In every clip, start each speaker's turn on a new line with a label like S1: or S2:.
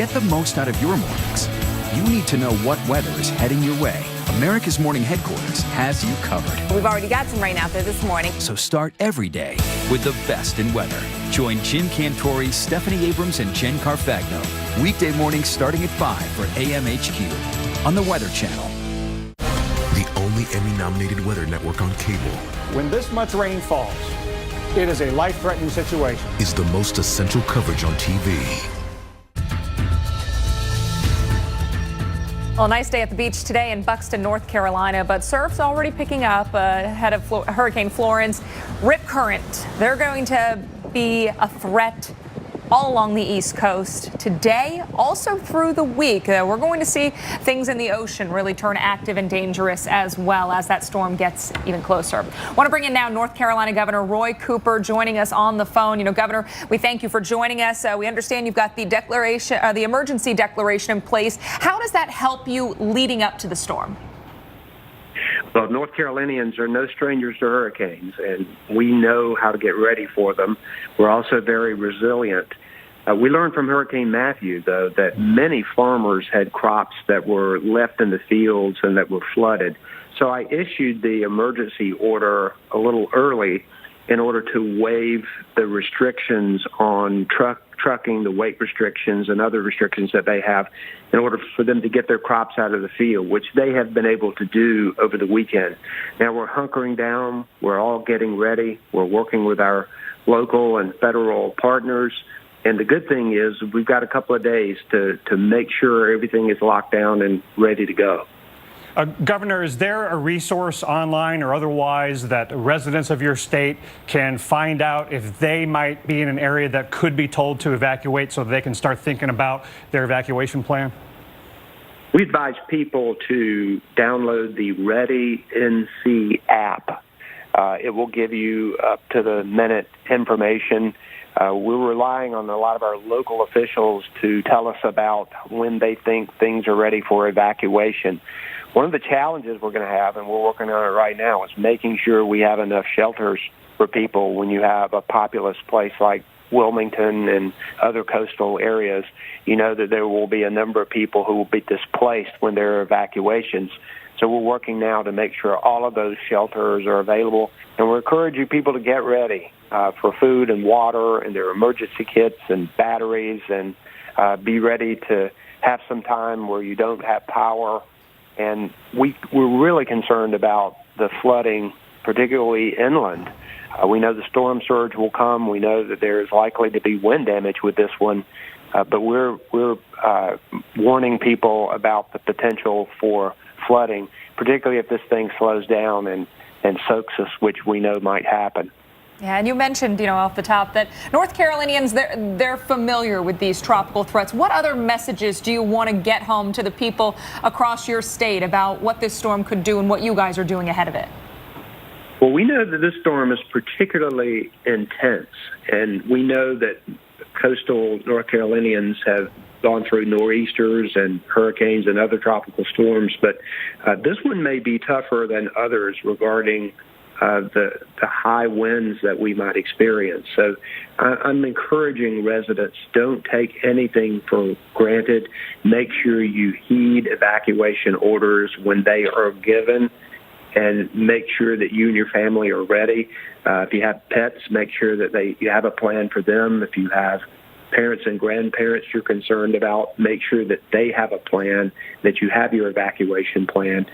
S1: get the most out of your mornings, you need to know what weather is heading your way. America's Morning Headquarters has you covered.
S2: We've already got some rain out there this morning.
S1: So start every day with the best in weather. Join Jim Cantori, Stephanie Abrams, and Jen Carfagno. Weekday mornings starting at 5 for AMHQ on the Weather Channel.
S3: The only Emmy-nominated weather network on cable.
S4: When this much rain falls, it is a life-threatening situation.
S3: Is the most essential coverage on TV.
S2: Well, a nice day at the beach today in Buxton, North Carolina, but surf's already picking up ahead of Hurricane Florence. Rip current, they're going to be a threat all along the East Coast today, also through the week. We're going to see things in the ocean really turn active and dangerous as well as that storm gets even closer. I want to bring in now North Carolina Governor Roy Cooper joining us on the phone. Governor, we thank you for joining us. We understand you've got the declaration, the emergency declaration in place. How does that help you leading up to the storm?
S5: Well, North Carolinians are no strangers to hurricanes, and we know how to get ready for them. We're also very resilient. We learned from Hurricane Matthew, though, that many farmers had crops that were left in the fields and that were flooded. So I issued the emergency order a little early in order to waive the restrictions on trucking, the weight restrictions and other restrictions that they have in order for them to get their crops out of the field, which they have been able to do over the weekend. Now we're hunkering down. We're all getting ready. We're working with our local and federal partners. And the good thing is we've got a couple of days to make sure everything is locked down and ready to go.
S4: Governor, is there a resource online or otherwise that residents of your state can find out if they might be in an area that could be told to evacuate so they can start thinking about their evacuation plan?
S5: We advise people to download the Ready NC app. It will give you up-to-the-minute information. We're relying on a lot of our local officials to tell us about when they think things are ready for evacuation. One of the challenges we're going to have, and we're working on it right now, is making sure we have enough shelters for people when you have a populous place like Wilmington and other coastal areas. You know that there will be a number of people who will be displaced when there are evacuations. So we're working now to make sure all of those shelters are available, and we're encouraging people to get ready for food and water and their emergency kits and batteries, and be ready to have some time where you don't have power. And we're really concerned about the flooding, particularly inland. We know the storm surge will come. We know that there is likely to be wind damage with this one, but we're warning people about the potential for flooding, particularly if this thing slows down and soaks us, which we know might happen.
S2: Yeah, and you mentioned, off the top that North Carolinians, they're familiar with these tropical threats. What other messages do you want to get home to the people across your state about what this storm could do and what you guys are doing ahead of it?
S5: Well, we know that this storm is particularly intense, and we know that coastal North Carolinians have gone through nor'easters and hurricanes and other tropical storms, but this one may be tougher than others regarding the high winds that we might experience. So I'm encouraging residents, don't take anything for granted. Make sure you heed evacuation orders when they are given, and make sure that you and your family are ready. If you have pets, make sure that you have a plan for them. If you have parents and grandparents you're concerned about, make sure that they have a plan, that you have your evacuation plan.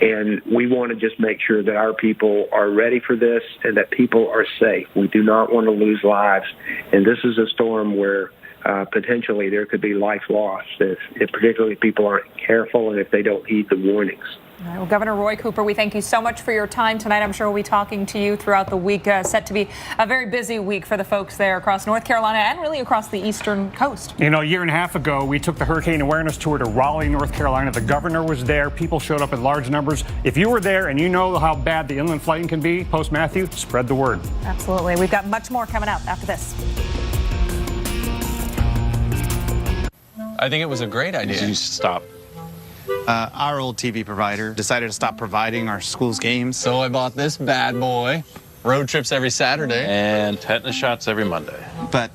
S5: And we want to just make sure that our people are ready for this and that people are safe. We do not want to lose lives. And this is a storm where potentially there could be life lost if particularly people aren't careful and if they don't heed the warnings.
S2: All right, well, Governor Roy Cooper, we thank you so much for your time tonight. I'm sure we'll be talking to you throughout the week. Set to be a very busy week for the folks there across North Carolina and really across the eastern coast.
S4: A year and a half ago, we took the Hurricane Awareness Tour to Raleigh, North Carolina. The governor was there. People showed up in large numbers. If you were there and you know how bad the inland flooding can be, post-Matthew, spread the word.
S2: Absolutely. We've got much more coming up after this.
S6: I think it was a great idea.
S7: You should stop. Our old TV provider decided to stop providing our school's games.
S6: So I bought this bad boy. Road trips every Saturday.
S7: And tetanus shots every Monday. But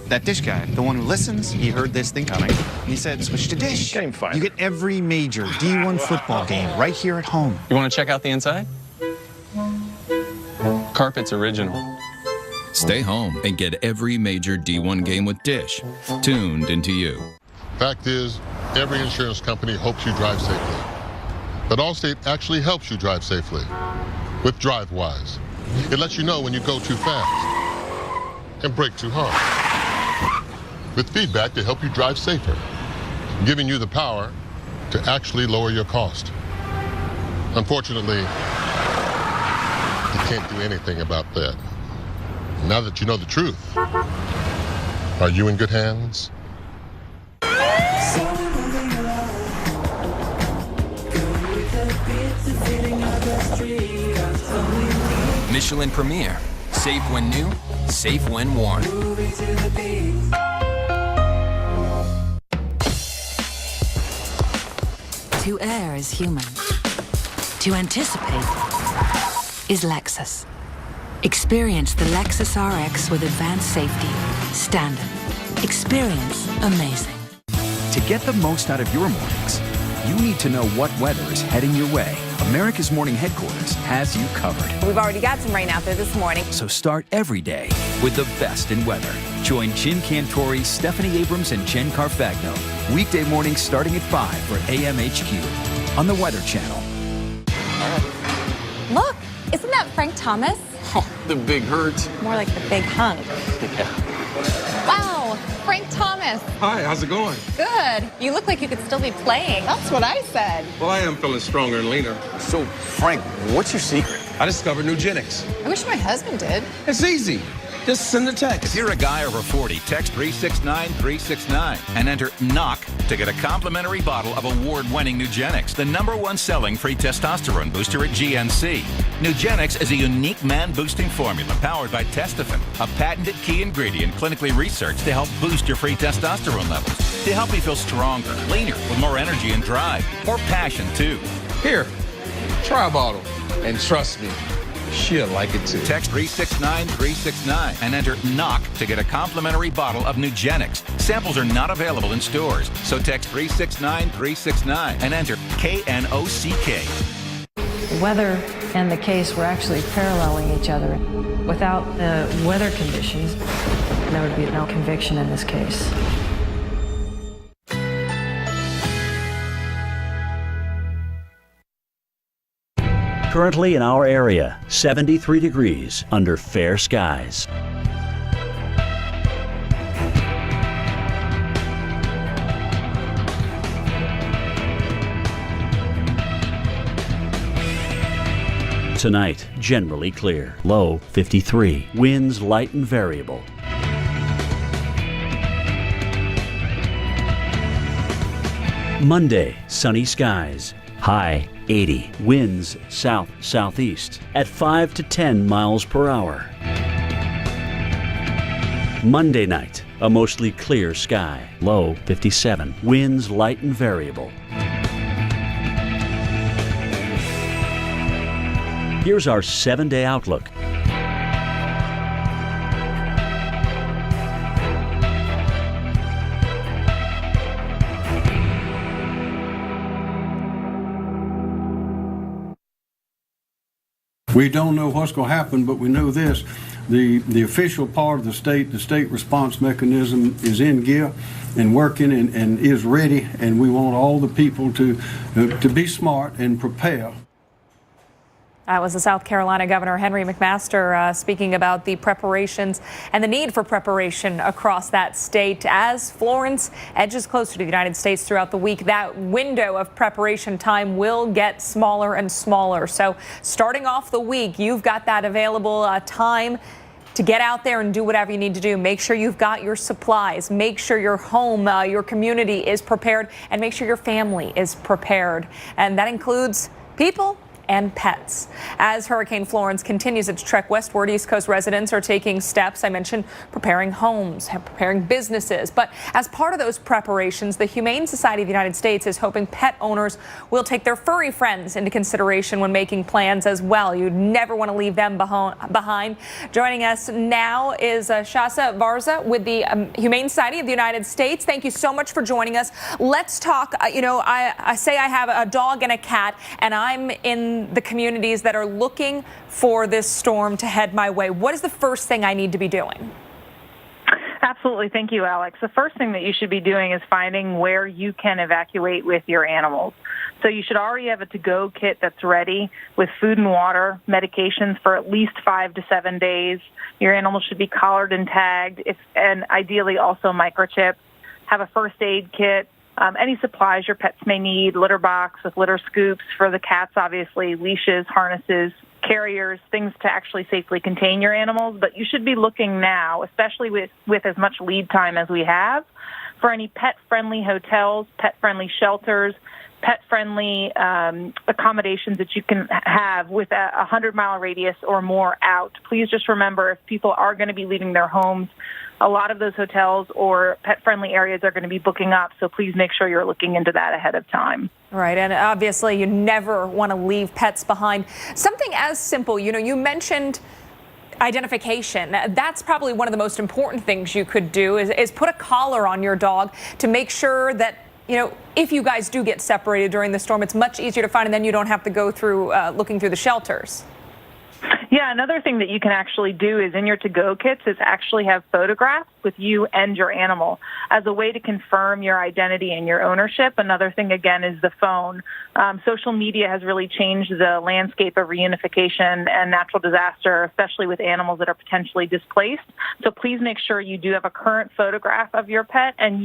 S7: That Dish guy, the one who listens, he heard this thing coming. And he said, switch to Dish.
S6: Game finder.
S7: You get every major D1 football game right here at home.
S6: You want to check out the inside? Carpet's original.
S8: Stay home and get every major D1 game with Dish tuned into you.
S9: Fact is, every insurance company hopes you drive safely. But Allstate actually helps you drive safely with DriveWise. It lets you know when you go too fast and brake too hard. With feedback to help you drive safer, giving you the power to actually lower your cost. Unfortunately, you can't do anything about that. Now that you know the truth, are you in good hands?
S1: Michelin Premier. Safe when new, safe when worn.
S10: To err is human. To anticipate is Lexus. Experience the Lexus RX with advanced safety. Standard. Experience amazing.
S1: To get the most out of your mornings, you need to know what weather is heading your way. America's Morning Headquarters has you covered.
S2: We've already got some rain out there this morning.
S1: So start every day with the best in weather. Join Jim Cantori, Stephanie Abrams, and Jen Carfagno. Weekday mornings starting at 5 for AMHQ on the Weather Channel.
S11: Look, isn't that Frank Thomas?
S6: Oh, the big hurt.
S11: More like the big hunk.
S6: Yeah.
S11: Wow, Frank Thomas.
S12: Hi, how's it going?
S11: Good. You look like you could still be playing. That's what I said.
S12: Well, I am feeling stronger and leaner.
S6: So, Frank, what's your secret?
S12: I discovered Nugenics.
S11: I wish my husband did.
S12: It's easy. Just send a text.
S8: If you're a guy over 40, text 369-369 and enter KNOCK to get a complimentary bottle of award-winning Nugenics, the #1 selling free testosterone booster at GNC. Nugenics is a unique man-boosting formula powered by Testofen, a patented key ingredient clinically researched to help boost your free testosterone levels, to help you feel stronger, leaner, with more energy and drive, more passion too.
S12: Here, try a bottle. And trust me, she'll like it too.
S8: Text 369-369 and enter KNOCK to get a complimentary bottle of Nugenics. Samples are not available in stores, so text 369-369 and enter KNOCK.
S13: The weather and the case were actually paralleling each other. Without the weather conditions, there would be no conviction in this case.
S14: Currently in our area, 73 degrees under fair skies. Tonight, generally clear. Low 53. Winds light and variable. Monday, sunny skies. High 80. Winds south-southeast at 5 to 10 miles per hour. Monday night, a mostly clear sky. Low 57. Winds light and variable. Here's our 7-day outlook.
S15: We don't know what's going to happen, but we know this. The official part of the state response mechanism is in gear and working and is ready, and we want all the people to be smart and prepare.
S2: That was the South Carolina Governor Henry McMaster speaking about the preparations and the need for preparation across that state. As Florence edges closer to the United States throughout the week, that window of preparation time will get smaller and smaller. So starting off the week, you've got that available time to get out there and do whatever you need to do. Make sure you've got your supplies. Make sure your home, your community is prepared, and make sure your family is prepared. And that includes people and pets. As Hurricane Florence continues its trek westward, East Coast residents are taking steps. I mentioned preparing homes, preparing businesses. But as part of those preparations, the Humane Society of the United States is hoping pet owners will take their furry friends into consideration when making plans as well. You'd never want to leave them behind. Joining us now is Shasa Varza with the Humane Society of the United States. Thank you so much for joining us. Let's talk. I say I have a dog and a cat, and I'm in the communities that are looking for this storm to head my way. What is the first thing I need to be doing?
S16: Absolutely. Thank you, Alex. The first thing that you should be doing is finding where you can evacuate with your animals. So you should already have a to-go kit that's ready with food and water, medications for at least 5 to 7 days. Your animals should be collared and tagged, and ideally also microchipped. Have a first aid kit. Any supplies your pets may need, litter box with litter scoops for the cats, obviously, leashes, harnesses, carriers, things to actually safely contain your animals. But you should be looking now, especially with as much lead time as we have, for any pet-friendly hotels, pet-friendly shelters, pet-friendly accommodations that you can have with a 100-mile radius or more out. Please just remember, if people are going to be leaving their homes, a lot of those hotels or pet-friendly areas are going to be booking up, so please make sure you're looking into that ahead of time.
S2: Right, and obviously you never want to leave pets behind. Something as simple, you mentioned identification. That's probably one of the most important things you could do is put a collar on your dog to make sure that, if you guys do get separated during the storm, it's much easier to find, and then you don't have to go through looking through the shelters.
S16: Yeah, another thing that you can actually do is in your to-go kits is actually have photographs with you and your animal as a way to confirm your identity and your ownership. Another thing, again, is the phone. Social media has really changed the landscape of reunification and natural disaster, especially with animals that are potentially displaced. So please make sure you do have a current photograph of your pet and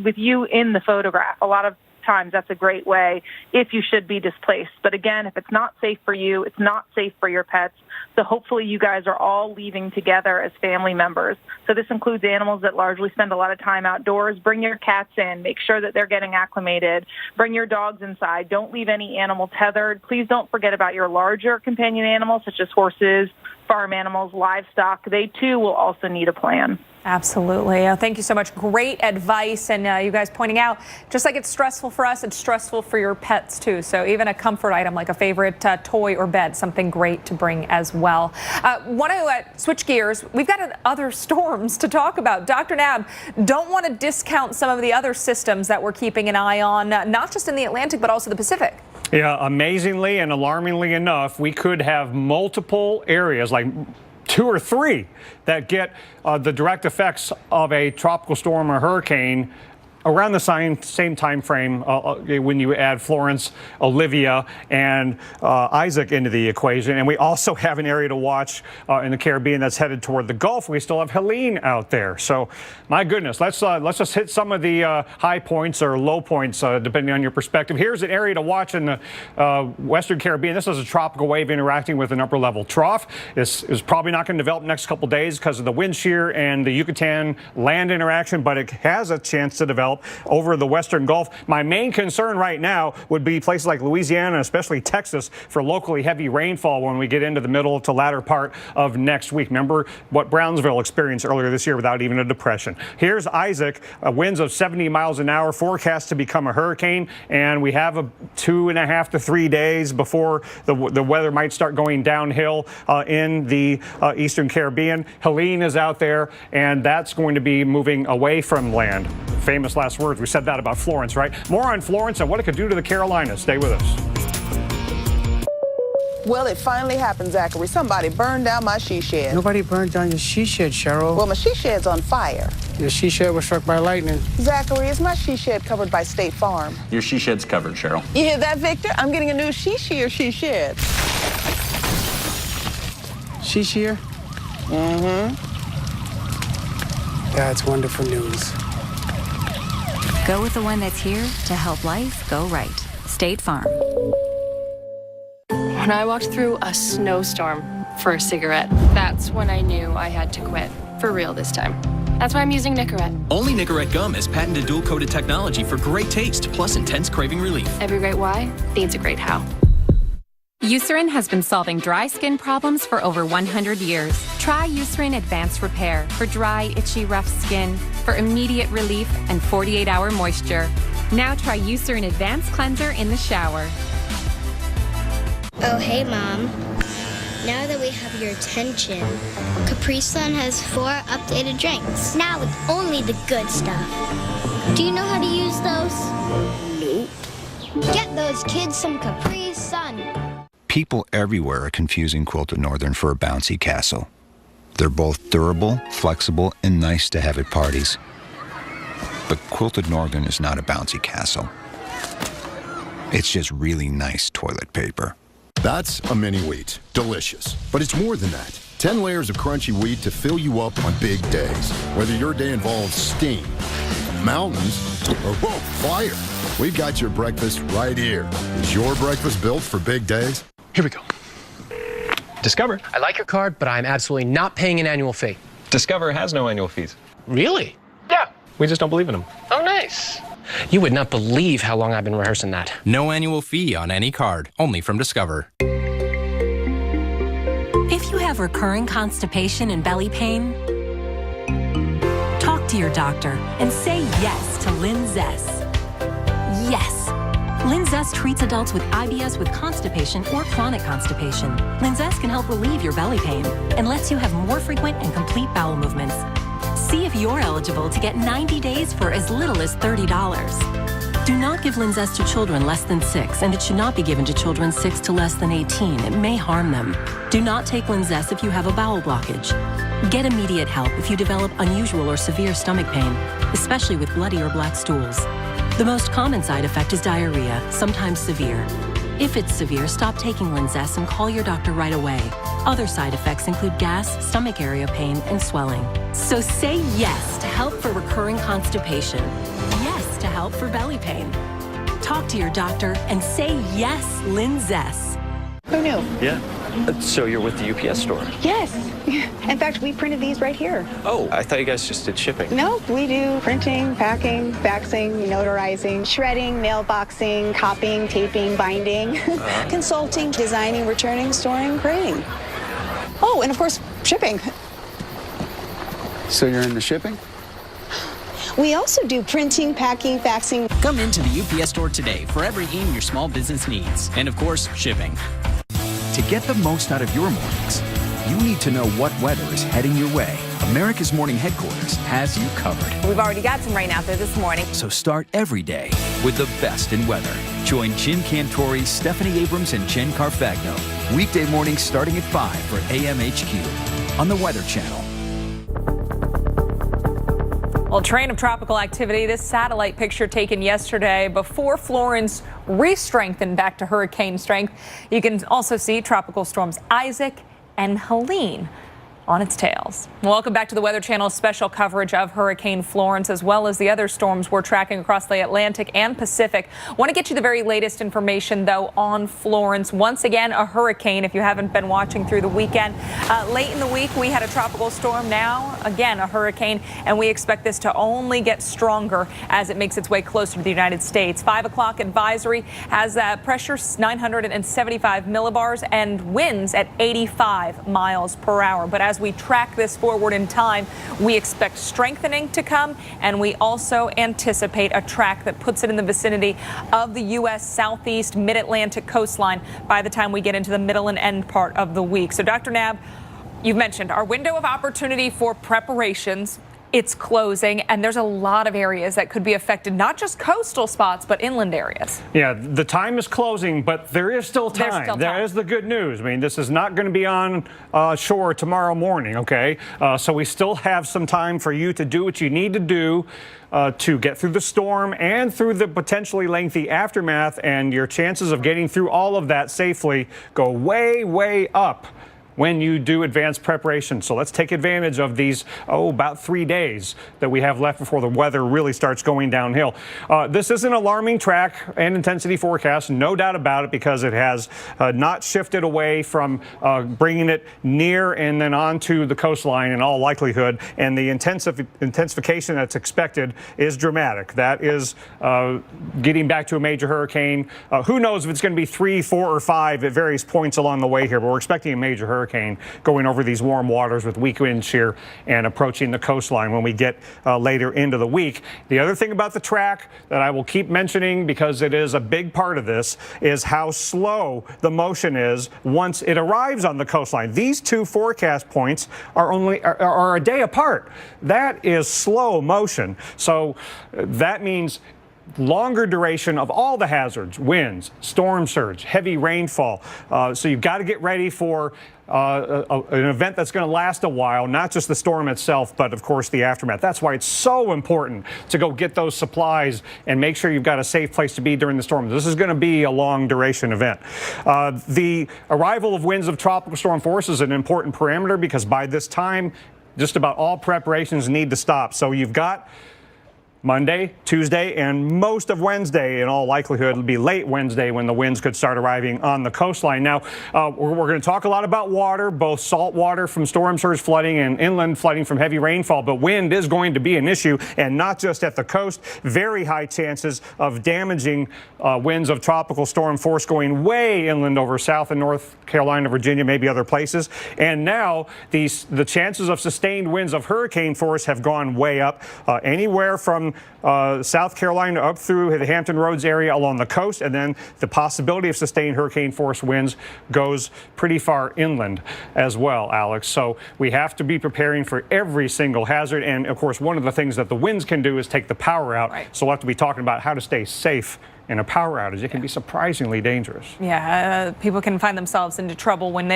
S16: with you in the photograph. A lot of times that's a great way if you should be displaced. But again, if it's not safe for you, it's not safe for your pets. So hopefully you guys are all leaving together as family members. So this includes animals that largely spend a lot of time outdoors. Bring your cats in. Make sure that they're getting acclimated. Bring your dogs inside. Don't leave any animal tethered. Please don't forget about your larger companion animals, such as horses, farm animals, livestock. They too will also need a plan.
S2: Absolutely. Thank you so much. Great advice. And you guys pointing out, just like it's stressful for us, it's stressful for your pets too. So even a comfort item like a favorite toy or bed, something great to bring as well. Want to switch gears. We've got other storms to talk about. Dr. Nab, don't want to discount some of the other systems that we're keeping an eye on, not just in the Atlantic, but also the Pacific.
S4: Yeah, amazingly and alarmingly enough, we could have multiple areas, like 2 or 3, that get the direct effects of a tropical storm or hurricane around the same time frame when you add Florence, Olivia, and Isaac into the equation. And we also have an area to watch in the Caribbean that's headed toward the Gulf. We still have Helene out there. So, my goodness, let's just hit some of the high points or low points, depending on your perspective. Here's an area to watch in the Western Caribbean. This is a tropical wave interacting with an upper level trough. This is probably not going to develop next couple days because of the wind shear and the Yucatan land interaction, but it has a chance to develop over the Western Gulf. My main concern right now would be places like Louisiana and especially Texas for locally heavy rainfall when we get into the middle to latter part of next week. Remember what Brownsville experienced earlier this year without even a depression. Here's Isaac, winds of 70 miles an hour, forecast to become a hurricane, and we have 2.5 to 3 days before the weather might start going downhill in the Eastern Caribbean. Helene is out there, and that's going to be moving away from land. Famous last words. We said that about Florence, right? More on Florence and what it could do to the Carolinas. Stay with us.
S17: Well, it finally happened, Zachary. Somebody burned down my she shed.
S18: Nobody burned down your she shed, Cheryl.
S17: Well, my she shed's on fire.
S18: Your she shed was struck by lightning.
S17: Zachary, is my she shed covered by State Farm?
S6: Your she shed's covered, Cheryl.
S17: You hear that, Victor? I'm getting a new she shed.
S18: She shear?
S17: Mm-hmm.
S18: That's wonderful news.
S10: Go with the one that's here to help life go right. State Farm.
S19: When I walked through a snowstorm for a cigarette, that's when I knew I had to quit. For real this time. That's why I'm using Nicorette.
S20: Only Nicorette gum has patented dual-coated technology for great taste plus intense craving relief.
S19: Every great why needs a great how.
S21: Eucerin has been solving dry skin problems for over 100 years. Try Eucerin Advanced Repair for dry, itchy, rough skin, for immediate relief and 48-hour moisture. Now try Eucerin Advanced Cleanser in the shower.
S22: Oh, hey, Mom. Now that we have your attention, Capri Sun has 4 updated drinks. Now with only the good stuff. Do you know how to use those? Nope. Get those kids some Capri Sun.
S23: People everywhere are confusing Quilted Northern for a bouncy castle. They're both durable, flexible, and nice to have at parties. But Quilted Northern is not a bouncy castle. It's just really nice toilet paper.
S24: That's a mini wheat. Delicious. But it's more than that. 10 layers of crunchy wheat to fill you up on big days. Whether your day involves steam, mountains, or fire, we've got your breakfast right here. Is your breakfast built for big days?
S25: Here we go. Discover. I like your card, but I'm absolutely not paying an annual fee.
S6: Discover has no annual fees.
S25: Really? Yeah.
S6: We just don't believe in them.
S25: Oh, nice. You would not believe how long I've been rehearsing that.
S26: No annual fee on any card, only from Discover.
S27: If you have recurring constipation and belly pain, talk to your doctor and say yes to Linzess. Yes. Linzess treats adults with IBS with constipation or chronic constipation. Linzess can help relieve your belly pain and lets you have more frequent and complete bowel movements. See if you're eligible to get 90 days for as little as $30. Do not give Linzess to children less than 6, and it should not be given to children 6 to less than 18. It may harm them. Do not take Linzess if you have a bowel blockage. Get immediate help if you develop unusual or severe stomach pain, especially with bloody or black stools. The most common side effect is diarrhea, sometimes severe. If it's severe, stop taking Linzess and call your doctor right away. Other side effects include gas, stomach area pain, and swelling. So say yes to help for recurring constipation. Yes to help for belly pain. Talk to your doctor and say yes, Linzess.
S28: Who knew?
S6: Yeah. So you're with the UPS store?
S28: Yes. In fact, we printed these right here.
S6: Oh, I thought you guys just did shipping.
S28: Nope, we do printing, packing, faxing, notarizing, shredding, mailboxing, copying, taping, binding, consulting, designing, returning, storing, grading. Oh, and of course, shipping.
S29: So you're in the shipping?
S28: We also do printing, packing, faxing.
S20: Come into the UPS store today for everything your small business needs. And of course, shipping.
S1: To get the most out of your mornings, you need to know what weather is heading your way. America's Morning Headquarters has you covered.
S2: We've already got some rain out there this morning.
S1: So start every day with the best in weather. Join Jim Cantori, Stephanie Abrams, and Jen Carfagno. Weekday mornings starting at 5 for AMHQ on the Weather Channel.
S2: Well, train of tropical activity. This satellite picture taken yesterday before Florence re-strengthened back to hurricane strength. You can also see tropical storms Isaac and Helene on its tails. Welcome back to the Weather Channel's special coverage of Hurricane Florence, as well as the other storms we're tracking across the Atlantic and Pacific. Want to get you the very latest information, though, on Florence. Once again, a hurricane, if you haven't been watching through the weekend. Late in the week, we had a tropical storm. Now, again, a hurricane, and we expect this to only get stronger as it makes its way closer to the United States. 5 o'clock advisory has pressure 975 millibars and winds at 85 miles per hour. But as we track this forward in time, we expect strengthening to come, and we also anticipate a track that puts it in the vicinity of the U.S. Southeast Mid-Atlantic coastline by the time we get into the middle and end part of the week. So, Dr. Nab, you've mentioned our window of opportunity for preparations. It's closing, and there's a lot of areas that could be affected, not just coastal spots, but inland areas.
S4: Yeah, the time is closing, but there is still time. That is the good news. I mean, this is not going to be on shore tomorrow morning, okay? So we still have some time for you to do what you need to do to get through the storm and through the potentially lengthy aftermath, and your chances of getting through all of that safely go way, way up when you do advanced preparation. So let's take advantage of these, about 3 days that we have left before the weather really starts going downhill. This is an alarming track and intensity forecast, no doubt about it, because it has not shifted away from bringing it near and then onto the coastline in all likelihood. And the intensification that's expected is dramatic. That is getting back to a major hurricane. Who knows if it's going to be 3, 4, or 5 at various points along the way here, but we're expecting a major hurricane going over these warm waters with weak wind shear and approaching the coastline when we get later into the week. The other thing about the track that I will keep mentioning, because it is a big part of this, is how slow the motion is once it arrives on the coastline. These two forecast points are a day apart. That is slow motion. So that means longer duration of all the hazards: winds, storm surge, heavy rainfall. So you've got to get ready for an event that's going to last a while, not just the storm itself, but of course the aftermath. That's why it's so important to go get those supplies and make sure you've got a safe place to be during the storm. This is going to be a long duration event. The arrival of winds of tropical storm force is an important parameter, because by this time, just about all preparations need to stop. So you've got Monday, Tuesday, and most of Wednesday. In all likelihood, it'll be late Wednesday when the winds could start arriving on the coastline. Now, we're going to talk a lot about water, both salt water from storm surge flooding and inland flooding from heavy rainfall, but wind is going to be an issue, and not just at the coast. Very high chances of damaging winds of tropical storm force going way inland over South and North Carolina, Virginia, maybe other places. And now the chances of sustained winds of hurricane force have gone way up, anywhere from South Carolina up through the Hampton Roads area along the coast, and then the possibility of sustained hurricane force winds goes pretty far inland as well, Alex. So we have to be preparing for every single hazard, and of course one of the things that the winds can do is take the power out. Right. So we'll have to be talking about how to stay safe in a power outage. It can be surprisingly dangerous. Yeah,
S2: people can find themselves into trouble when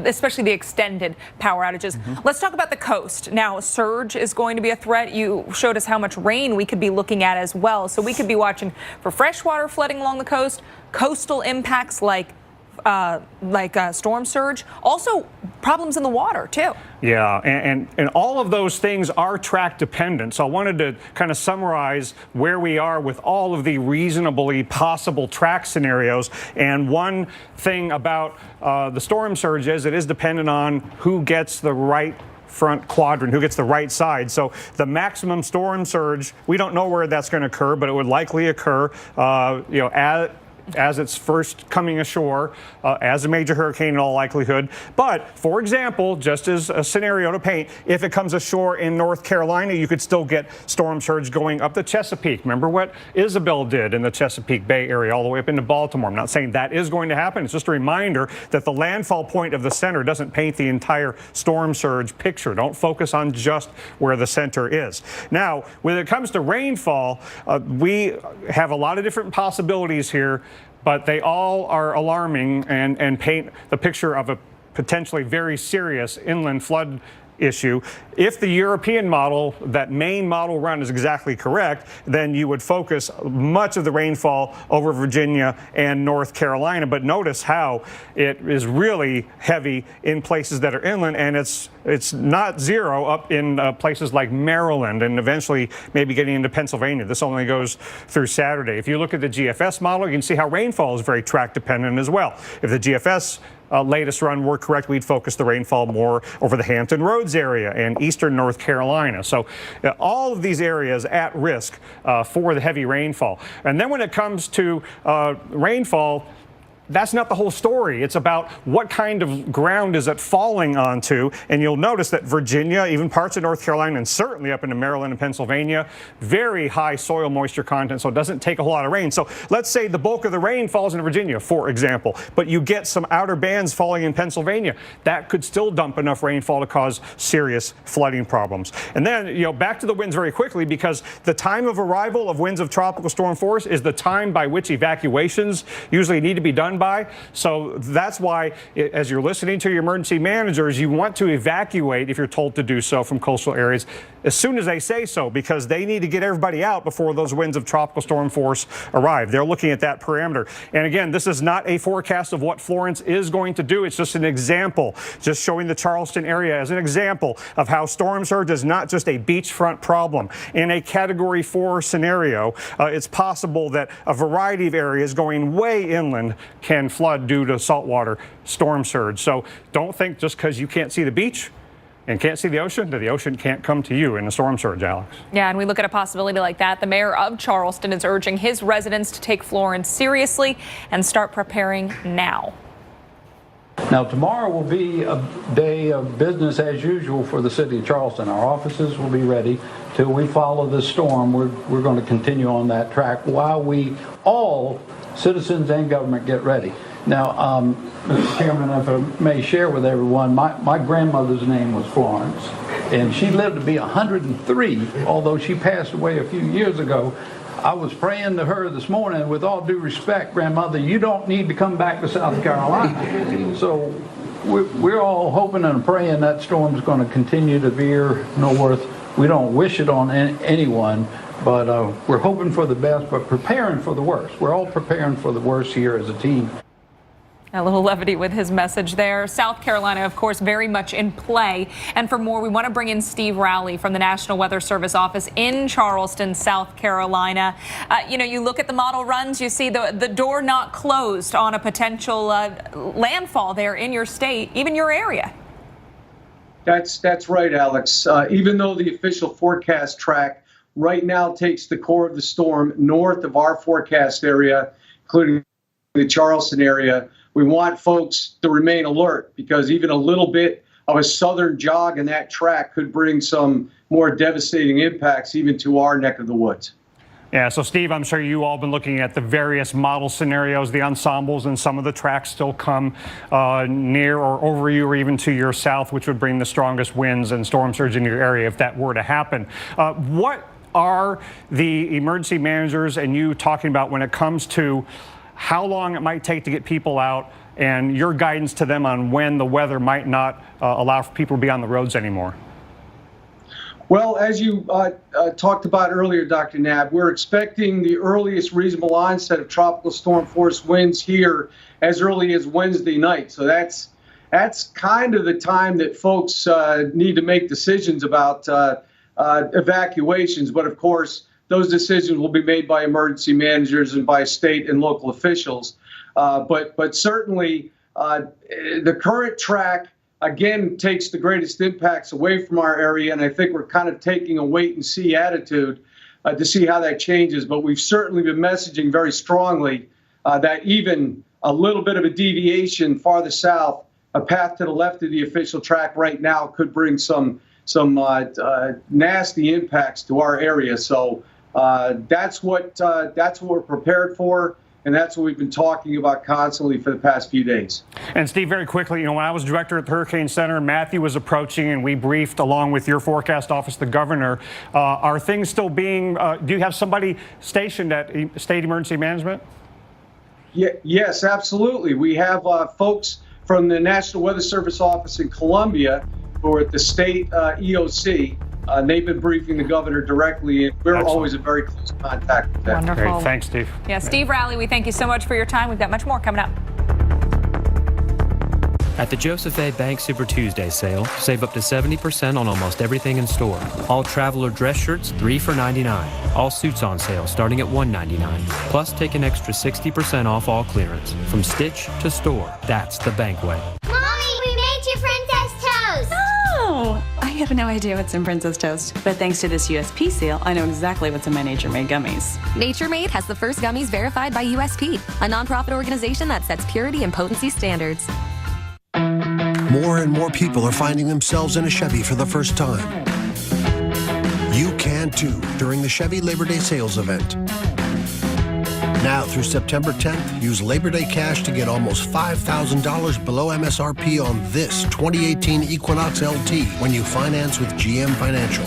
S2: especially the extended power outages. Let's talk about the coast. Now, surge is going to be a threat. You showed us how much rain we could be looking at as well. So we could be watching for freshwater flooding along the coast, coastal impacts like storm surge, also problems in the water too.
S4: Yeah, and all of those things are track dependent. So I wanted to kind of summarize where we are with all of the reasonably possible track scenarios. And one thing about the storm surge is it is dependent on who gets the right front quadrant, who gets the right side. So the maximum storm surge, we don't know where that's going to occur, but it would likely occur, as it's first coming ashore, as a major hurricane in all likelihood. But, for example, just as a scenario to paint, if it comes ashore in North Carolina, you could still get storm surge going up the Chesapeake. Remember what Isabel did in the Chesapeake Bay area all the way up into Baltimore. I'm not saying that is going to happen. It's just a reminder that the landfall point of the center doesn't paint the entire storm surge picture. Don't focus on just where the center is. Now, when it comes to rainfall, we have a lot of different possibilities here, but they all are alarming and paint the picture of a potentially very serious inland flood issue. If the European model, that main model run, is exactly correct, then you would focus much of the rainfall over Virginia and North Carolina. But notice how it is really heavy in places that are inland, and it's not zero up in places like Maryland and eventually maybe getting into Pennsylvania. This only goes through Saturday. If you look at the GFS model, you can see how rainfall is very track dependent as well. If the GFS latest run were correct, we'd focus the rainfall more over the Hampton Roads area and eastern North Carolina. So all of these areas at risk for the heavy rainfall. And then when it comes to rainfall, that's not the whole story. It's about what kind of ground is it falling onto. And you'll notice that Virginia, even parts of North Carolina, and certainly up into Maryland and Pennsylvania, very high soil moisture content, so it doesn't take a whole lot of rain. So let's say the bulk of the rain falls in Virginia, for example, but you get some outer bands falling in Pennsylvania. That could still dump enough rainfall to cause serious flooding problems. And then, back to the winds very quickly, because the time of arrival of winds of tropical storm force is the time by which evacuations usually need to be done by. So that's why, as you're listening to your emergency managers, you want to evacuate if you're told to do so from coastal areas as soon as they say so, because they need to get everybody out before those winds of tropical storm force arrive. They're looking at that parameter. And again, this is not a forecast of what Florence is going to do. It's just an example, just showing the Charleston area as an example of how storm surge is not just a beachfront problem. In a Category 4 scenario, it's possible that a variety of areas going way inland can flood due to saltwater storm surge. So don't think just because you can't see the beach and can't see the ocean, that the ocean can't come to you in a storm surge, Alex.
S2: Yeah, and we look at a possibility like that. The mayor of Charleston is urging his residents to take Florence seriously and start preparing now.
S3: Now, tomorrow will be a day of business as usual for the city of Charleston. Our offices will be ready till we follow this storm. We're going to continue on that track while we all, citizens and government, get ready. Now, Mr. Chairman, if I may share with everyone, my grandmother's name was Florence, and she lived to be 103, although she passed away a few years ago. I was praying to her this morning, with all due respect, grandmother, you don't need to come back to South Carolina. So we're all hoping and praying that storm is going to continue to veer north. We don't wish it on anyone, but we're hoping for the best, but preparing for the worst. We're all preparing for the worst here as a team.
S2: A little levity with his message there. South Carolina, of course, very much in play. And for more, we want to bring in Steve Rowley from the National Weather Service office in Charleston, South Carolina. You look at the model runs, you see the door not closed on a potential landfall there in your state, even your area.
S5: That's right, Alex. Even though the official forecast track right now takes the core of the storm north of our forecast area, including the Charleston area, we want folks to remain alert, because even a little bit of a southern jog in that track could bring some more devastating impacts even to our neck of the woods.
S4: Yeah, so Steve, I'm sure you all been looking at the various model scenarios, the ensembles, and some of the tracks still come near or over you or even to your south, which would bring the strongest winds and storm surge in your area if that were to happen. What are the emergency managers and you talking about when it comes to how long it might take to get people out, and your guidance to them on when the weather might not allow for people to be on the roads anymore?
S5: Well, as you talked about earlier, Dr. Knabb, we're expecting the earliest reasonable onset of tropical storm force winds here as early as Wednesday night. So that's kind of the time that folks need to make decisions about evacuations. But of course, those decisions will be made by emergency managers and by state and local officials. But certainly the current track, again, takes the greatest impacts away from our area. And I think we're kind of taking a wait and see attitude to see how that changes. But we've certainly been messaging very strongly that even a little bit of a deviation farther south, a path to the left of the official track right now could bring some nasty impacts to our area. So that's what we're prepared for, and that's what we've been talking about constantly for the past few days.
S4: And Steve, very quickly, when I was director at the Hurricane Center, Matthew was approaching, and we briefed along with your forecast office, the governor. Are things still being? Do you have somebody stationed at State Emergency Management?
S5: Yes, absolutely. We have folks from the National Weather Service office in Columbia who are at the state EOC. They've been briefing the governor directly, and we're always in very close contact with them.
S2: Wonderful.
S4: Great. Thanks, Steve.
S2: Yeah, Steve Rowley, we thank you so much for your time. We've got much more coming up.
S26: At the Joseph A. Bank Super Tuesday sale, save up to 70% on almost everything in store. All traveler dress shirts, 3 for $99. All suits on sale starting at $199. Plus, take an extra 60% off all clearance. From Stitch to store, that's the bank way.
S22: Mommy, we made you Princess Toast!
S27: Oh, I have no idea what's in Princess Toast, but thanks to this USP seal, I know exactly what's in my Nature Made gummies.
S21: Nature Made has the first gummies verified by USP, a nonprofit organization that sets purity and potency standards.
S7: More and more people are finding themselves in a Chevy for the first time. You can too during the Chevy Labor Day sales event. Now through September 10th, use Labor Day cash to get almost $5,000 below MSRP on this 2018 Equinox LT when you finance with GM Financial.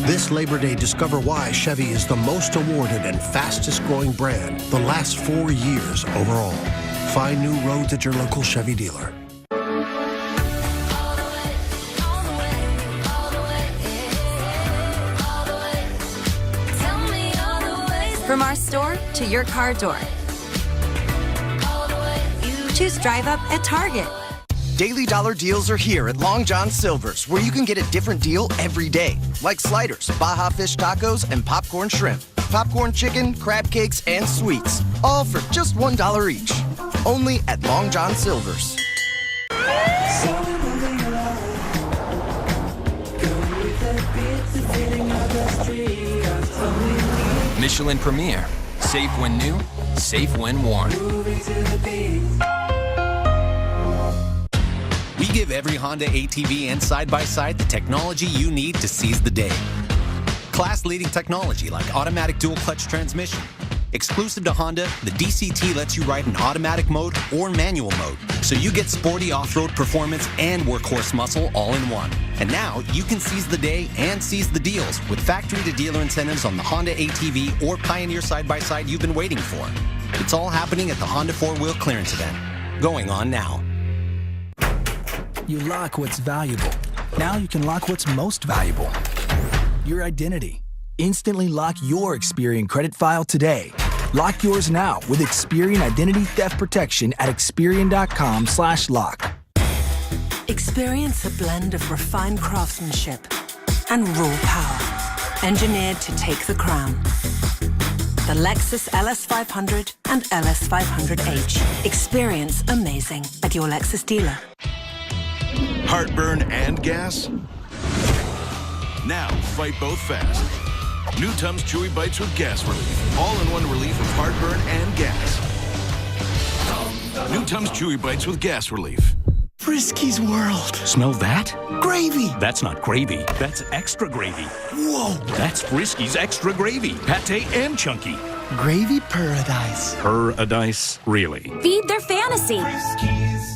S7: This Labor Day, discover why Chevy is the most awarded and fastest growing brand the last 4 years overall. Find new roads at your local Chevy dealer.
S8: From our store to your car door. Choose Drive Up at Target.
S9: Daily dollar deals are here at Long John Silver's, where you can get a different deal every day. Like sliders, Baja fish tacos, and popcorn shrimp. Popcorn chicken, crab cakes, and sweets. All for just $1 each. Only at Long John Silver's.
S1: Michelin Premier. Safe when new, safe when worn.
S11: We give every Honda ATV and side-by-side the technology you need to seize the day. Class-leading technology like automatic dual-clutch transmission. Exclusive to Honda, the DCT lets you ride in automatic mode or manual mode, so you get sporty off-road performance and workhorse muscle all in one. And now, you can seize the day and seize the deals with factory-to-dealer incentives on the Honda ATV or Pioneer side-by-side you've been waiting for. It's all happening at the Honda 4-Wheel Clearance Event, going on now.
S12: You lock what's valuable. Now you can lock what's most valuable. Your identity. Instantly lock your Experian credit file today. Lock yours now with Experian Identity Theft Protection at Experian.com/lock.
S27: Experience a blend of refined craftsmanship and raw power, engineered to take the crown. The Lexus LS500 and LS500H. Experience amazing at your Lexus dealer.
S13: Heartburn and gas? Now fight both fast. New Tums Chewy Bites with gas relief. All-in-one relief of heartburn and gas. New Tums Chewy Bites with gas relief.
S14: Frisky's World.
S15: Smell that?
S14: Gravy.
S15: That's not gravy. That's extra gravy.
S14: Whoa.
S15: That's Frisky's extra gravy. Pate and chunky.
S14: Gravy paradise.
S15: Paradise, really.
S27: Feed their fantasy.
S14: Friskies.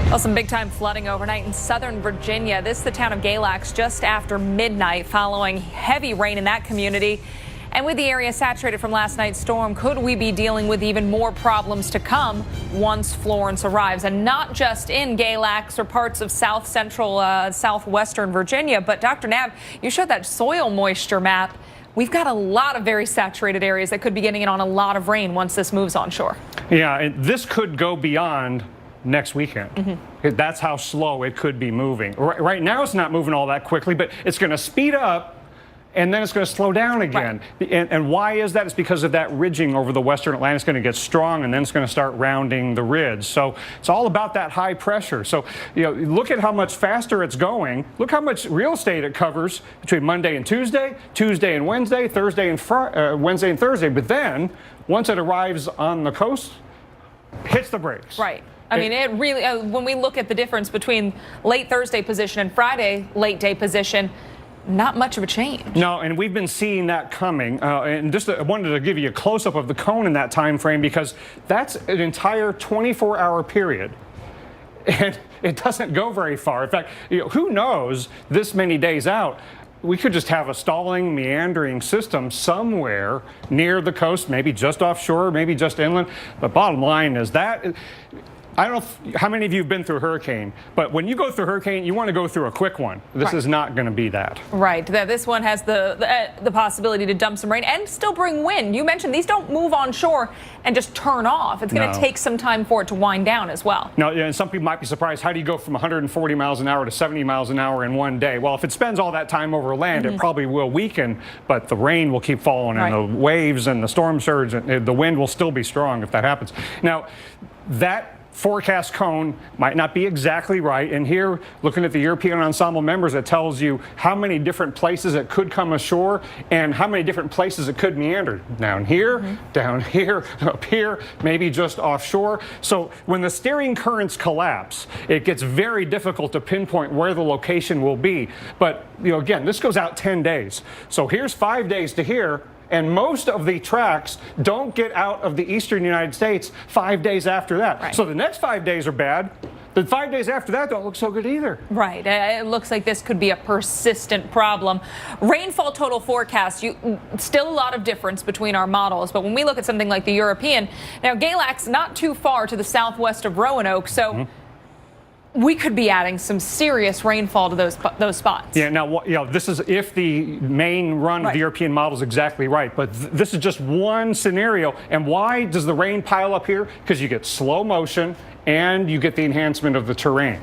S2: Well, some big-time flooding overnight in southern Virginia. This is the town of Galax just after midnight following heavy rain in that community. And with the area saturated from last night's storm, could we be dealing with even more problems to come once Florence arrives? And not just in Galax or parts of south central, southwestern Virginia, but Dr. Knapp, you showed that soil moisture map. We've got a lot of very saturated areas that could be getting in on a lot of rain once this moves onshore.
S4: Yeah, and this could go beyond next weekend. That's how slow it could be moving. Right now it's not moving all that quickly, but it's going to speed up and then it's going to slow down again. Right. And why is that? It's because of that ridging over the western Atlantic. It's going to get strong and then it's going to start rounding the ridge. So it's all about that high pressure. So, you know, look at how much faster it's going. Look how much real estate it covers between Monday and Tuesday, Tuesday and Wednesday, Thursday and Wednesday and Thursday. But then once it arrives on the coast, hits the brakes.
S2: Right. I mean, it really, when we look at the difference between late Thursday position and Friday late day position, not much of a change.
S4: No, and we've been seeing that coming. And just I wanted to give you a close-up of the cone in that time frame because that's an entire 24-hour period. And it doesn't go very far. In fact, you know, who knows this many days out, we could just have a stalling, meandering system somewhere near the coast, maybe just offshore, maybe just inland. The bottom line is that I don't know how many of you have been through a hurricane, but when you go through a hurricane, you want to go through a quick one. This is not going to be that.
S2: Right. This one has the possibility to dump some rain and still bring wind. You mentioned these don't move onshore and just turn off. It's going to take some time for it to wind down as well.
S4: No, and some people might be surprised. How do you go from 140 miles an hour to 70 miles an hour in one day? Well, if it spends all that time over land, it probably will weaken, but the rain will keep falling and the waves and the storm surge and the wind will still be strong if that happens. Now, that forecast cone might not be exactly right. And here, looking at the European Ensemble members, it tells you how many different places it could come ashore and how many different places it could meander. Down here, down here, up here, maybe just offshore. So when the steering currents collapse, it gets very difficult to pinpoint where the location will be. But, you know, again, this goes out 10 days. So here's 5 days to here. And most of the tracks don't get out of the eastern United States 5 days after that. So the next 5 days are bad. The 5 days after that don't look so good either.
S2: Right. It looks like this could be a persistent problem. Rainfall total forecast, still a lot of difference between our models. But when we look at something like the European, now Galac's not too far to the southwest of Roanoke, so we could be adding some serious rainfall to those spots.
S4: Yeah, now, this is if the main run of the European model is exactly right. But this is just one scenario. And why does the rain pile up here? Because you get slow motion and you get the enhancement of the terrain.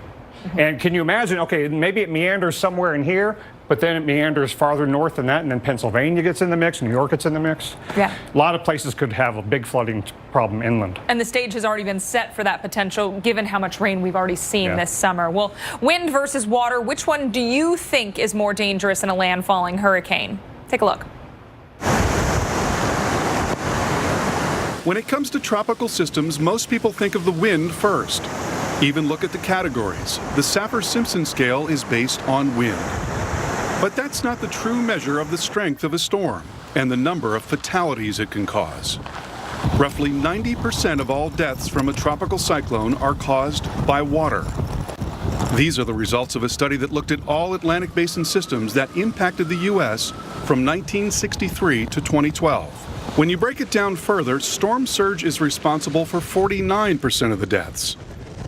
S4: And can you imagine, okay, maybe it meanders somewhere in here, but then it meanders farther north than that, and then Pennsylvania gets in the mix, New York gets in the mix.
S2: Yeah.
S4: A lot of places could have a big flooding problem inland.
S2: And the stage has already been set for that potential, given how much rain we've already seen this summer. Well, wind versus water, which one do you think is more dangerous in a landfalling hurricane? Take a look.
S6: When it comes to tropical systems, most people think of the wind first. Even look at the categories. The Saffir-Simpson scale is based on wind. But that's not the true measure of the strength of a storm and the number of fatalities it can cause. Roughly 90% of all deaths from a tropical cyclone are caused by water. These are the results of a study that looked at all Atlantic Basin systems that impacted the U.S. from 1963 to 2012. When you break it down further, storm surge is responsible for 49% of the deaths.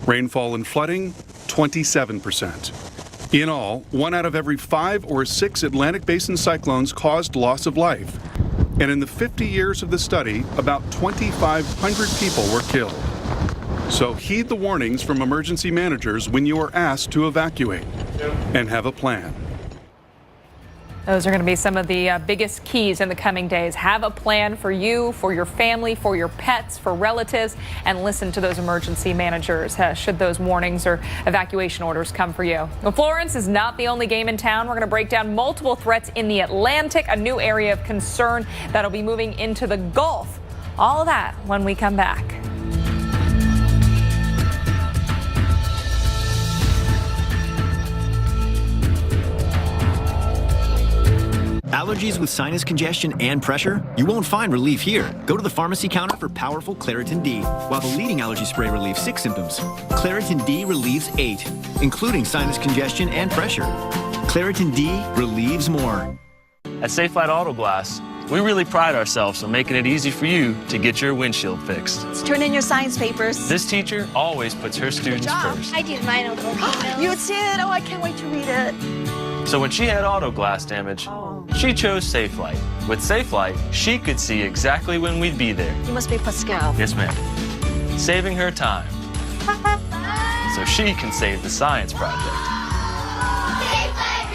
S6: Rainfall and flooding, 27%. In all, 1 out of every 5 or 6 Atlantic Basin cyclones caused loss of life. And in the 50 years of the study, about 2,500 people were killed. So heed the warnings from emergency managers when you are asked to evacuate, and have a plan.
S2: Those are going to be some of the biggest keys in the coming days. Have a plan for you, for your family, for your pets, for relatives, and listen to those emergency managers should those warnings or evacuation orders come for you. Well, Florence is not the only game in town. We're going to break down multiple threats in the Atlantic, a new area of concern that'll be moving into the Gulf. All of that when we come back.
S10: Allergies with sinus congestion and pressure? You won't find relief here. Go to the pharmacy counter for powerful Claritin D. While the leading allergy spray relieves 6 symptoms, Claritin D relieves 8, including sinus congestion and pressure. Claritin D relieves more.
S16: At Safelite Auto Glass, we really pride ourselves on making it easy for you to get your windshield fixed.
S17: Let's turn in your science papers.
S16: This teacher always puts her students first.
S18: I did mine over.
S17: You did? Oh, I can't wait to read it.
S16: So when she had auto glass damage, she chose Safelite. With Safelite, she could see exactly when we'd be there.
S17: You must be Pascal.
S16: Yes, ma'am. Saving her time. So she can save the science project.
S18: Safelite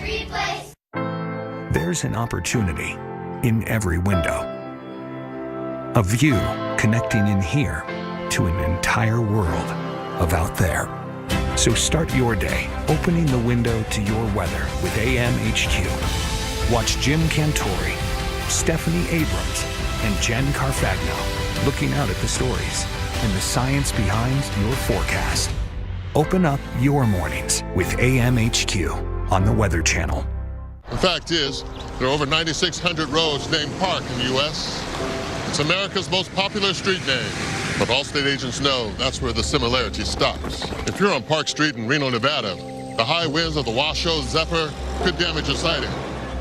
S18: replace.
S19: There's an opportunity in every window. A view connecting in here to an entire world of out there. So start your day opening the window to your weather with AMHQ. Watch Jim Cantori, Stephanie Abrams, and Jen Carfagno looking out at the stories and the science behind your forecast. Open up your mornings with AMHQ on the Weather Channel.
S23: The fact is, there are over 9,600 roads named Park in the U.S. It's America's most popular street name. But all state agents know that's where the similarity stops. If you're on Park Street in Reno, Nevada, the high winds of the Washoe Zephyr could damage your sighting.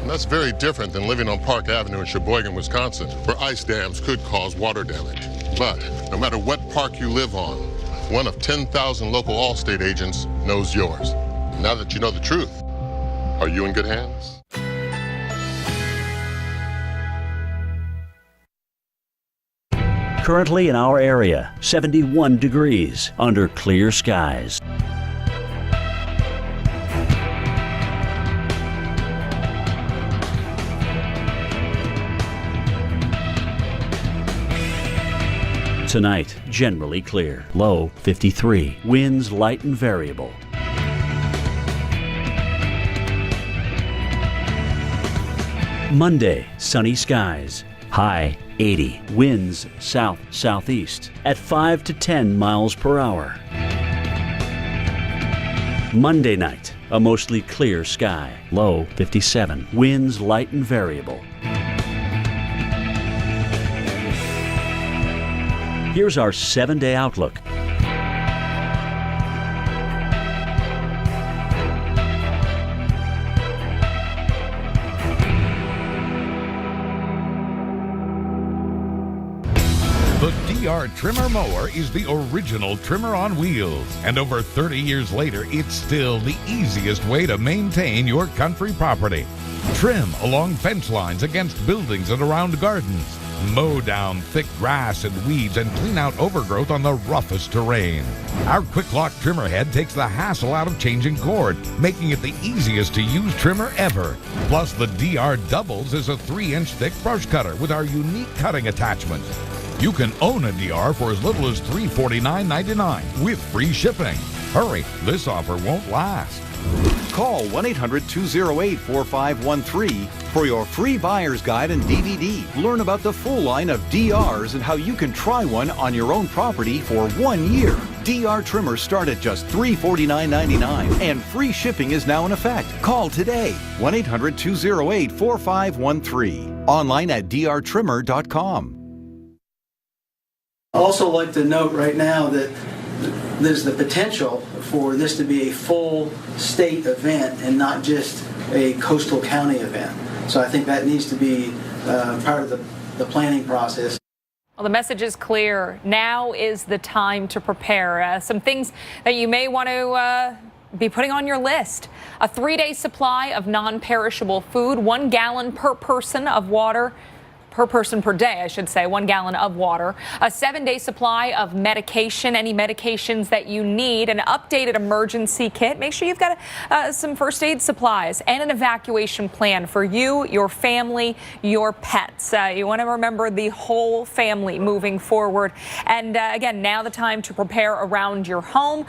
S23: And that's very different than living on Park Avenue in Sheboygan, Wisconsin, where ice dams could cause water damage. But no matter what park you live on, one of 10,000 local Allstate agents knows yours. Now that you know the truth, are you in good hands?
S24: Currently in our area, 71 degrees under clear skies. Tonight, generally clear. Low 53. Winds light and variable. Monday, sunny skies. High 80. Winds south-southeast at 5 to 10 miles per hour. Monday night, a mostly clear sky. Low 57. Winds light and variable. Here's our 7-day outlook.
S3: The DR Trimmer Mower is the original trimmer on wheels. And over 30 years later, it's still the easiest way to maintain your country property. Trim along fence lines against buildings and around gardens. Mow down thick grass and weeds and clean out overgrowth on the roughest terrain. Our quick lock trimmer head takes the hassle out of changing cord, making it the easiest to use trimmer ever. Plus, the DR doubles as a 3-inch thick brush cutter with our unique cutting attachment. You can own a DR for as little as $349.99 with free shipping. Hurry, this offer won't last.
S5: Call 1-800-208-4513 for your free buyer's guide and DVD. Learn about the full line of DRs and how you can try one on your own property for 1 year. DR trimmers start at just $349.99 and free shipping is now in effect. Call today. 1-800-208-4513. Online at drtrimmer.com.
S20: I'd also like to note right now that there's the potential for this to be a full state event and not just a coastal county event. So I think that needs to be part of the planning process.
S2: Well, the message is clear. Now is the time to prepare. Some things that you may want to be putting on your list. A 3-day supply of non-perishable food, 1 gallon per person of water. Per person per day, I should say, 1 gallon of water, a 7-day supply of medication, any medications that you need, an updated emergency kit. Make sure you've got some first aid supplies and an evacuation plan for you, your family, your pets. You want to remember the whole family moving forward. And again, now the time to prepare around your home.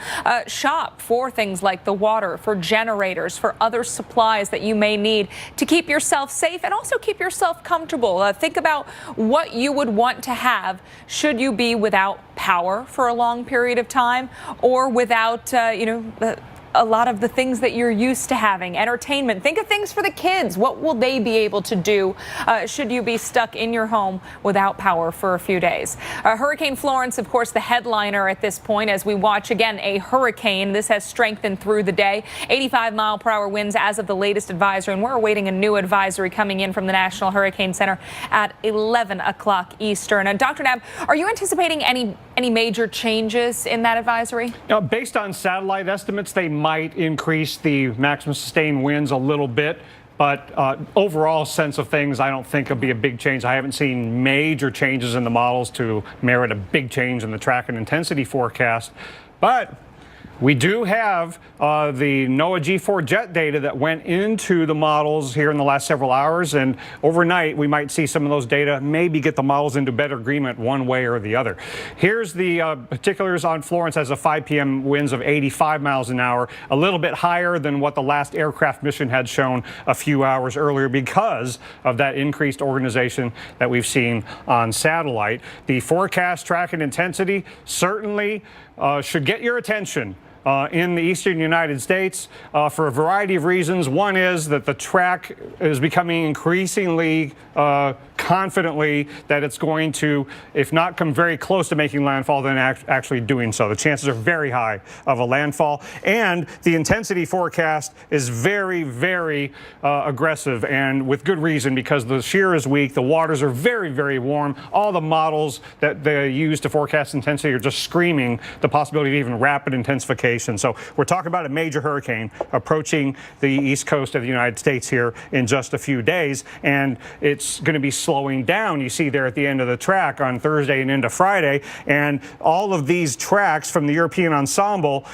S2: Shop for things like the water, for generators, for other supplies that you may need to keep yourself safe and also keep yourself comfortable. Think about what you would want to have should you be without power for a long period of time or without, a lot of the things that you're used to having. Entertainment. Think of things for the kids. What will they be able to do should you be stuck in your home without power for a few days? Hurricane Florence, of course, the headliner at this point as we watch again a hurricane. This has strengthened through the day. 85-mile-per-hour winds as of the latest advisory, and we're awaiting a new advisory coming in from the National Hurricane Center at 11 o'clock Eastern. And Dr. Knapp, are you anticipating any major changes in that advisory?
S4: Based on satellite estimates, they might increase the maximum sustained winds a little bit, but overall sense of things, I don't think it'll be a big change. I haven't seen major changes in the models to merit a big change in the track and intensity forecast, but we do have the NOAA G4 jet data that went into the models here in the last several hours, and overnight we might see some of those data maybe get the models into better agreement one way or the other. Here's the particulars on Florence as of 5 p.m. winds of 85 miles an hour, a little bit higher than what the last aircraft mission had shown a few hours earlier because of that increased organization that we've seen on satellite. The forecast track and intensity certainly should get your attention in the eastern United States for a variety of reasons. One is that the track is becoming increasingly confidently that it's going to, if not come very close to making landfall, then actually doing so. The chances are very high of a landfall. And the intensity forecast is very, very aggressive, and with good reason, because the shear is weak, the waters are very, very warm. All the models that they use to forecast intensity are just screaming the possibility of even rapid intensification. So we're talking about a major hurricane approaching the east coast of the United States here in just a few days, and it's going to be slowing down. You see there at the end of the track on Thursday and into Friday, and all of these tracks from the European ensemble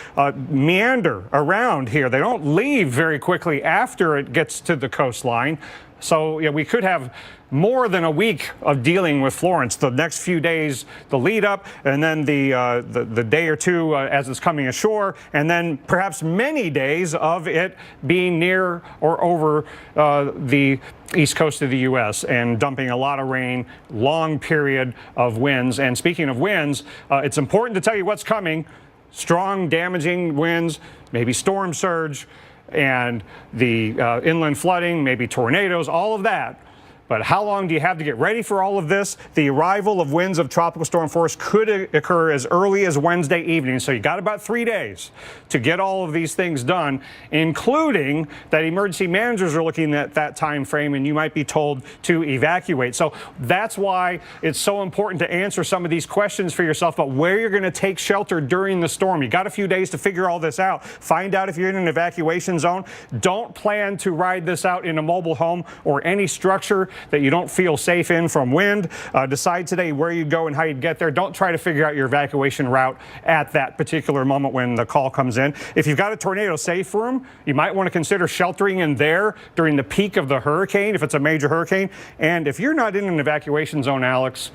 S4: meander around here. They don't leave very quickly after it gets to the coastline. So yeah, we could have more than a week of dealing with Florence. The next few days, the lead up, and then the day or two as it's coming ashore, and then perhaps many days of it being near or over the east coast of the U.S. and dumping a lot of rain, long period of winds. And speaking of winds, it's important to tell you what's coming. Strong, damaging winds, maybe storm surge, and the inland flooding, maybe tornadoes, all of that But how long do you have to get ready for all of this? The arrival of winds of tropical storm force could occur as early as Wednesday evening. So you got about 3 days to get all of these things done, including that emergency managers are looking at that time frame, and you might be told to evacuate. So that's why it's so important to answer some of these questions for yourself about where you're going to take shelter during the storm. You got a few days to figure all this out. Find out if you're in an evacuation zone. Don't plan to ride this out in a mobile home or any structure that you don't feel safe in from wind. Decide today where you go and how you'd get there. Don't try to figure out your evacuation route at that particular moment when the call comes in. If you've got a tornado safe room, you might want to consider sheltering in there during the peak of the hurricane, if it's a major hurricane. And if you're not in an evacuation zone, Alex,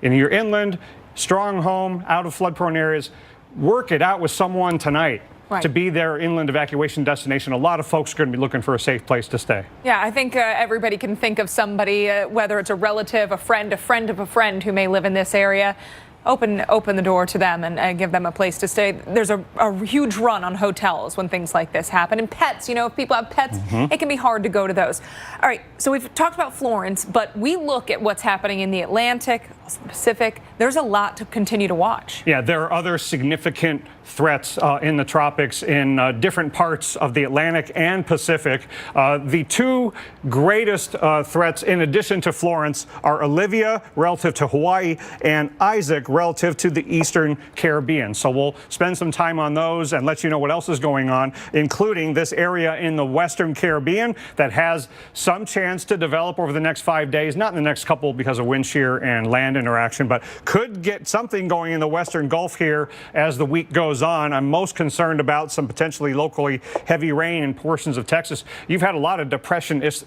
S4: and you're inland, strong home, out of flood-prone areas, work it out with someone tonight. Right. To be their inland evacuation destination. A lot of folks are going to be looking for a safe place to stay.
S2: Yeah, I think everybody can think of somebody, whether it's a relative, a friend of a friend who may live in this area. Open the door to them and give them a place to stay. There's a huge run on hotels when things like this happen. And pets, you know, if people have pets, it can be hard to go to those. All right, so we've talked about Florence, but we look at what's happening in the Atlantic, Pacific. There's a lot to continue to watch.
S4: Yeah, there are other significant threats in the tropics in different parts of the Atlantic and Pacific. The two greatest threats, in addition to Florence, are Olivia relative to Hawaii and Isaac relative to the Eastern Caribbean. So we'll spend some time on those and let you know what else is going on, including this area in the Western Caribbean that has some chance to develop over the next 5 days, not in the next couple because of wind shear and land interaction, but could get something going in the Western Gulf here as the week goes on. I'm most concerned about some potentially locally heavy rain in portions of Texas. You've had a lot of depression-ish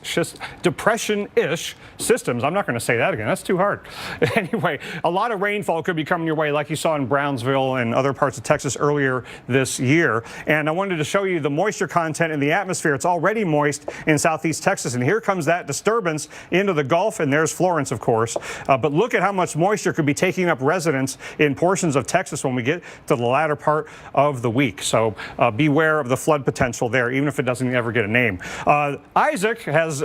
S4: systems. I'm not going to say that again. That's too hard. Anyway, a lot of rainfall could be coming your way like you saw in Brownsville and other parts of Texas earlier this year. And I wanted to show you the moisture content in the atmosphere. It's already moist in southeast Texas. And here comes that disturbance into the Gulf. And there's Florence, of course. But look at how much moisture could be taking up residence in portions of Texas when we get to the latter part of the week. So beware of the flood potential there, even if it doesn't ever get a name. Isaac has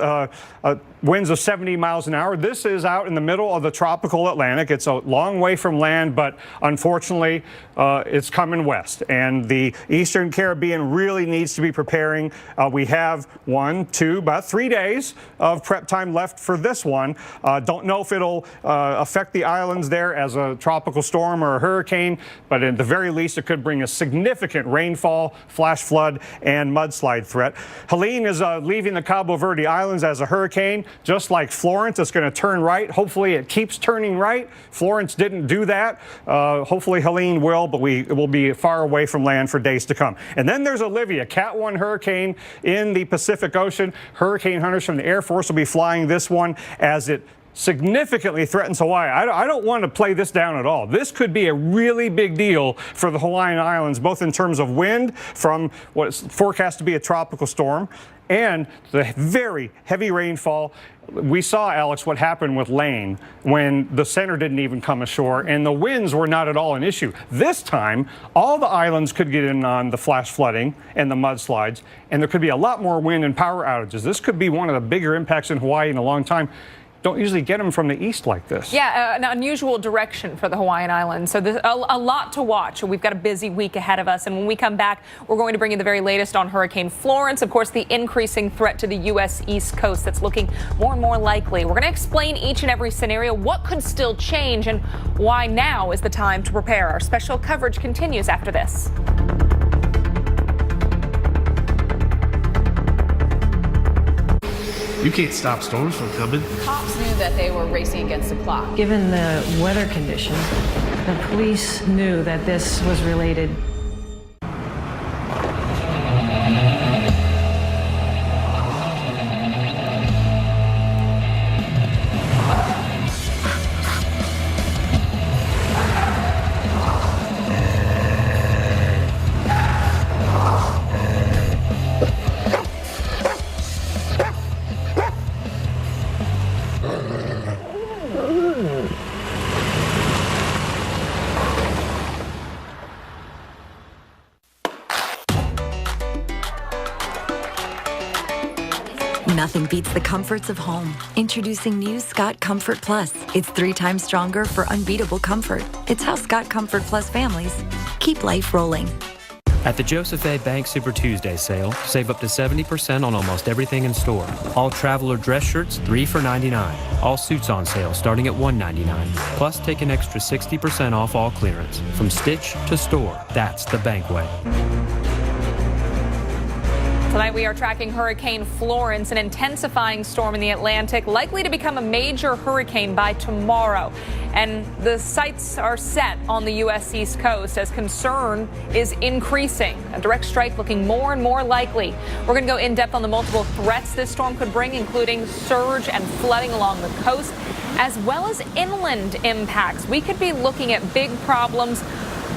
S4: winds of 70 miles an hour. This is out in the middle of the tropical Atlantic. It's a long way from land, but unfortunately, it's coming west. And the Eastern Caribbean really needs to be preparing. We have 1, 2, about 3 days of prep time left for this one. Don't know if it'll affect the islands there as a tropical storm or a hurricane, but at the very least, it could bring a significant rainfall, flash flood, and mudslide threat. Helene is leaving the Cabo Verde Islands as a hurricane, just like Florence. It's going to turn right. Hopefully, it keeps turning right. Florence didn't do that. Hopefully, Helene will, but it will be far away from land for days to come. And then there's Olivia, Cat 1 hurricane in the Pacific Ocean. Hurricane hunters from the Air Force will be flying this one as it significantly threatens Hawaii. I don't want to play this down at all. This could be a really big deal for the Hawaiian Islands, both in terms of wind from what's forecast to be a tropical storm and the very heavy rainfall. We saw, Alex, what happened with Lane when the center didn't even come ashore and the winds were not at all an issue. This time, all the islands could get in on the flash flooding and the mudslides, and there could be a lot more wind and power outages. This could be one of the bigger impacts in Hawaii in a long time. Don't usually get them from the east like this.
S2: Yeah, an unusual direction for the Hawaiian Islands. So there's a lot to watch. We've got a busy week ahead of us. And when we come back, we're going to bring you the very latest on Hurricane Florence. Of course, the increasing threat to the U.S. East Coast that's looking more and more likely. We're going to explain each and every scenario, what could still change, and why now is the time to prepare. Our special coverage continues after this.
S7: You can't stop storms from coming.
S8: Cops knew that they were racing against the clock.
S9: Given the weather conditions, the police knew that this was related.
S1: Nothing beats the comforts of home. Introducing new Scott Comfort Plus. It's 3 times stronger for unbeatable comfort. It's how Scott Comfort Plus families keep life rolling.
S7: At the Joseph A. Bank Super Tuesday sale, save up to 70% on almost everything in store. All traveler dress shirts, 3 for $99. All suits on sale starting at $199. Plus, take an extra 60% off all clearance. From Stitch to store, that's the Bank way.
S2: Tonight we are tracking Hurricane Florence, an intensifying storm in the Atlantic, likely to become a major hurricane by tomorrow. And the sights are set on the U.S. East Coast as concern is increasing. A direct strike looking more and more likely. We're going to go in depth on the multiple threats this storm could bring, including surge and flooding along the coast, as well as inland impacts. We could be looking at big problems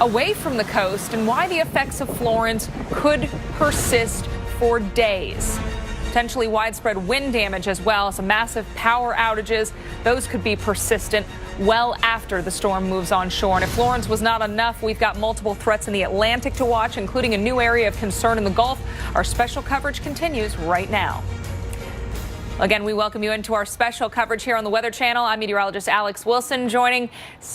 S2: away from the coast and why the effects of Florence could persist for days. Potentially widespread wind damage as well, some massive power outages. Those could be persistent well after the storm moves on shore. And if Florence was not enough, we've got multiple threats in the Atlantic to watch, including a new area of concern in the Gulf. Our special coverage continues right now. Again, we welcome you into our special coverage here on the Weather Channel. I'm meteorologist Alex Wilson, joining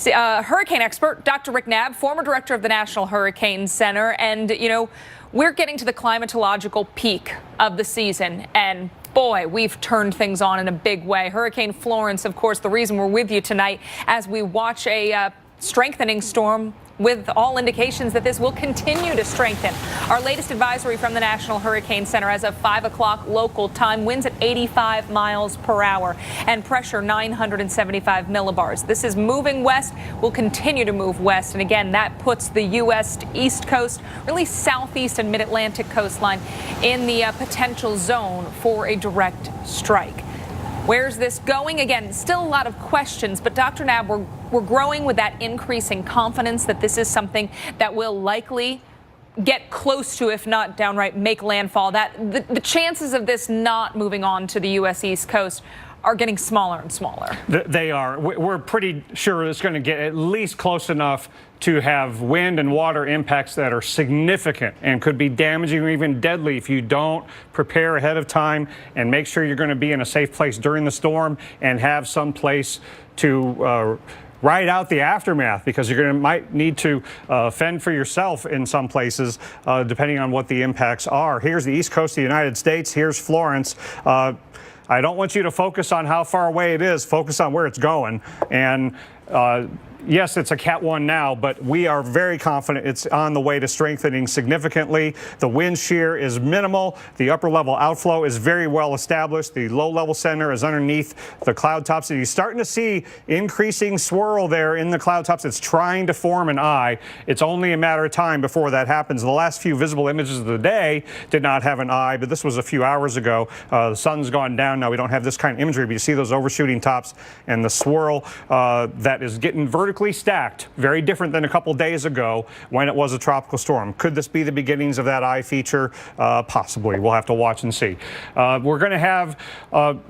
S2: hurricane expert Dr. Rick Knabb, former director of the National Hurricane Center. And, you know, we're getting to the climatological peak of the season, and boy, we've turned things on in a big way. Hurricane Florence, of course, the reason we're with you tonight as we watch a strengthening storm, with all indications that this will continue to strengthen. Our latest advisory from the National Hurricane Center as of 5 o'clock local time, winds at 85 miles per hour and pressure 975 millibars. This is moving west, will continue to move west. And again, that puts the U.S. East Coast, really southeast and mid-Atlantic coastline in the potential zone for a direct strike. Where's this going? Again, still a lot of questions, but Dr. Knabb, we're growing with that increasing confidence that this is something that will likely get close to, if not downright make landfall, that the chances of this not moving on to the U.S. East Coast are getting smaller and smaller.
S4: They are. We're pretty sure it's going to get at least close enough to have wind and water impacts that are significant and could be damaging or even deadly if you don't prepare ahead of time and make sure you're going to be in a safe place during the storm and have some place to ride out the aftermath, because you're might need to fend for yourself in some places, depending on what the impacts are. Here's the East Coast of the United States. Here's Florence. I don't want you to focus on how far away it is. Focus on where it's going. And yes, it's a Cat 1 now, but we are very confident it's on the way to strengthening significantly. The wind shear is minimal. The upper level outflow is very well established. The low level center is underneath the cloud tops. And you're starting to see increasing swirl there in the cloud tops. It's trying to form an eye. It's only a matter of time before that happens. The last few visible images of the day did not have an eye, but this was a few hours ago. The sun's gone down now. We don't have this kind of imagery, but you see those overshooting tops and the swirl that is getting vertically stacked, very different than a couple days ago when it was a tropical storm. Could this be the beginnings of that eye feature? Possibly. We'll have to watch and see. We're going to have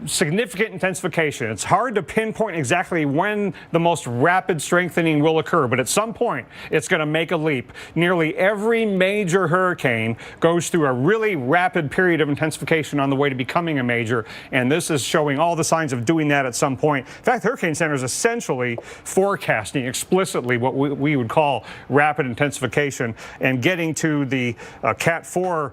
S4: significant intensification. It's hard to pinpoint exactly when the most rapid strengthening will occur, but at some point it's going to make a leap. Nearly every major hurricane goes through a really rapid period of intensification on the way to becoming a major, and this is showing all the signs of doing that at some point. In fact, the Hurricane Center is essentially forecasting explicitly what we would call rapid intensification and getting to the Cat 4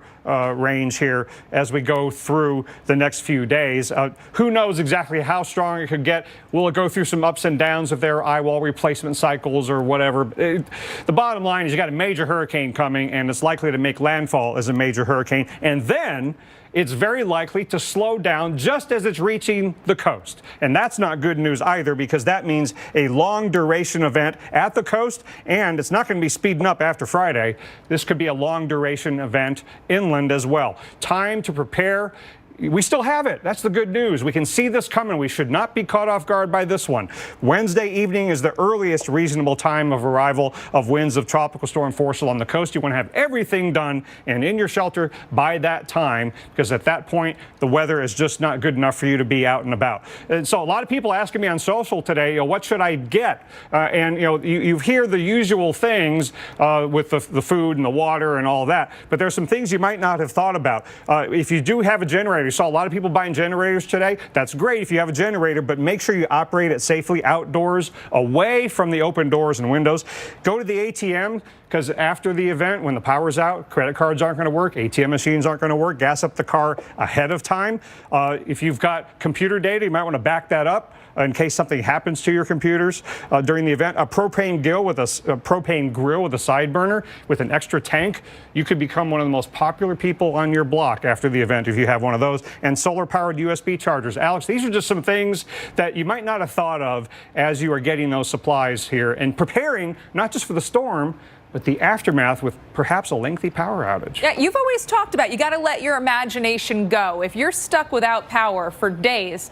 S4: range here as we go through the next few days. Who knows exactly how strong it could get? Will it go through some ups and downs if there are eye wall replacement cycles or whatever? The bottom line is you got a major hurricane coming, and it's likely to make landfall as a major hurricane, and then it's very likely to slow down just as it's reaching the coast. And that's not good news either, because that means a long duration event at the coast, and it's not going to be speeding up after Friday. This could be a long duration event inland as well. Time to prepare. We still have it. That's the good news. We can see this coming. We should not be caught off guard by this one. Wednesday evening is the earliest reasonable time of arrival of winds of tropical storm force along the coast. You want to have everything done and in your shelter by that time, because at that point, the weather is just not good enough for you to be out and about. And so a lot of people asking me on social today, what should I get? And you hear the usual things with the food and the water and all that, but there's some things you might not have thought about. If you do have a generator, You saw a lot of people buying generators today. That's great if you have a generator, but make sure you operate it safely outdoors, away from the open doors and windows. Go to the ATM, because after the event, when the power's out, credit cards aren't going to work, ATM machines aren't going to work. Gas up the car ahead of time. If you've got computer data, you might want to back that up in case something happens to your computers during the event. A propane grill with a side burner with an extra tank. You could become one of the most popular people on your block after the event if you have one of those. And solar-powered USB chargers. Alex, these are just some things that you might not have thought of as you are getting those supplies here and preparing not just for the storm, but the aftermath with perhaps a lengthy power outage.
S2: Yeah, you've always talked about you got to let your imagination go. If you're stuck without power for days,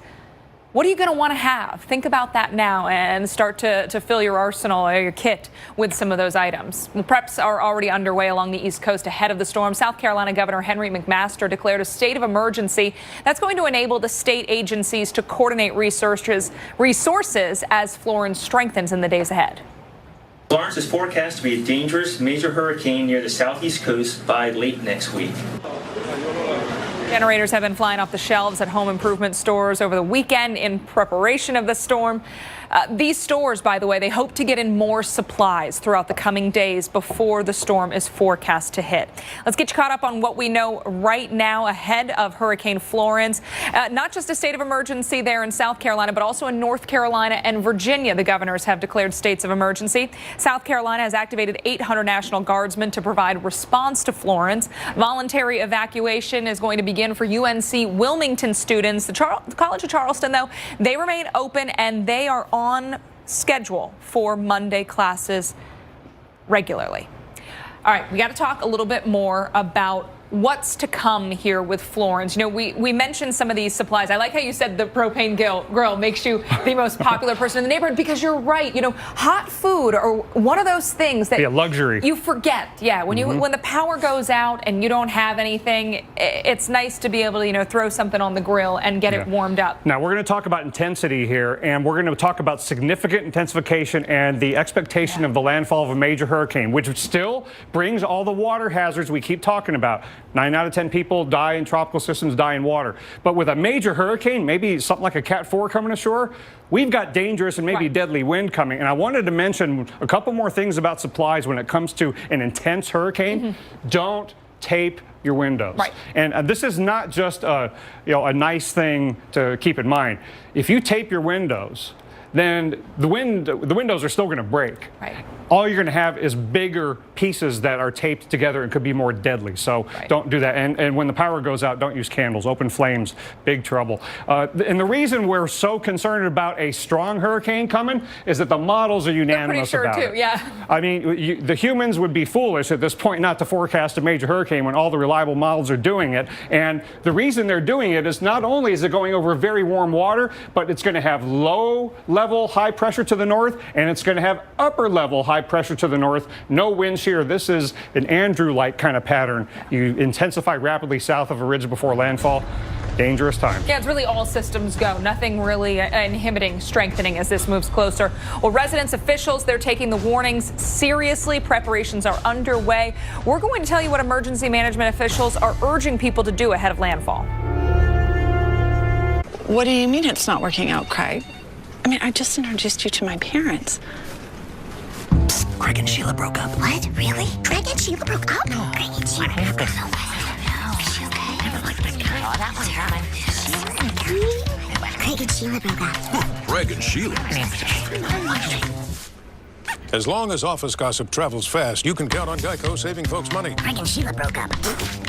S2: what are you going to want to have? Think about that now and start to fill your arsenal or your kit with some of those items. Well, preps are already underway along the East Coast ahead of the storm. South Carolina Governor Henry McMaster declared a state of emergency. That's going to enable the state agencies to coordinate resources as Florence strengthens in the days ahead.
S11: Florence is forecast to be a dangerous major hurricane near the southeast coast by late next week.
S2: Generators have been flying off the shelves at home improvement stores over the weekend in preparation of the storm. These stores, by the way, they hope to get in more supplies throughout the coming days before the storm is forecast to hit. Let's get you caught up on what we know right now ahead of Hurricane Florence. Not just a state of emergency there in South Carolina, but also in North Carolina and Virginia. The governors have declared states of emergency. South Carolina has activated 800 National Guardsmen to provide response to Florence. Voluntary evacuation is going to begin for UNC Wilmington students. The College of Charleston, though, they remain open and they are on schedule for Monday classes regularly. All right, we got to talk a little bit more about what's to come here with Florence. You know, we mentioned some of these supplies. I like how you said the propane grill makes you the most popular person in the neighborhood, because you're right. You know, hot food or one of those things that
S4: luxury
S2: you forget. Yeah, when when the power goes out and you don't have anything, it's nice to be able to, you know, throw something on the grill and get it warmed up.
S4: Now, we're going to talk about intensity here, and we're going to talk about significant intensification and the expectation of the landfall of a major hurricane, which still brings all the water hazards we keep talking about. 9 out of 10 people die in tropical systems, die in water. But with a major hurricane, maybe something like a Cat 4 coming ashore, we've got dangerous and maybe deadly wind coming. And I wanted to mention a couple more things about supplies when it comes to an intense hurricane. Don't tape your windows. And this is not just a nice thing to keep in mind. If you tape your windows, then the windows are still going to break. All you're going to have is bigger pieces that are taped together and could be more deadly. So don't do that. And when the power goes out, don't use candles. Open flames, big trouble. And the reason we're so concerned about a strong hurricane coming is that the models are unanimous about it. I mean, the humans would be foolish at this point not to forecast a major hurricane when all the reliable models are doing it. And the reason they're doing it is not only is it going over very warm water, but it's going to have low-level high pressure to the north, and it's going to have upper-level high pressure to the north. No wind shear. This is an Andrew-like kind of pattern. You intensify rapidly south of a ridge before landfall. Dangerous time.
S2: Yeah, it's really all systems go. Nothing really inhibiting, strengthening as this moves closer. Well, residents, officials, they're taking the warnings seriously. Preparations are underway. We're going to tell you what emergency management officials are urging people to do ahead of landfall.
S12: What do you mean it's not working out, Craig? I mean, I just introduced you to my parents.
S13: Psst, Craig and Sheila broke up. What? Really? Craig and Sheila broke up? No. Craig and Sheila broke up. Oh, that was her. Craig and Sheila broke up.
S15: Craig and Sheila. As long as office gossip travels fast, you can count on Geico saving folks money.
S13: Craig and Sheila broke up.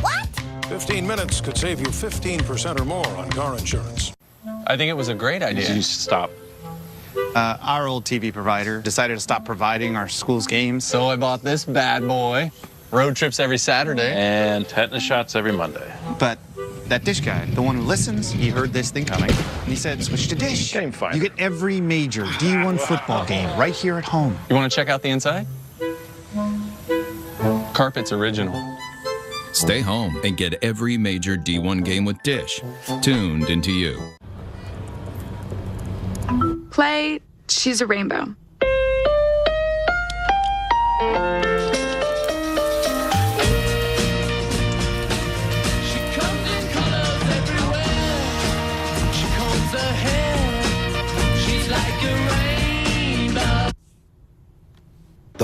S13: What?
S15: 15 minutes could save you 15% or more on car insurance.
S16: I think it was a great idea.
S21: You should stop. Our old TV provider decided to stop providing our school's games.
S16: So I bought this bad boy. Road trips every Saturday.
S21: And tetanus shots every Monday. But that Dish guy, the one who listens, he heard this thing coming, and he said, switch to Dish.
S15: Game finder.
S21: You get every major D1 football game right here at home.
S16: You want to check out the inside? Carpet's original.
S22: Stay home and get every major D1 game with Dish, tuned into you.
S25: Play She's a Rainbow.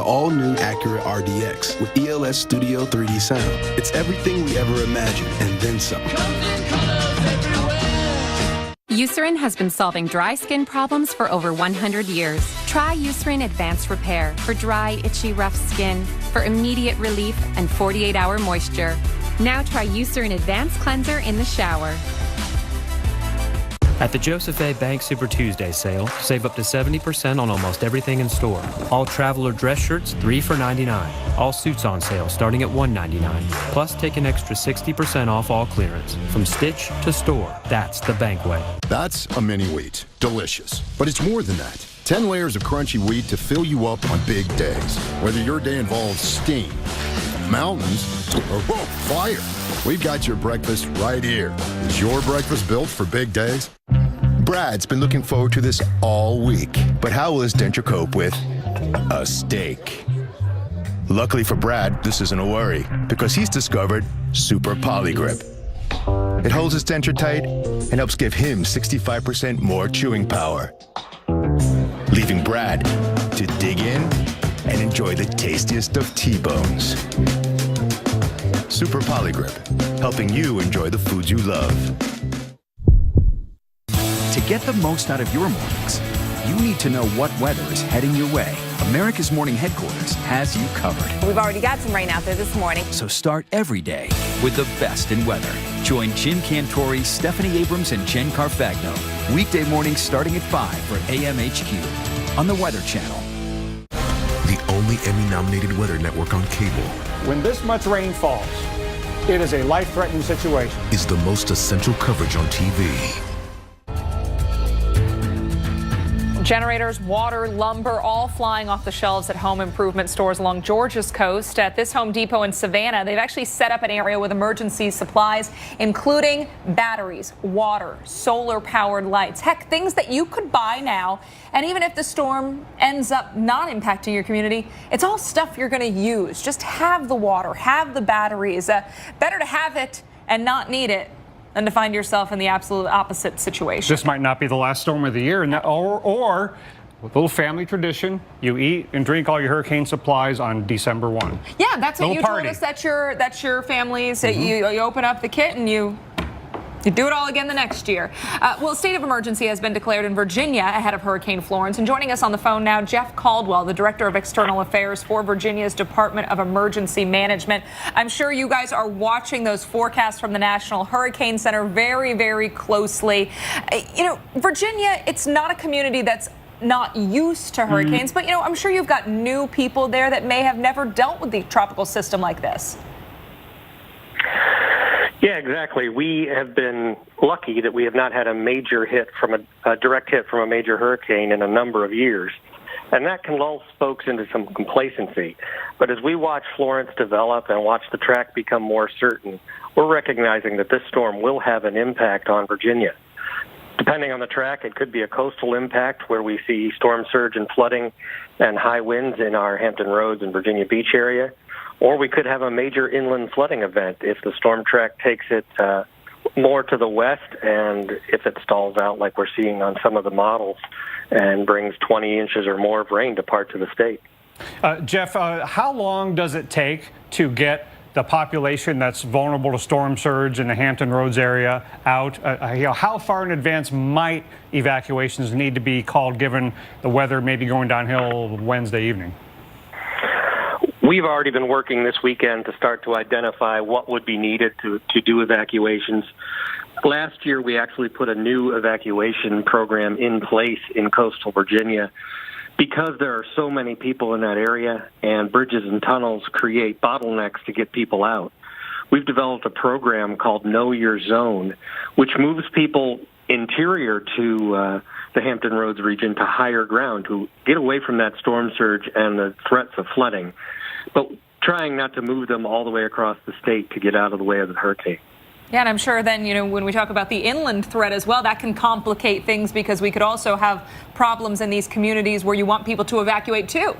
S6: the all-new Acura RDX with ELS Studio 3D sound. It's everything we ever imagined, and then some.
S10: Eucerin has been solving dry skin problems for over 100 years. Try Eucerin Advanced Repair for dry, itchy, rough skin, for immediate relief and 48-hour moisture. Now try Eucerin Advanced Cleanser in the shower.
S7: At the Joseph A. Bank Super Tuesday sale, save up to 70% on almost everything in store. All traveler dress shirts, 3 for $99. All suits on sale, starting at $199. Plus, take an extra 60% off all clearance. From stitch to store, that's the Bank way.
S14: That's a mini wheat. Delicious. But it's more than that. 10 layers of crunchy wheat to fill you up on big days. Whether your day involves steam, mountains, or fire, we've got your breakfast right here. Is your breakfast built for big days? Brad's been looking forward to this all week. But how will his denture cope with a steak? Luckily for Brad, this isn't a worry, because he's discovered Super Polygrip. It holds his denture tight and helps give him 65% more chewing power, leaving Brad to dig in and enjoy the tastiest of T-bones. Super Polygrip, helping you enjoy the foods you love.
S17: To get the most out of your mornings, you need to know what weather is heading your way. America's Morning Headquarters has you covered.
S2: We've already got some rain out there this morning.
S17: So start every day with the best in weather. Join Jim Cantori, Stephanie Abrams, and Jen Carfagno. Weekday mornings starting at 5 for AMHQ on the Weather Channel.
S18: The only Emmy-nominated weather network on cable.
S4: When this much rain falls, it is a life-threatening situation.
S18: Is the most essential coverage on TV.
S2: Generators, water, lumber, all flying off the shelves at home improvement stores along Georgia's coast. At this Home Depot in Savannah, they've actually set up an area with emergency supplies, including batteries, water, solar-powered lights. Heck, things that you could buy now. And even if the storm ends up not impacting your community, it's all stuff you're going to use. Just have the water, have the batteries. Better to have it and not need it than to find yourself in the absolute opposite situation.
S4: This might not be the last storm of the year, and or with a little family tradition, you eat and drink all your hurricane supplies on December 1.
S2: Yeah, that's what you
S4: party.
S2: told us. That's your family's. You open up the kit and you do it all again the next year. Well, state of emergency has been declared in Virginia ahead of Hurricane Florence. And joining us on the phone now, Jeff Caldwell, the Director of External Affairs for Virginia's Department of Emergency Management. I'm sure you guys are watching those forecasts from the National Hurricane Center very, very closely. You know, Virginia, it's not a community that's not used to hurricanes, but, you know, I'm sure you've got new people there that may have never dealt with the tropical system like this.
S26: Yeah, exactly. We have been lucky that we have not had a major hit from a direct hit from a major hurricane in a number of years. And that can lull folks into some complacency. But as we watch Florence develop and watch the track become more certain, we're recognizing that this storm will have an impact on Virginia. Depending on the track, it could be a coastal impact where we see storm surge and flooding and high winds in our Hampton Roads and Virginia Beach area. Or we could have a major inland flooding event if the storm track takes it more to the west and if it stalls out like we're seeing on some of the models and brings 20 inches or more of rain to parts of the state.
S4: Jeff, how long does it take to get the population that's vulnerable to storm surge in the Hampton Roads area out? How far in advance might evacuations need to be called given the weather may be going downhill Wednesday evening?
S26: We've already been working this weekend to start to identify what would be needed to do evacuations. Last year, we actually put a new evacuation program in place in coastal Virginia because there are so many people in that area and bridges and tunnels create bottlenecks to get people out. We've developed a program called Know Your Zone, which moves people interior to the Hampton Roads region to higher ground to get away from that storm surge and the threats of flooding, but trying not to move them all the way across the state to get out of the way of the hurricane.
S2: Yeah, and I'm sure then, you know, when we talk about the inland threat as well, that can complicate things because we could also have problems in these communities where you want people to evacuate too.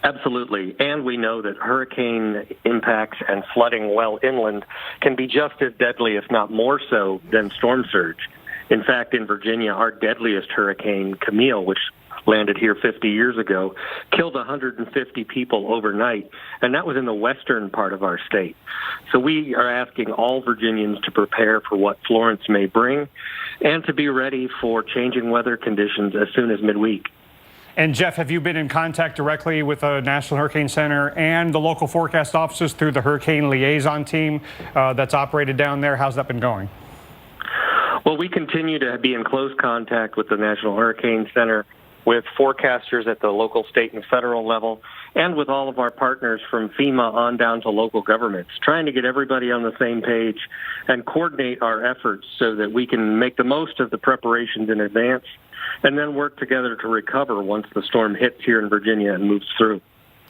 S26: Absolutely. And we know that hurricane impacts and flooding well inland can be just as deadly, if not more so, than storm surge. In fact, in Virginia, our deadliest hurricane, Camille, which landed here 50 years ago, killed 150 people overnight, and that was in the western part of our state. So we are asking all Virginians to prepare for what Florence may bring and to be ready for changing weather conditions as soon as midweek.
S4: And Jeff, have you been in contact directly with the National Hurricane Center and the local forecast offices through the Hurricane Liaison team that's operated down there? How's that been going?
S26: Well, we continue to be in close contact with the National Hurricane Center, with forecasters at the local, state, and federal level, and with all of our partners from FEMA on down to local governments, trying to get everybody on the same page and coordinate our efforts so that we can make the most of the preparations in advance and then work together to recover once the storm hits here in Virginia and moves through.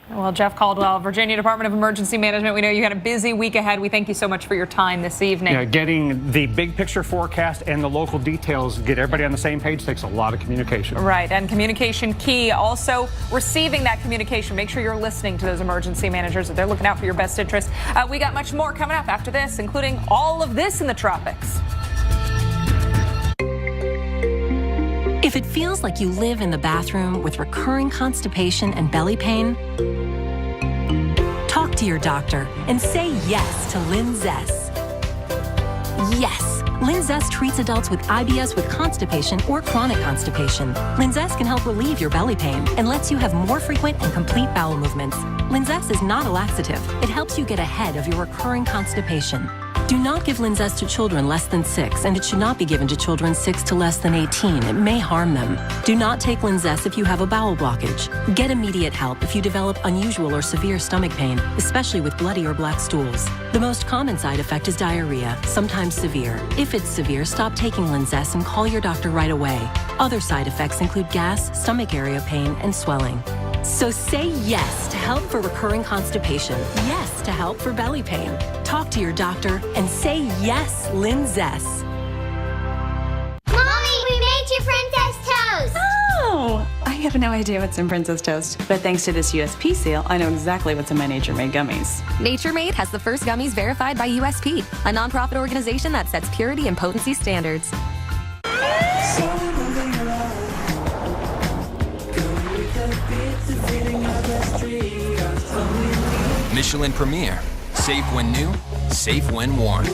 S2: Well, Jeff Caldwell, Virginia Department of Emergency Management, we know you got a busy week ahead. We thank you so much for your time this evening.
S4: Yeah, getting the big picture forecast and the local details, get everybody on the same page takes a lot of communication.
S2: Right, and communication key. Also, receiving that communication. Make sure you're listening to those emergency managers, that they're looking out for your best interest. We got much more coming up after this, including all of this in the tropics.
S3: If it feels like you live in the bathroom with recurring constipation and belly pain, talk to your doctor and say yes to Linzess. Yes, Linzess treats adults with IBS with constipation or chronic constipation. Linzess can help relieve your belly pain and lets you have more frequent and complete bowel movements. Linzess is not a laxative. It helps you get ahead of your recurring constipation. Do not give Linzess to children less than 6, and it should not be given to children 6 to less than 18. It may harm them. Do not take Linzess if you have a bowel blockage. Get immediate help if you develop unusual or severe stomach pain, especially with bloody or black stools. The most common side effect is diarrhea, sometimes severe. If it's severe, stop taking Linzess and call your doctor right away. Other side effects include gas, stomach area pain, and swelling. So say yes to help for recurring constipation, yes to help for belly pain. Talk to your doctor and say yes, Linzess.
S5: Mommy, we made you Princess Toast!
S12: Oh! I have no idea what's in Princess Toast, but thanks to this USP seal, I know exactly what's in my Nature Made gummies.
S19: Nature Made has the first gummies verified by USP, a nonprofit organization that sets purity and potency standards.
S20: Michelin Premier. Safe when new, safe when worn.
S17: To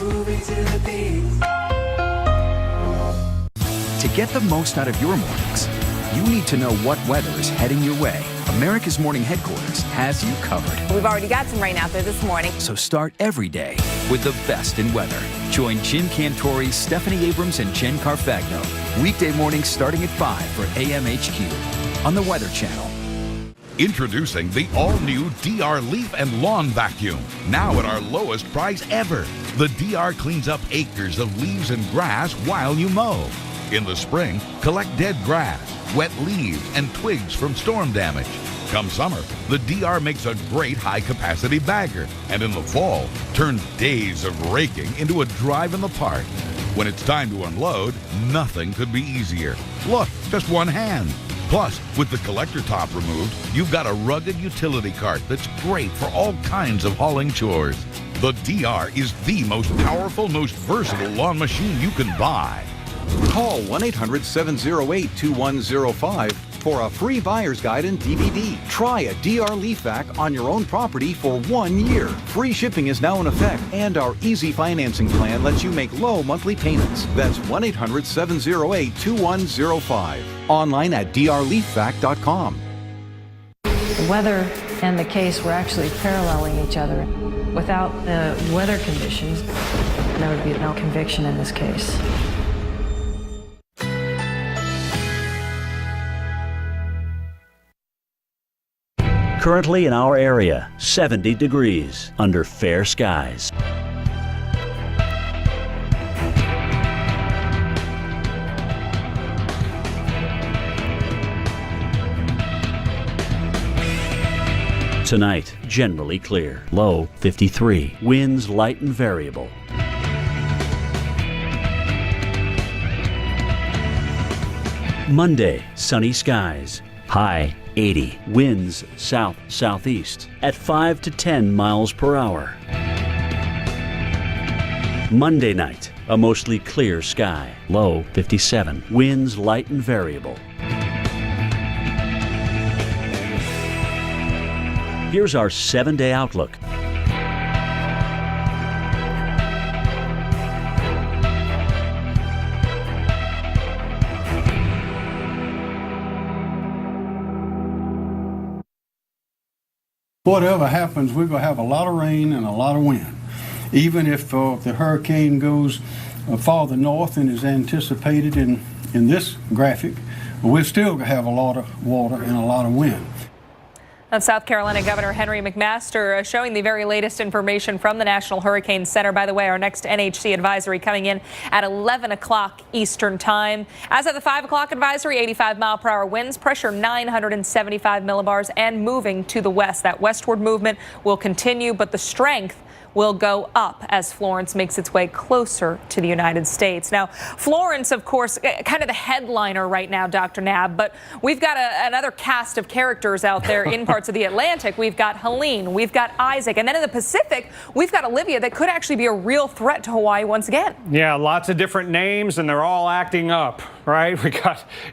S17: get the most out of your mornings, you need to know what weather is heading your way. America's Morning Headquarters has you covered.
S2: We've already got some rain out there this morning.
S17: So start every day with the best in weather. Join Jim Cantori, Stephanie Abrams, and Jen Carfagno. Weekday mornings starting at 5 for AMHQ on the Weather Channel.
S23: Introducing the all-new DR Leaf and Lawn Vacuum, now at our lowest price ever. The DR cleans up acres of leaves and grass while you mow. In the spring, collect dead grass, wet leaves, and twigs from storm damage. Come summer, the DR makes a great high-capacity bagger. And in the fall, turn days of raking into a drive in the park. When it's time to unload, nothing could be easier. Look, just one hand. Plus, with the collector top removed, you've got a rugged utility cart that's great for all kinds of hauling chores. The DR is the most powerful, most versatile lawn machine you can buy.
S24: Call 1-800-708-2105 for a free buyer's guide and DVD. Try a DR leaf vac on your own property for 1 year. Free shipping is now in effect, and our easy financing plan lets you make low monthly payments. That's 1-800-708-2105. Online at drleafvac.com.
S9: The weather and the case were actually paralleling each other. Without the weather conditions, there would be no conviction in this case.
S27: Currently in our area, 70 degrees under fair skies. Tonight, generally clear. Low 53. Winds light and variable. Monday, sunny skies. High 80. Winds south-southeast at 5 to 10 miles per hour. Monday night, a mostly clear sky. Low 57. Winds light and variable. Here's our 7-day outlook.
S1: Whatever happens, we're going to have a lot of rain and a lot of wind. Even if the hurricane goes farther north than is anticipated in this graphic, we're still going to have a lot of water and a lot of wind.
S2: That's South Carolina Governor Henry McMaster showing the very latest information from the National Hurricane Center. By the way, our next NHC advisory coming in at 11 o'clock Eastern time. As of the 5 o'clock advisory, 85-mile-per-hour winds, pressure 975 millibars, and moving to the west. That westward movement will continue, but the strength will go up as Florence makes its way closer to the United States. Now, Florence, of course, kind of the headliner right now, Dr. Nab, but we've got another cast of characters out there in parts of the Atlantic. We've got Helene, we've got Isaac, and then in the Pacific, we've got Olivia that could actually be a real threat to Hawaii once again.
S4: Yeah, lots of different names, and they're all acting up, right?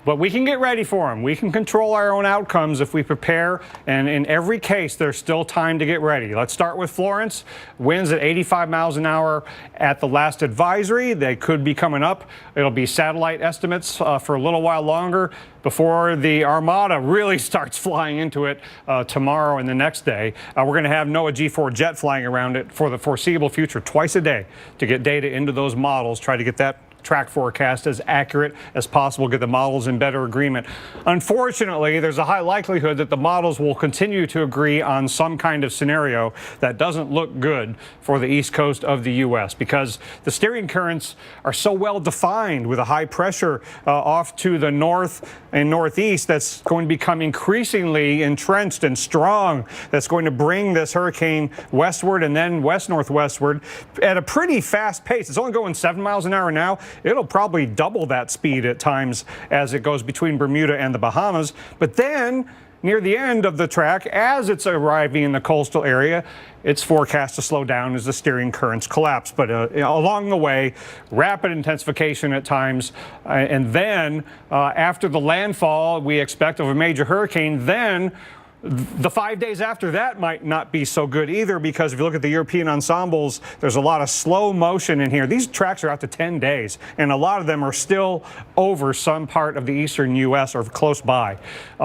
S4: But we can get ready for them. We can control our own outcomes if we prepare, and in every case, there's still time to get ready. Let's start with Florence. Winds at 85 miles an hour at the last advisory. They could be coming up. It'll be satellite estimates for a little while longer before the Armada really starts flying into it tomorrow and the next day. We're going to have NOAA G4 jet flying around it for the foreseeable future twice a day to get data into those models, try to get that track forecast as accurate as possible, get the models in better agreement. Unfortunately, there's a high likelihood that the models will continue to agree on some kind of scenario that doesn't look good for the east coast of the U.S. because the steering currents are so well defined with a high pressure off to the north and northeast that's going to become increasingly entrenched and strong, that's going to bring this hurricane westward and then west-northwestward at a pretty fast pace. It's only going 7 miles an hour now. It'll probably double that speed at times as it goes between Bermuda and the Bahamas. But then, near the end of the track, as it's arriving in the coastal area, it's forecast to slow down as the steering currents collapse. But along the way, rapid intensification at times. And then, after the landfall we expect of a major hurricane, then the 5 days after that might not be so good either, because if you look at the European ensembles, there's a lot of slow motion in here. These tracks are out to 10 days, and a lot of them are still over some part of the eastern U.S. or close by.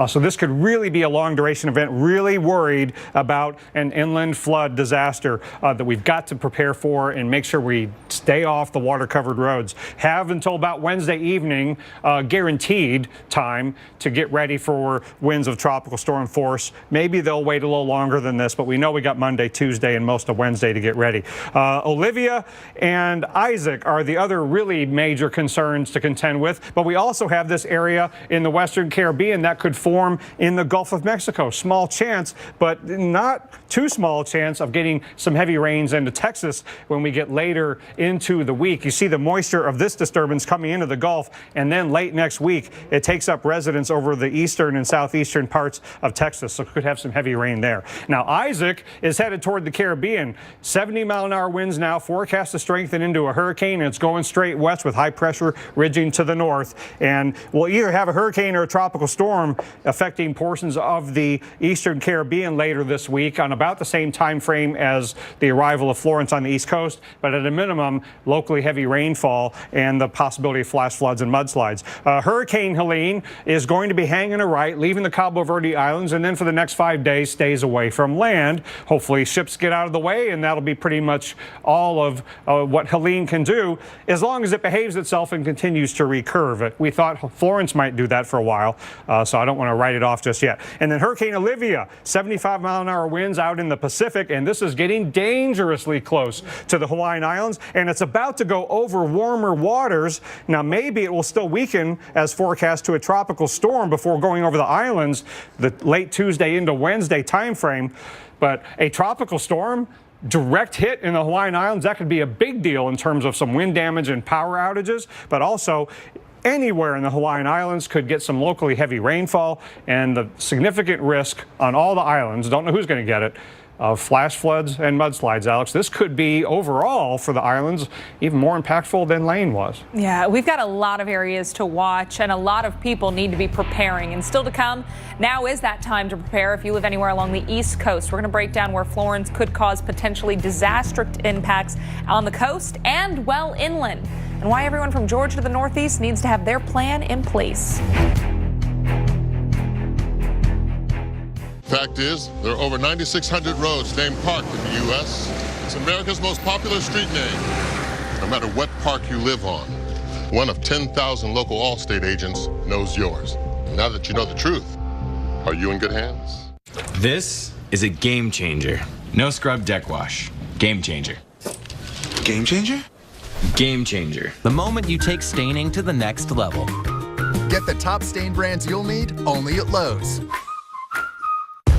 S4: So this could really be a long duration event. Really worried about an inland flood disaster that we've got to prepare for and make sure we stay off the water-covered roads. Have until about Wednesday evening guaranteed time to get ready for winds of tropical storm force. Maybe they'll wait a little longer than this, but we know we got Monday, Tuesday, and most of Wednesday to get ready. Olivia and Isaac are the other really major concerns to contend with, but we also have this area in the Western Caribbean that could form in the Gulf of Mexico. Small chance, but not too small a chance of getting some heavy rains into Texas when we get later into the week. You see the moisture of this disturbance coming into the Gulf, and then late next week, it takes up residence over the eastern and southeastern parts of Texas. So could have some heavy rain there. Now, Isaac is headed toward the Caribbean. 70-mile-an-hour winds now forecast to strengthen into a hurricane, and it's going straight west with high pressure ridging to the north. And we'll either have a hurricane or a tropical storm affecting portions of the eastern Caribbean later this week on about the same time frame as the arrival of Florence on the east coast, but at a minimum, locally heavy rainfall and the possibility of flash floods and mudslides. Hurricane Helene is going to be hanging a right, leaving the Cabo Verde Islands, and then for the next 5 days stays away from land. Hopefully ships get out of the way, and that'll be pretty much all of what Helene can do, as long as it behaves itself and continues to recurve. We thought Florence might do that for a while, so I don't want to write it off just yet. And then Hurricane Olivia, 75-mile-an-hour winds out in the Pacific, and this is getting dangerously close to the Hawaiian Islands, and it's about to go over warmer waters. Now, maybe it will still weaken as forecast to a tropical storm before going over the islands the late Tuesday into Wednesday timeframe, but a tropical storm, direct hit in the Hawaiian Islands, that could be a big deal in terms of some wind damage and power outages, but also anywhere in the Hawaiian Islands could get some locally heavy rainfall, and the significant risk on all the islands, don't know who's going to get it, of flash floods and mudslides, Alex. This could be overall for the islands even more impactful than Lane was.
S2: Yeah, we've got a lot of areas to watch and a lot of people need to be preparing. And still to come, now is that time to prepare if you live anywhere along the East Coast. We're going to break down where Florence could cause potentially disastrous impacts on the coast and well inland, and why everyone from Georgia to the Northeast needs to have their plan in place.
S8: Fact is, there are over 9,600 roads named Park in the U.S. It's America's most popular street name, no matter what park you live on. One of 10,000 local Allstate agents knows yours. Now that you know the truth, are you in good hands?
S20: This is a game changer. No scrub deck wash. Game changer.
S18: Game changer?
S20: Game changer. The moment you take staining to the next level.
S11: Get the top stain brands you'll need only at Lowe's.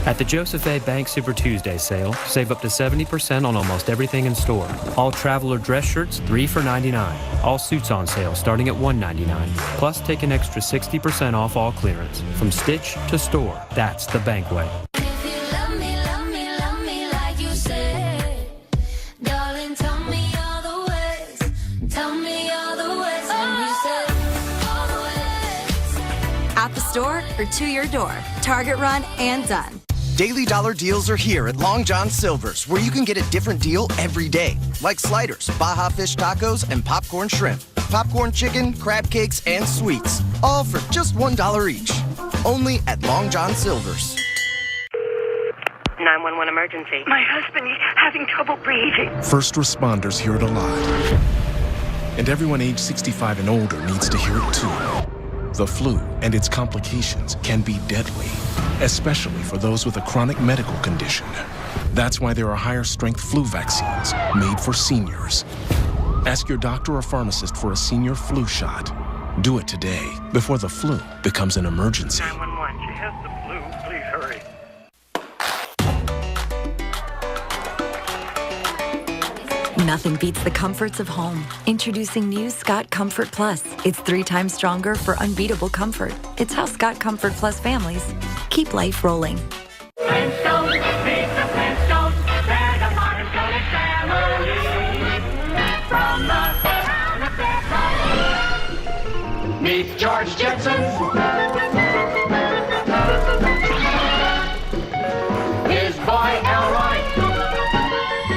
S7: At the Joseph A. Bank Super Tuesday sale, save up to 70% on almost everything in store. All traveler dress shirts, 3 for $99. All suits on sale, starting at $199. Plus, take an extra 60% off all clearance. From stitch to store, that's the Bank way.
S13: At the store or to your door, Target run and done.
S15: Daily dollar deals are here at Long John Silver's, where you can get a different deal every day. Like sliders, Baja fish tacos, and popcorn shrimp. Popcorn chicken, crab cakes, and sweets. All for just $1 each. Only at Long John Silver's.
S16: 911 emergency.
S21: My husband is having trouble breathing.
S18: First responders hear it a lot. And everyone age 65 and older needs to hear it too. The flu and its complications can be deadly, especially for those with a chronic medical condition. That's why there are higher strength flu vaccines made for seniors. Ask your doctor or pharmacist for a senior flu shot. Do it today before the flu becomes an emergency.
S21: 911, she has the flu. Please hurry.
S22: Nothing beats the comforts of home. Introducing new Scott Comfort Plus. It's 3 times stronger for unbeatable comfort. It's how Scott Comfort Plus families keep life rolling.
S21: Flintstones, meet the Flintstones. They're the modern Stone family. From the town of Fairfield. Meet George Jetson. His boy Elroy.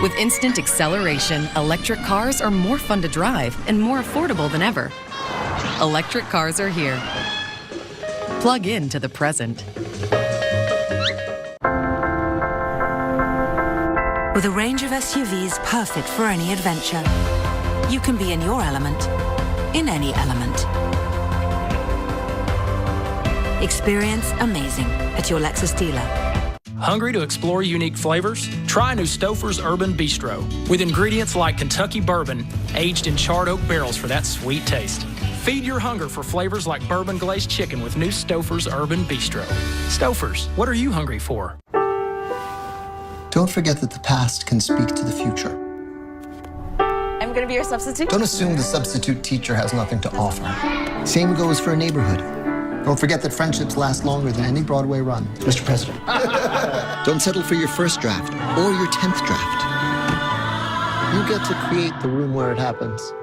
S28: With instant acceleration, electric cars are more fun to drive and more affordable than ever. Electric cars are here. Plug in to the present.
S29: With a range of SUVs perfect for any adventure, you can be in your element, in any element. Experience amazing at your Lexus dealer.
S30: Hungry to explore unique flavors? Try new Stouffer's Urban Bistro with ingredients like Kentucky bourbon aged in charred oak barrels for that sweet taste. Feed your hunger for flavors like bourbon glazed chicken with new Stouffer's Urban Bistro. Stouffer's, what are you hungry for?
S31: Don't forget that the past can speak to the future.
S32: I'm going to be your substitute.
S31: Don't assume the substitute teacher has nothing to offer. Same goes for a neighborhood. Don't forget that friendships last longer than any Broadway run, Mr. President. Don't settle for your first draft or your 10th draft. You get to create the room where it happens.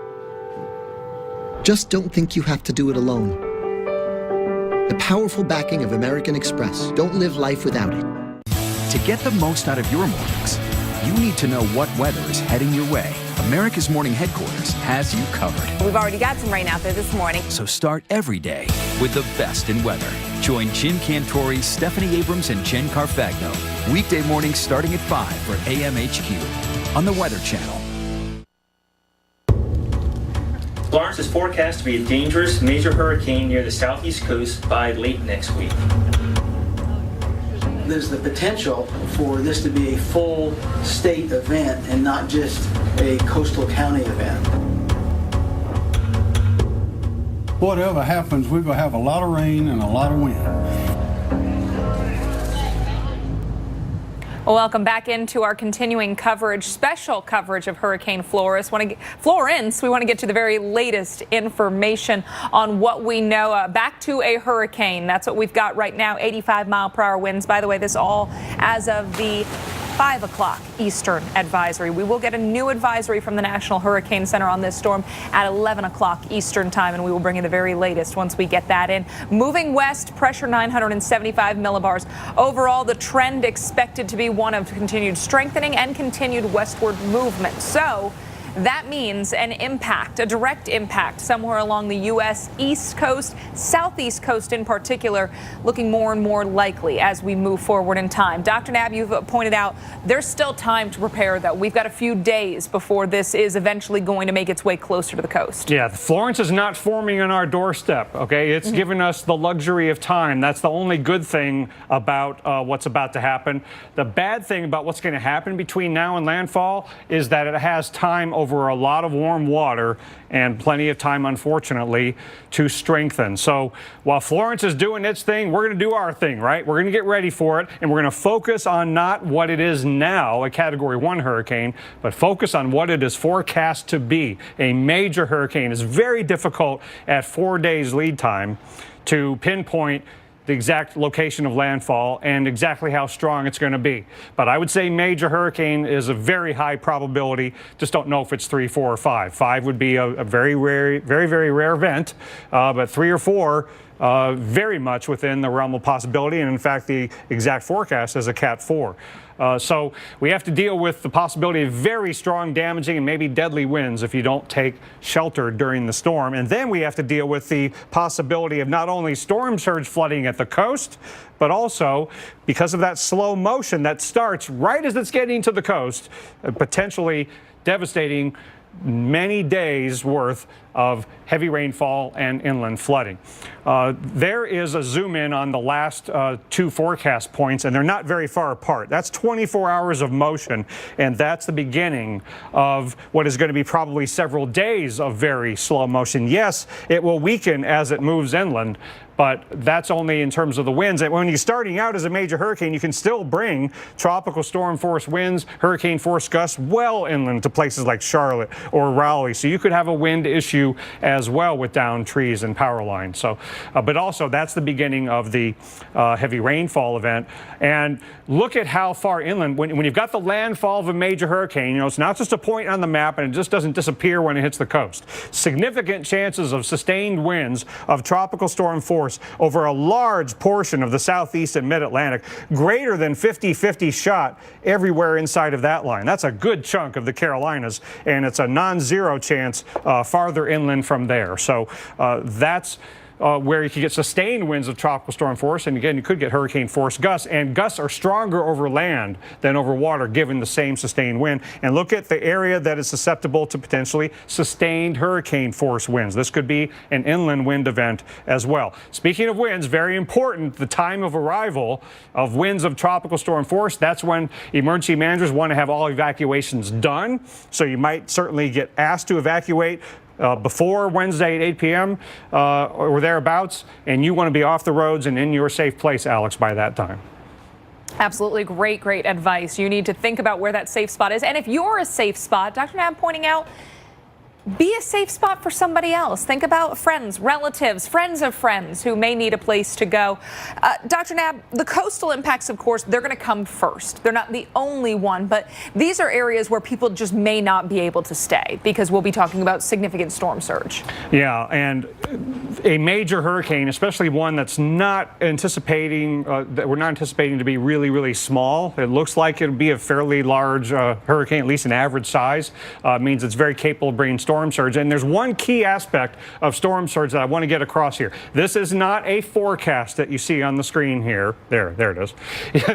S31: Just don't think you have to do it alone. The powerful backing of American Express. Don't live life without it.
S17: To get the most out of your mornings, you need to know what weather is heading your way. America's Morning Headquarters has you covered.
S2: We've already got some rain out there this morning.
S17: So start every day with the best in weather. Join Jim Cantori, Stephanie Abrams, and Jen Carfagno. Weekday mornings starting at 5 for AMHQ on the Weather Channel.
S33: Florence is forecast to be a dangerous major hurricane near the southeast coast by late next week.
S34: There's the potential for this to be a full state event and not just a coastal county event.
S1: Whatever happens, we're going to have a lot of rain and a lot of wind.
S2: Well, welcome back into our continuing coverage, special coverage of Hurricane Florence. Florence, we want to get to the very latest information on what we know. Back to a hurricane. That's what we've got right now, 85-mile-per-hour winds. By the way, this all as of the 5 o'clock Eastern advisory. We will get a new advisory from the National Hurricane Center on this storm at 11 o'clock Eastern time, and we will bring you the very latest once we get that in. Moving west, pressure 975 millibars. Overall, the trend expected to be one of continued strengthening and continued westward movement. So that means an impact, a direct impact somewhere along the U.S. East Coast, Southeast Coast in particular, looking more and more likely as we move forward in time. Dr. Nab, you've pointed out there's still time to prepare, though. We've got a few days before this is eventually going to make its way closer to the coast.
S4: Yeah, Florence is not forming on our doorstep, okay? It's given us the luxury of time. That's the only good thing about what's about to happen. The bad thing about what's going to happen between now and landfall is that it has time over a lot of warm water and plenty of time, unfortunately, to strengthen. So while Florence is doing its thing, we're going to do our thing, right? We're going to get ready for it, and we're going to focus on not what it is now, a Category 1 hurricane, but focus on what it is forecast to be. A major hurricane is very difficult at 4 days lead time to pinpoint the exact location of landfall and exactly how strong it's going to be. But I would say major hurricane is a very high probability. Just don't know if it's 3, 4, or 5. 5 would be a very rare, very rare event, but 3 or 4 very much within the realm of possibility. And in fact, the exact forecast is a Cat 4. So we have to deal with the possibility of very strong, damaging, and maybe deadly winds if you don't take shelter during the storm. And then we have to deal with the possibility of not only storm surge flooding at the coast, but also, because of that slow motion that starts right as it's getting to the coast, potentially devastating many days worth of heavy rainfall and inland flooding. There is a zoom in on the last 2 forecast points, and they're not very far apart. That's 24 hours of motion, and that's the beginning of what is going to be probably several days of very slow motion. Yes, it will weaken as it moves inland, but that's only in terms of the winds. And when you're starting out as a major hurricane, you can still bring tropical storm force winds, hurricane force gusts well inland to places like Charlotte or Raleigh. So you could have a wind issue as well with downed trees and power lines. So, but also that's the beginning of the heavy rainfall event. And look at how far inland, when you've got the landfall of a major hurricane, you know, it's not just a point on the map and it just doesn't disappear when it hits the coast. Significant chances of sustained winds of tropical storm force over a large portion of the southeast and mid-Atlantic, greater than 50-50 shot everywhere inside of that line. That's a good chunk of the Carolinas, and it's a non-zero chance farther inland from there. So that's where you could get sustained winds of tropical storm force, and again, you could get hurricane force gusts, and gusts are stronger over land than over water given the same sustained wind. And look at the area that is susceptible to potentially sustained hurricane force winds. This could be an inland wind event as well. Speaking of winds, very important, the time of arrival of winds of tropical storm force. That's when emergency managers want to have all evacuations done. So you might certainly get asked to evacuate before Wednesday at 8 p.m. Or thereabouts, and you want to be off the roads and in your safe place, Alex, by that time.
S2: Absolutely great advice. You need to think about where that safe spot is. And if you're a safe spot, Dr. Nab pointing out, be a safe spot for somebody else. Think about friends, relatives, friends of friends who may need a place to go. Dr. Nab, the coastal impacts, of course, they're going to come first. They're not the only one, but these are areas where people just may not be able to stay because we'll be talking about significant storm surge.
S4: Yeah, and a major hurricane, especially one that's not anticipating, that we're not anticipating to be really small. It looks like it'll be a fairly large hurricane, at least an average size. Means it's very capable of bringing storm surge. And there's one key aspect of storm surge that I want to get across here. This is not a forecast that you see on the screen here. There it is.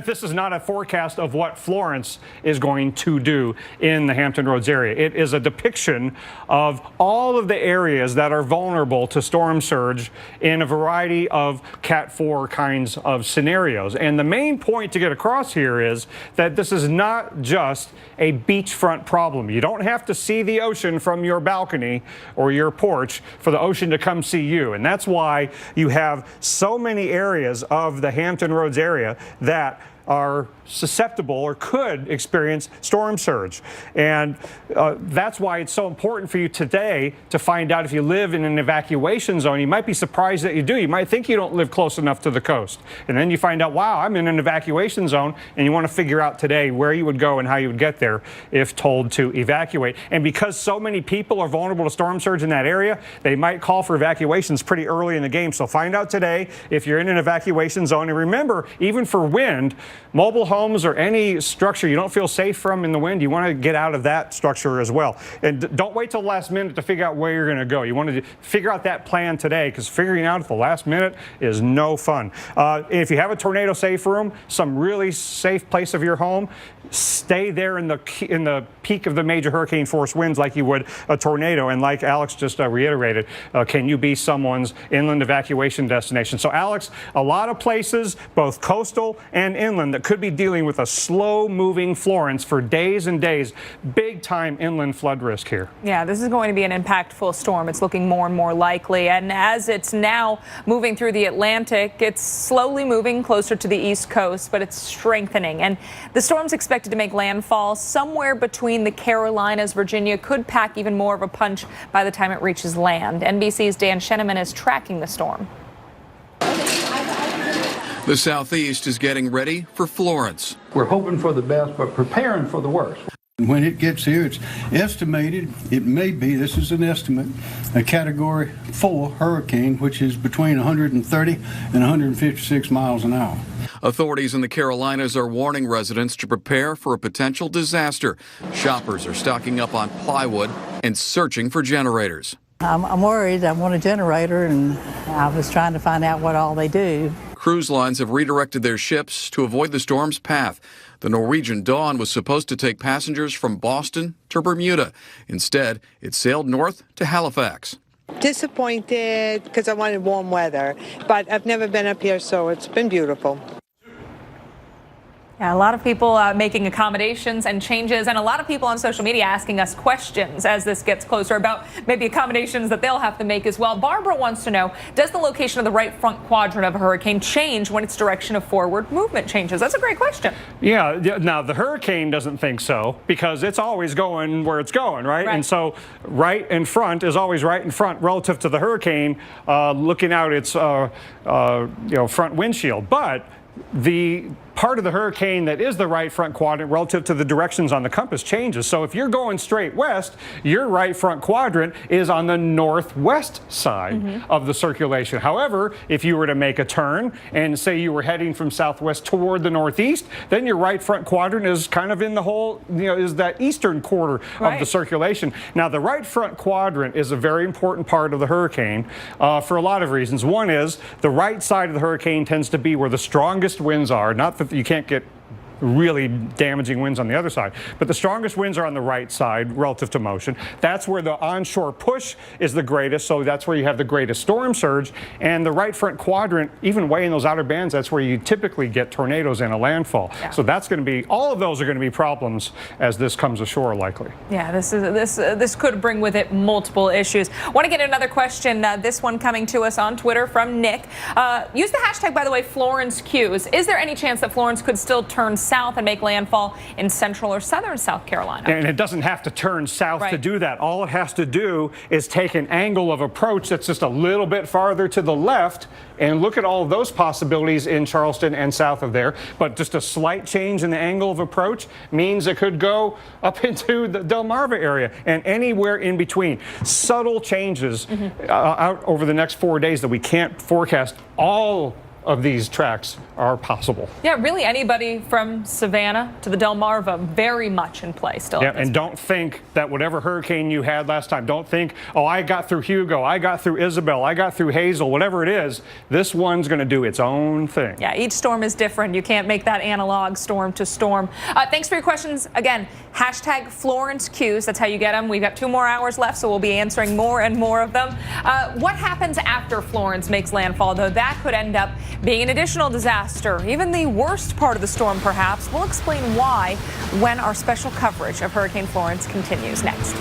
S4: This is not a forecast of what Florence is going to do in the Hampton Roads area. It is a depiction of all of the areas that are vulnerable to storm surge in a variety of Cat 4 kinds of scenarios. And the main point to get across here is that this is not just a beachfront problem. You don't have to see the ocean from your balcony or your porch for the ocean to come see you. And that's why you have so many areas of the Hampton Roads area that are susceptible or could experience storm surge. And that's why it's so important for you today to find out if you live in an evacuation zone. You might be surprised that you do. You might think you don't live close enough to the coast. And then you find out, wow, I'm in an evacuation zone, and you want to figure out today where you would go and how you would get there if told to evacuate. And because so many people are vulnerable to storm surge in that area, they might call for evacuations pretty early in the game. So find out today if you're in an evacuation zone. And remember, even for wind, mobile homes or any structure you don't feel safe from in the wind, you want to get out of that structure as well. And don't wait till the last minute to figure out where you're going to go. You want to figure out that plan today, because figuring out at the last minute is no fun. If you have a tornado safe room, some really safe place of your home, stay there in the peak of the major hurricane force winds like you would a tornado. And like Alex just reiterated, can you be someone's inland evacuation destination? So Alex, a lot of places, both coastal and inland, that could be dealing with a slow-moving Florence for days and days. Big-time inland flood risk here.
S2: Yeah, this is going to be an impactful storm. It's looking more and more likely. And as it's now moving through the Atlantic, it's slowly moving closer to the East Coast, but it's strengthening. And the storm's expected to make landfall somewhere between the Carolinas. Virginia could pack even more of a punch by the time it reaches land. NBC's Dan Sheneman is tracking the storm.
S3: The Southeast is getting ready for Florence.
S1: We're hoping for the best, but preparing for the worst. When it gets here, it's estimated, it may be, this is an estimate, a Category 4 hurricane, which is between 130 and 156 miles an hour.
S3: Authorities in the Carolinas are warning residents to prepare for a potential disaster. Shoppers are stocking up on plywood and searching for generators.
S5: I'm worried. I want a generator, and I was trying to find out what all they do.
S3: Cruise lines have redirected their ships to avoid the storm's path. The Norwegian Dawn was supposed to take passengers from Boston to Bermuda. Instead, it sailed north to Halifax.
S6: Disappointed because I wanted warm weather, but I've never been up here, so it's been beautiful.
S2: Yeah, a lot of people making accommodations and changes, and a lot of people on social media asking us questions as this gets closer about maybe accommodations that they'll have to make as well. Barbara wants to know, does the location of the right front quadrant of a hurricane change when its direction of forward movement changes? That's a great question.
S4: Yeah, now the hurricane doesn't think so, because it's always going where it's going, right? And so right in front is always right in front relative to the hurricane, looking out its front windshield. But the part of the hurricane that is the right front quadrant relative to the directions on the compass changes. So if you're going straight west, your right front quadrant is on the northwest side of the circulation. However, if you were to make a turn and say you were heading from southwest toward the northeast, then your right front quadrant is kind of in the whole, is that eastern quarter of the circulation. Now, the right front quadrant is a very important part of the hurricane for a lot of reasons. One is the right side of the hurricane tends to be where the strongest winds are. Not that you can't get really damaging winds on the other side, but the strongest winds are on the right side relative to motion. That's where the onshore push is the greatest, so that's where you have the greatest storm surge. And the right front quadrant, even way in those outer bands, that's where you typically get tornadoes and a landfall. So that's going to be, all of those are going to be problems as this comes ashore likely.
S2: Yeah, this could bring with it multiple issues. Want to get another question, this one coming to us on Twitter from Nick. Use the hashtag, by the way, FlorenceQs. Is there any chance that Florence could still turn south and make landfall in central or southern South Carolina?
S4: And it doesn't have to turn south to do that. All it has to do is take an angle of approach that's just a little bit farther to the left, and look at all of those possibilities in Charleston and south of there. But just a slight change in the angle of approach means it could go up into the Delmarva area and anywhere in between. Subtle changes out over the next 4 days that we can't forecast. All of these tracks are possible.
S2: Yeah, really anybody from Savannah to the Delmarva, very much in play still.
S4: Yeah, and don't think that whatever hurricane you had last time, don't think, oh, I got through Hugo, I got through Isabel, I got through Hazel, whatever it is, this one's going to do its own thing.
S2: Yeah, each storm is different. You can't make that analog storm to storm. Thanks for your questions. Again, hashtag FlorenceQs. That's how you get them. We've got 2 more hours left, so we'll be answering more and more of them. What happens after Florence makes landfall, though? That could end up being an additional disaster, even the worst part of the storm, perhaps. We'll explain why when our special coverage of Hurricane Florence continues next.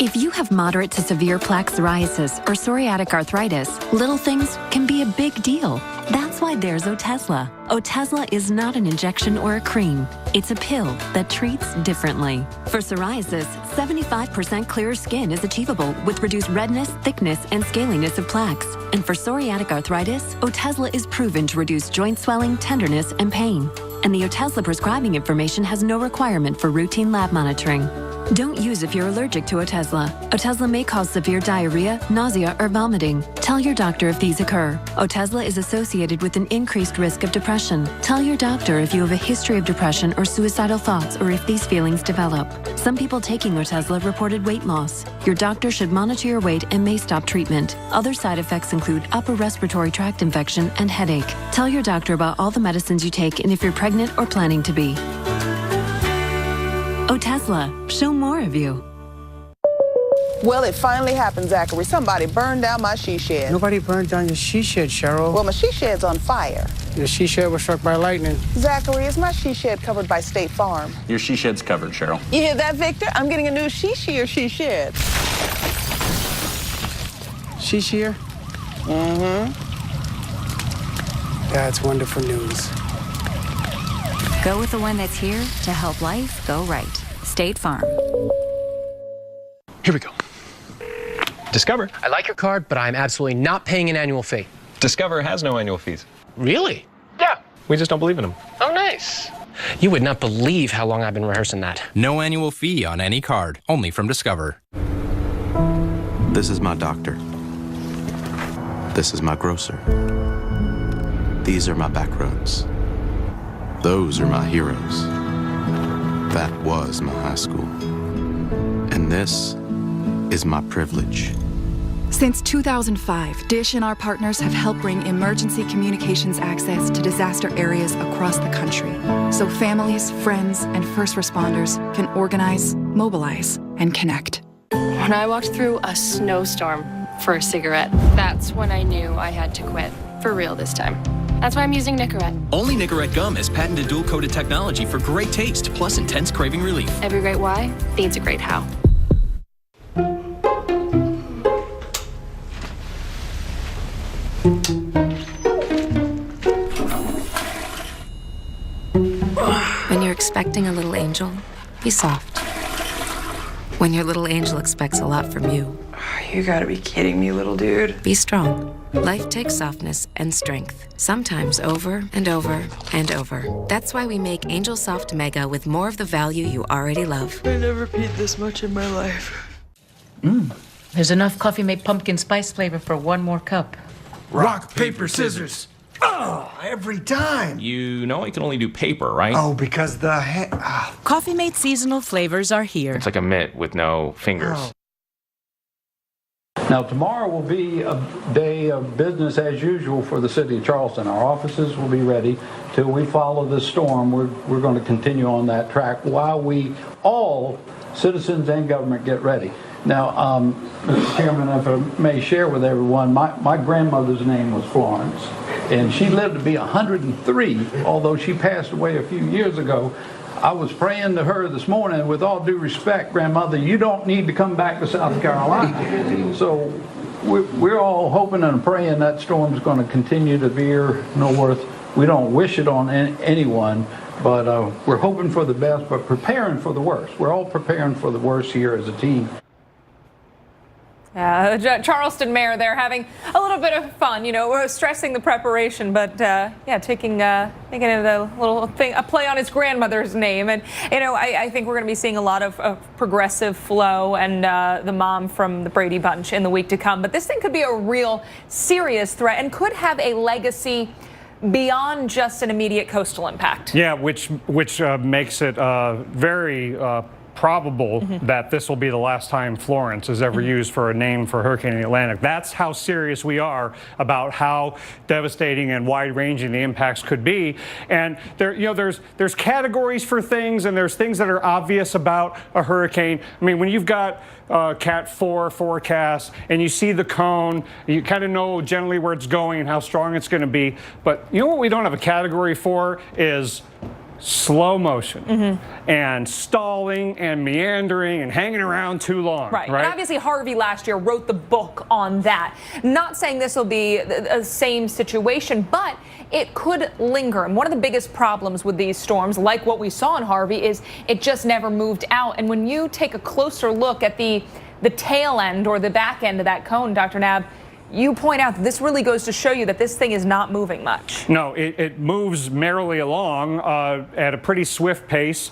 S22: If you have moderate to severe plaque psoriasis or psoriatic arthritis, little things can be a big deal. That's why there's Otezla. Otezla is not an injection or a cream. It's a pill that treats differently. For psoriasis, 75% clearer skin is achievable with reduced redness, thickness, and scaliness of plaques. And for psoriatic arthritis, Otezla is proven to reduce joint swelling, tenderness, and pain. And the Otezla prescribing information has no requirement for routine lab monitoring. Don't use if you're allergic to Otezla. Otezla may cause severe diarrhea, nausea, or vomiting. Tell your doctor if these occur. Otezla is associated with an increased risk of depression. Tell your doctor if you have a history of depression or suicidal thoughts or if these feelings develop. Some people taking Otezla reported weight loss. Your doctor should monitor your weight and may stop treatment. Other side effects include upper respiratory tract infection and headache. Tell your doctor about all the medicines you take and if you're pregnant or planning to be. Otezla, show more of you.
S8: Well, it finally happened, Zachary. Somebody burned down my she shed.
S9: Nobody burned down your she shed, Cheryl.
S8: Well, my she shed's on fire.
S9: Your she shed was struck by lightning.
S8: Zachary, is my she shed covered by State Farm?
S10: Your she shed's covered, Cheryl.
S8: You hear that, Victor? I'm getting a new she shed.
S9: She shear?
S8: Mm-hmm.
S9: That's wonderful news.
S22: Go with the one that's here to help life go right. State Farm.
S11: Here we go. Discover. I like your card, but I'm absolutely not paying an annual fee.
S12: Discover has no annual fees.
S11: Really? Yeah.
S12: We just don't believe in them.
S11: Oh, nice. You would not believe how long I've been rehearsing that.
S14: No annual fee on any card, only from Discover.
S16: This is my doctor. This is my grocer. These are my back roads. Those are my heroes. That was my high school. And this is my privilege.
S19: Since 2005, DISH and our partners have helped bring emergency communications access to disaster areas across the country, so families, friends, and first responders can organize, mobilize, and connect.
S20: When I walked through a snowstorm for a cigarette, that's when I knew I had to quit. For real this time. That's why I'm using Nicorette.
S23: Only Nicorette gum has patented dual-coated technology for great taste plus intense craving relief.
S20: Every great why needs a great how.
S22: When you're expecting a little angel, be soft. When your little angel expects a lot from you,
S24: you gotta be kidding me, little dude.
S22: be strong. Life takes softness and strength, sometimes over and over and over. That's why we make Angel Soft Mega with more of the value you already love.
S24: I never peed this much in my life.
S25: There's enough Coffee Mate pumpkin spice flavor for one more cup.
S26: Rock, paper, scissors. Oh, every time.
S12: You know I can only do paper, right?
S26: Oh, because the
S27: Coffee Mate seasonal flavors are here.
S12: It's like a mitt with no fingers.
S1: Now, tomorrow will be a day of business as usual for the city of Charleston. Our offices will be ready till we follow this storm. We're going to continue on that track while we all, citizens and government, get ready. Now, Mr. Chairman, if I may share with everyone, my grandmother's name was Florence, and she lived to be 103, although she passed away a few years ago. I was praying to her this morning, with all due respect, grandmother, you don't need to come back to South Carolina. So we're all hoping and praying that storm's going to continue to veer north. We don't wish it on anyone, but we're hoping for the best, but preparing for the worst. We're all preparing for the worst here as a team.
S2: Charleston mayor there having a little bit of fun, we're stressing the preparation, but making it a little thing, a play on his grandmother's name. And, I think we're going to be seeing a lot of progressive flow and the mom from the Brady Bunch in the week to come. But this thing could be a real serious threat and could have a legacy beyond just an immediate coastal impact.
S4: Yeah, which makes it very probable that this will be the last time Florence is ever used for a name for a hurricane in the Atlantic. That's how serious we are about how devastating and wide-ranging the impacts could be. And there's categories for things, and there's things that are obvious about a hurricane. I mean, when you've got Cat 4 forecast and you see the cone, you kind of know generally where it's going and how strong it's going to be. But you know what we don't have a category for is slow motion and stalling and meandering and hanging around too long.
S2: Right. And obviously Harvey last year wrote the book on that. Not saying this will be the same situation, but it could linger. And one of the biggest problems with these storms, like what we saw in Harvey, is it just never moved out. And when you take a closer look at the tail end or the back end of that cone, Dr. Knabb, you point out that this really goes to show you that this thing is not moving much.
S4: No, it moves merrily along at a pretty swift pace,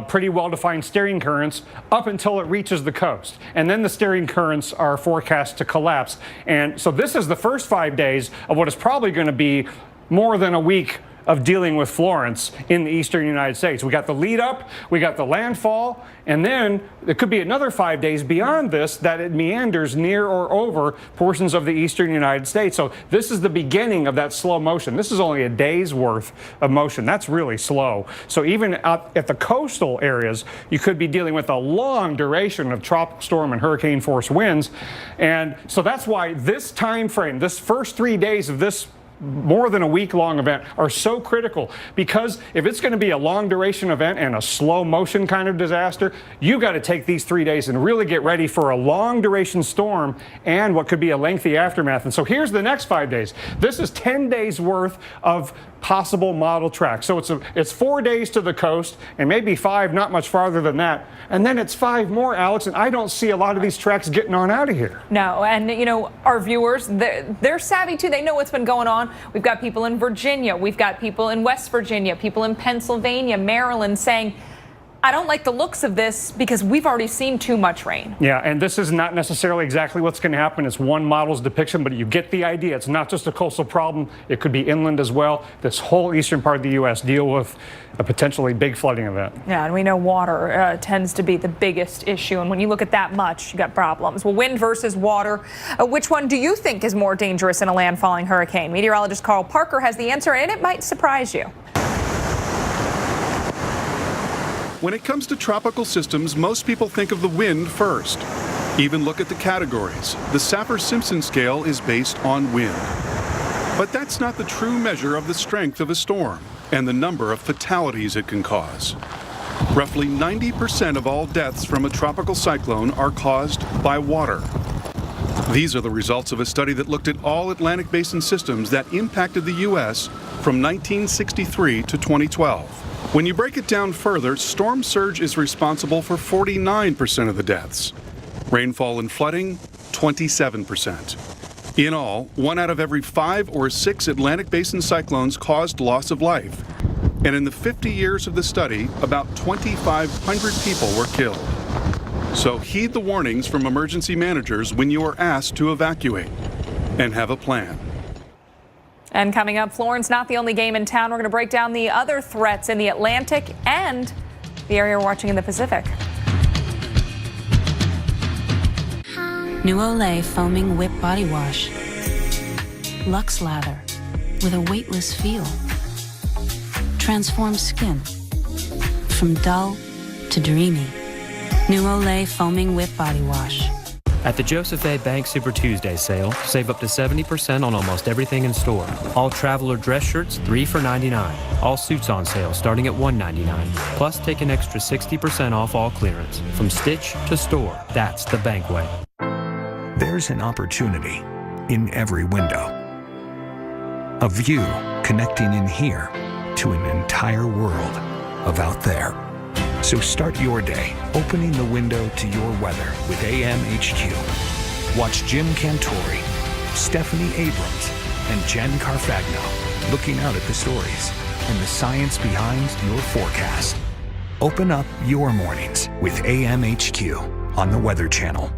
S4: pretty well-defined steering currents up until it reaches the coast. And then the steering currents are forecast to collapse. And so this is the first 5 days of what is probably going to be more than a week of dealing with Florence in the eastern United States. We got the lead up, we got the landfall, and then it could be another 5 days beyond this that it meanders near or over portions of the eastern United States. So this is the beginning of that slow motion. This is only a day's worth of motion. That's really slow. So even at the coastal areas, you could be dealing with a long duration of tropical storm and hurricane force winds. And so that's why this time frame, this first 3 days of this more than a week-long event are so critical, because if it's going to be a long duration event and a slow motion kind of disaster, you got to take these 3 days and really get ready for a long duration storm and what could be a lengthy aftermath. And so here's the next 5 days. This is 10 days worth of possible model tracks. So it's 4 days to the coast and maybe 5, not much farther than that. And then it's 5 more, Alex, and I don't see a lot of these tracks getting on out of here.
S2: No, and you know, our viewers, they're savvy too. They know what's been going on. We've got people in Virginia, we've got people in West Virginia, people in Pennsylvania, Maryland saying, I don't like the looks of this because we've already seen too much rain.
S4: Yeah, and this is not necessarily exactly what's going to happen. It's one model's depiction, but you get the idea. It's not just a coastal problem. It could be inland as well. This whole eastern part of the U.S. deal with a potentially big flooding event.
S2: Yeah, and we know water tends to be the biggest issue. And when you look at that much, you got problems. Well, wind versus water. Which one do you think is more dangerous in a landfalling hurricane? Meteorologist Carl Parker has the answer, and it might surprise you.
S7: When it comes to tropical systems, most people think of the wind first. Even look at the categories. The Saffir-Simpson scale is based on wind. But that's not the true measure of the strength of a storm and the number of fatalities it can cause. Roughly 90% of all deaths from a tropical cyclone are caused by water. These are the results of a study that looked at all Atlantic Basin systems that impacted the U.S. from 1963 to 2012. When you break it down further, storm surge is responsible for 49% of the deaths. Rainfall and flooding, 27%. In all, 1 out of every 5 or 6 Atlantic Basin cyclones caused loss of life. And in the 50 years of the study, about 2,500 people were killed. So heed the warnings from emergency managers when you are asked to evacuate, and have a plan.
S2: And coming up, Florence, not the only game in town. We're going to break down the other threats in the Atlantic and the area we're watching in the Pacific.
S27: New Olay Foaming Whip Body Wash. Luxe Lather with a weightless feel. Transforms skin from dull to dreamy. New Olay Foaming Whip Body Wash.
S10: At the Joseph A. Bank Super Tuesday sale, save up to 70% on almost everything in store. All traveler dress shirts, 3 for $99. All suits on sale, starting at $199. Plus, take an extra 60% off all clearance. From stitch to store, that's the Bank way.
S13: There's an opportunity in every window. A view connecting in here to an entire world of out there. So start your day opening the window to your weather with AMHQ. Watch Jim Cantori, Stephanie Abrams, and Jen Carfagno looking out at the stories and the science behind your forecast. Open up your mornings with AMHQ on the Weather Channel.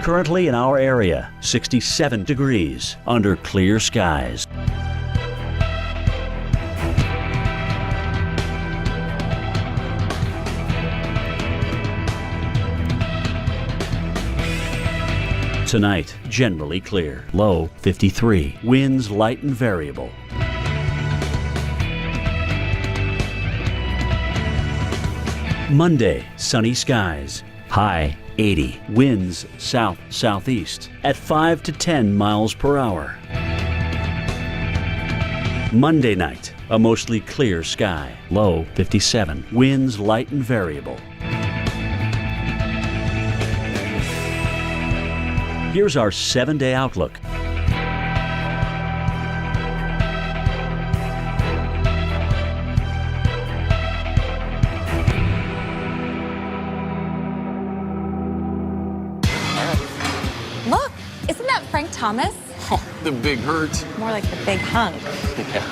S3: Currently in our area, 67 degrees under clear skies. Tonight, generally clear. Low 53. Winds light and variable. Monday, sunny skies. High 80. Winds south-southeast at 5 to 10 miles per hour. Monday night, a mostly clear sky. Low 57. Winds light and variable. Here's our 7-day outlook.
S5: Look, isn't that Frank Thomas?
S6: Oh, the big hurt.
S5: More like the big hunk.
S6: Yeah.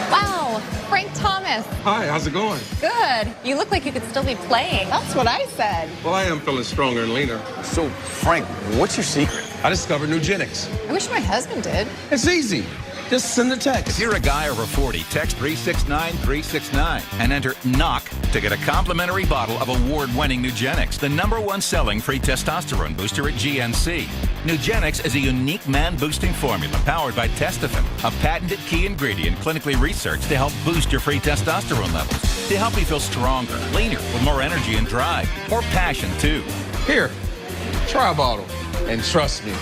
S5: Wow, Frank Thomas.
S6: Hi, how's it going?
S5: Good. You look like you could still be playing. That's what I said.
S6: Well, I am feeling stronger and leaner. So, Frank, what's your secret? I discovered Nugenics.
S5: I wish my husband did.
S6: It's easy. Just send a text.
S15: If you're a guy over 40, text 369-369 and enter KNOCK to get a complimentary bottle of award-winning Nugenics, the #1 selling free testosterone booster at GNC. Nugenics is a unique man-boosting formula powered by Testofen, a patented key ingredient clinically researched to help boost your free testosterone levels, to help you feel stronger, leaner, with more energy and drive, or passion too.
S6: Here, try a bottle. And trust me,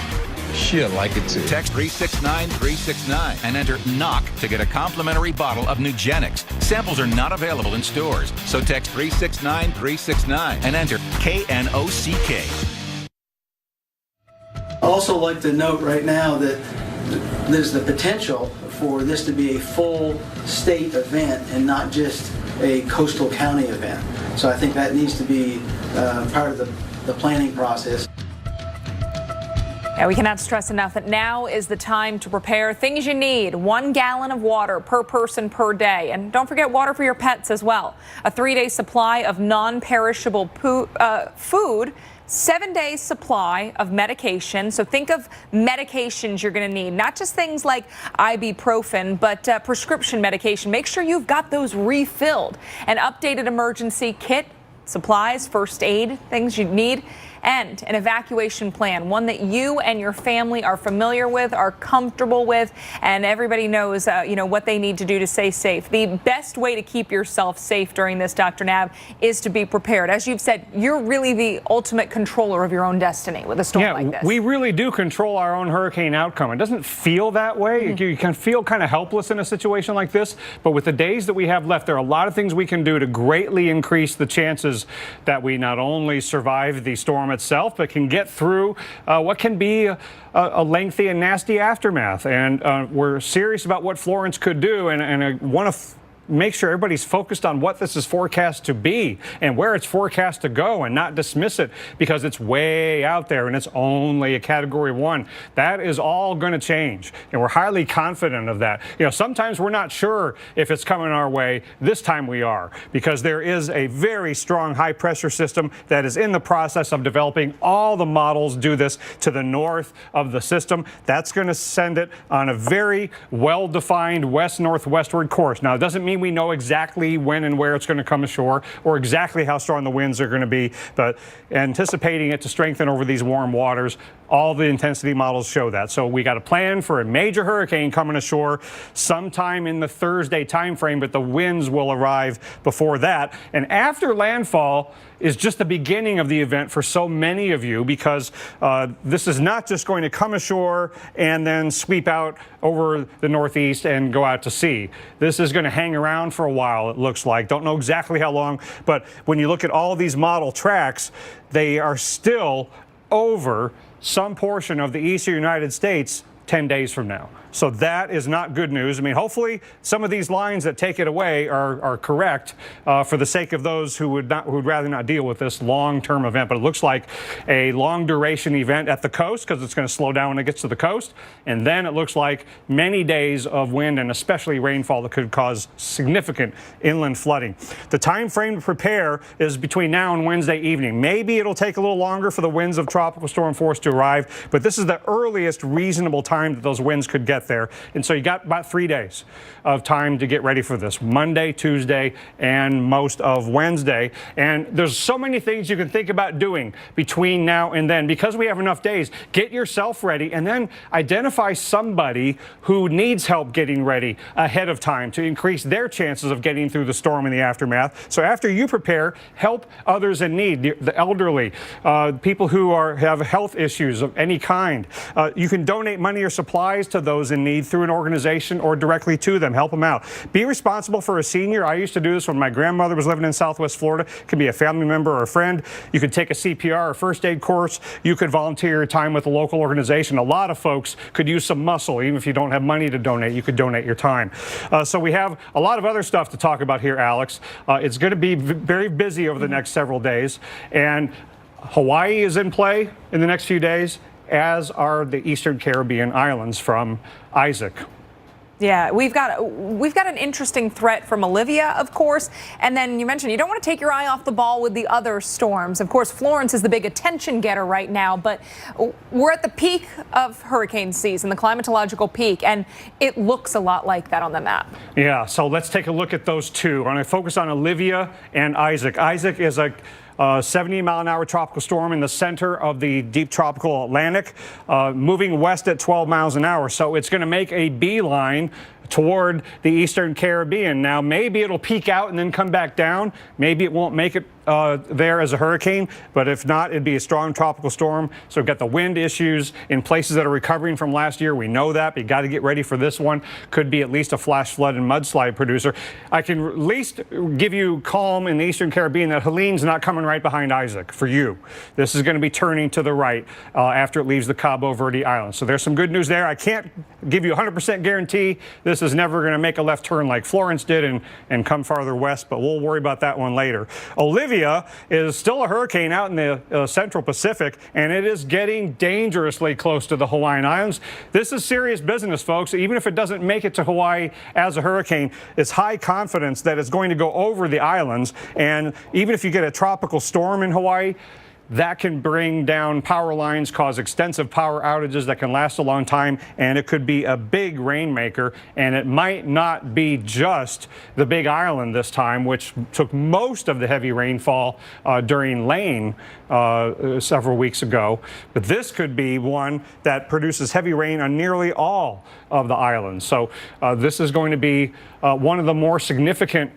S6: she'll like it too.
S15: Text 369-369 and enter KNOCK to get a complimentary bottle of Nugenics. Samples are not available in stores, so text 369-369 and enter KNOCK.
S17: I'd also like to note right now that there's the potential for this to be a full state event and not just a coastal county event. So I think that needs to be part of the planning process.
S2: Yeah, we cannot stress enough that now is the time to prepare things you need. 1 gallon of water per person per day. And don't forget water for your pets as well. A 3-day supply of non-perishable food, 7-day supply of medication. So think of medications you're going to need, not just things like ibuprofen, but prescription medication. Make sure you've got those refilled. An updated emergency kit, supplies, first aid, things you need, and an evacuation plan, one that you and your family are familiar with, are comfortable with, and everybody knows, what they need to do to stay safe. The best way to keep yourself safe during this, Dr. Nab, is to be prepared. As you've said, you're really the ultimate controller of your own destiny with a storm like this.
S4: We really do control our own hurricane outcome. It doesn't feel that way.
S2: Mm-hmm.
S4: You can feel kind of helpless in a situation like this, but with the days that we have left, there are a lot of things we can do to greatly increase the chances that we not only survive the storm itself, but can get through what can be a lengthy and nasty aftermath. And we're serious about what Florence could do, and I want to make sure everybody's focused on what this is forecast to be and where it's forecast to go, and not dismiss it because it's way out there and it's only a Category 1. That is all going to change, and we're highly confident of that. Sometimes we're not sure if it's coming our way. This time we are, because there is a very strong high pressure system that is in the process of developing. All the models do this to the north of the system. That's going to send it on a very well-defined west-northwestward course. Now, it doesn't mean we know exactly when and where it's going to come ashore or exactly how strong the winds are going to be, but anticipating it to strengthen over these warm waters, all the intensity models show that. So we got a plan for a major hurricane coming ashore sometime in the Thursday timeframe, but the winds will arrive before that. And after landfall is just the beginning of the event for so many of you, because this is not just going to come ashore and then sweep out over the northeast and go out to sea. This is going to hang around for a while, it looks like. Don't know exactly how long, but when you look at all these model tracks, they are still over some portion of the eastern United States 10 days from now. So that is not good news. I mean, hopefully some of these lines that take it away are correct for the sake of those who would rather not deal with this long-term event. But it looks like a long-duration event at the coast because it's going to slow down when it gets to the coast. And then it looks like many days of wind and especially rainfall that could cause significant inland flooding. The time frame to prepare is between now and Wednesday evening. Maybe it'll take a little longer for the winds of tropical storm force to arrive, but this is the earliest reasonable time that those winds could get there. And so you got about 3 days of time to get ready for this: Monday, Tuesday, and most of Wednesday. And there's so many things you can think about doing between now and then. Because we have enough days, get yourself ready and then identify somebody who needs help getting ready ahead of time to increase their chances of getting through the storm and the aftermath. So after you prepare, help others in need, the elderly, people who have health issues of any kind. You can donate money or supplies to those in need through an organization or directly to them. Help them out. Be responsible for a senior. I used to do this when my grandmother was living in Southwest Florida. It could be a family member or a friend. You could take a CPR or first aid course. You could volunteer your time with a local organization. A lot of folks could use some muscle. Even if you don't have money to donate, you could donate your time. So we have a lot of other stuff to talk about here, Alex. It's going to be very busy over the next several days. And Hawaii is in play in the next few days, as are the Eastern Caribbean islands from Isaac.
S2: Yeah, we've got an interesting threat from Olivia, of course. And then you mentioned you don't want to take your eye off the ball with the other storms. Of course, Florence is the big attention getter right now, but we're at the peak of hurricane season, the climatological peak, and it looks a lot like that on the map.
S4: Yeah, so let's take a look at those two. I'm going to focus on Olivia and Isaac. Isaac is a 70-mile-an-hour tropical storm in the center of the deep tropical Atlantic, moving west at 12 miles an hour. So it's going to make a beeline toward the Eastern Caribbean. Now, maybe it'll peak out and then come back down. Maybe it won't make it there as a hurricane, but if not, it'd be a strong tropical storm. So we've got the wind issues in places that are recovering from last year. We know that, but you got to get ready for this one. Could be at least a flash flood and mudslide producer. I can at least give you calm in the Eastern Caribbean that Helene's not coming right behind Isaac for you. This is going to be turning to the right after it leaves the Cabo Verde Islands. So there's some good news there. I can't give you a 100% guarantee this is never going to make a left turn like Florence did and come farther west, but we'll worry about that one later. Olivia is still a hurricane out in the central Pacific, and it is getting dangerously close to the Hawaiian Islands. This is serious business, folks. Even if it doesn't make it to Hawaii as a hurricane, it's high confidence that it's going to go over the islands. And even if you get a tropical storm in Hawaii, that can bring down power lines, cause extensive power outages that can last a long time, and it could be a big rainmaker. And it might not be just the Big Island this time, which took most of the heavy rainfall during Lane several weeks ago. But this could be one that produces heavy rain on nearly all of the islands. So this is going to be one of the more significant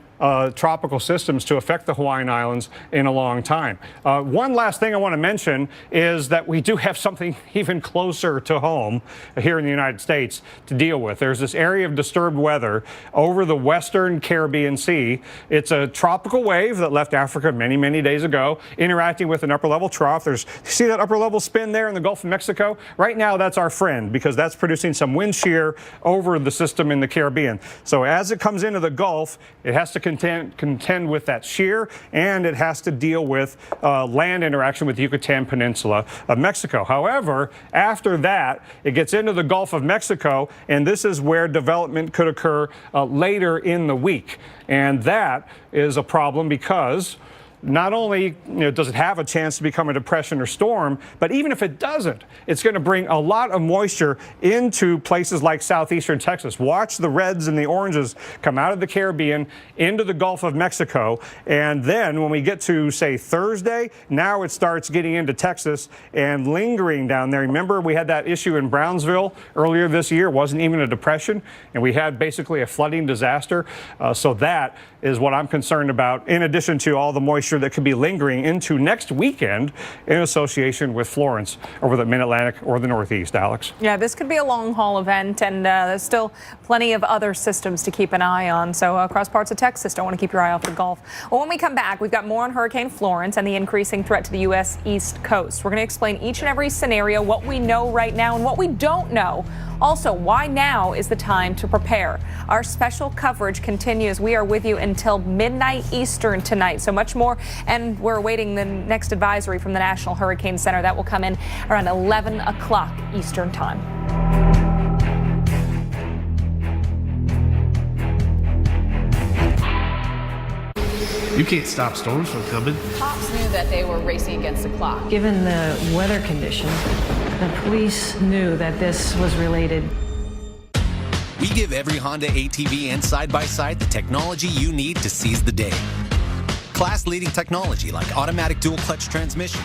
S4: tropical systems to affect the Hawaiian Islands in a long time. One last thing I want to mention is that we do have something even closer to home here in the United States to deal with. There's this area of disturbed weather over the western Caribbean Sea. It's a tropical wave that left Africa many, many days ago, interacting with an upper level trough. See that upper level spin there in the Gulf of Mexico? Right now, that's our friend because that's producing some wind shear over the system in the Caribbean. So as it comes into the Gulf, it has to contend with that shear, and it has to deal with land interaction with the Yucatan Peninsula of Mexico. However, after that, it gets into the Gulf of Mexico, and this is where development could occur later in the week. And that is a problem because not only does it have a chance to become a depression or storm, but even if it doesn't, it's going to bring a lot of moisture into places like southeastern Texas. Watch the reds and the oranges come out of the Caribbean into the Gulf of Mexico. And then when we get to, say, Thursday, now it starts getting into Texas and lingering down there. Remember, we had that issue in Brownsville earlier this year. It wasn't even a depression, and we had basically a flooding disaster. So that is what I'm concerned about, in addition to all the moisture moisture that could be lingering into next weekend in association with Florence over the mid-Atlantic or the Northeast, Alex.
S2: Yeah, this could be a long-haul event, and there's still plenty of other systems to keep an eye on. So across parts of Texas, don't want to keep your eye off the Gulf. Well, when we come back, we've got more on Hurricane Florence and the increasing threat to the U.S. East Coast. We're going to explain each and every scenario, what we know right now and what we don't know. Also, why now is the time to prepare. Our special coverage continues. We are with you until midnight Eastern tonight. So much more, and we're awaiting the next advisory from the National Hurricane Center. That will come in around 11 o'clock Eastern time.
S8: You can't stop storms from coming.
S5: Cops knew that they were racing against the clock.
S9: Given the weather conditions, the police knew that this was related.
S11: We give every Honda ATV and side-by-side the technology you need to seize the day. Class-leading technology like automatic dual-clutch transmission.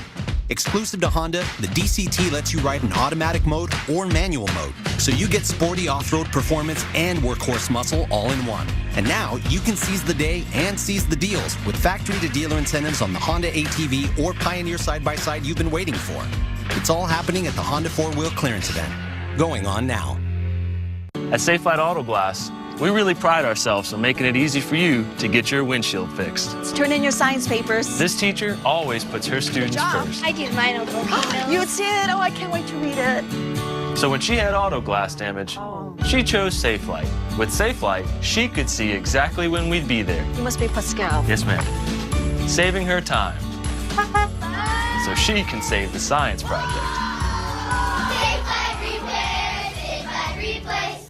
S11: Exclusive to Honda, the DCT lets you ride in automatic mode or manual mode, so you get sporty off-road performance and workhorse muscle all in one. And now you can seize the day and seize the deals with factory-to-dealer incentives on the Honda ATV or Pioneer side-by-side you've been waiting for. It's all happening at the Honda 4-Wheel Clearance Event, going on now.
S14: At Safelite Auto Glass, we really pride ourselves on making it easy for you to get your windshield fixed.
S16: Let's turn in your science papers.
S14: This teacher always puts her students first.
S16: I did my notebook. You did? Oh, I can't wait to read it.
S14: So when she had auto glass damage, she chose Safelite. With Safelite, she could see exactly when we'd be there.
S16: You must be Pascal.
S14: Yes, ma'am. Saving her time. So she can save the science project.
S18: Safelite Repair, Safelite Replace.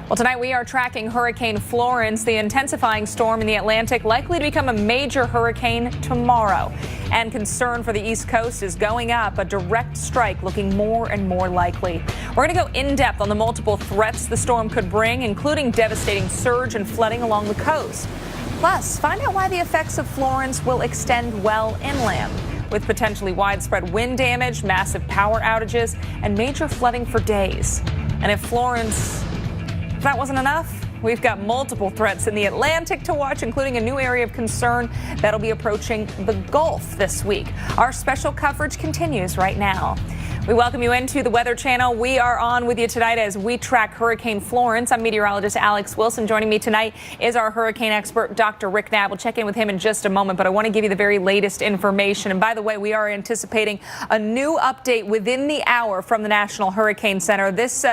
S2: Well, tonight we are tracking Hurricane Florence, the intensifying storm in the Atlantic, likely to become a major hurricane tomorrow. And concern for the East Coast is going up, a direct strike looking more and more likely. We're going to go in depth on the multiple threats the storm could bring, including devastating surge and flooding along the coast. Plus, find out why the effects of Florence will extend well inland, with potentially widespread wind damage, massive power outages, and major flooding for days. And if that wasn't enough, we've got multiple threats in the Atlantic to watch, including a new area of concern that'll be approaching the Gulf this week. Our special coverage continues right now. We welcome you into the Weather Channel. We are on with you tonight as we track Hurricane Florence. I'm meteorologist Alex Wilson. Joining me tonight is our hurricane expert, Dr. Rick Knapp. We'll check in with him in just a moment, but I want to give you the very latest information. And by the way, we are anticipating a new update within the hour from the National Hurricane Center. This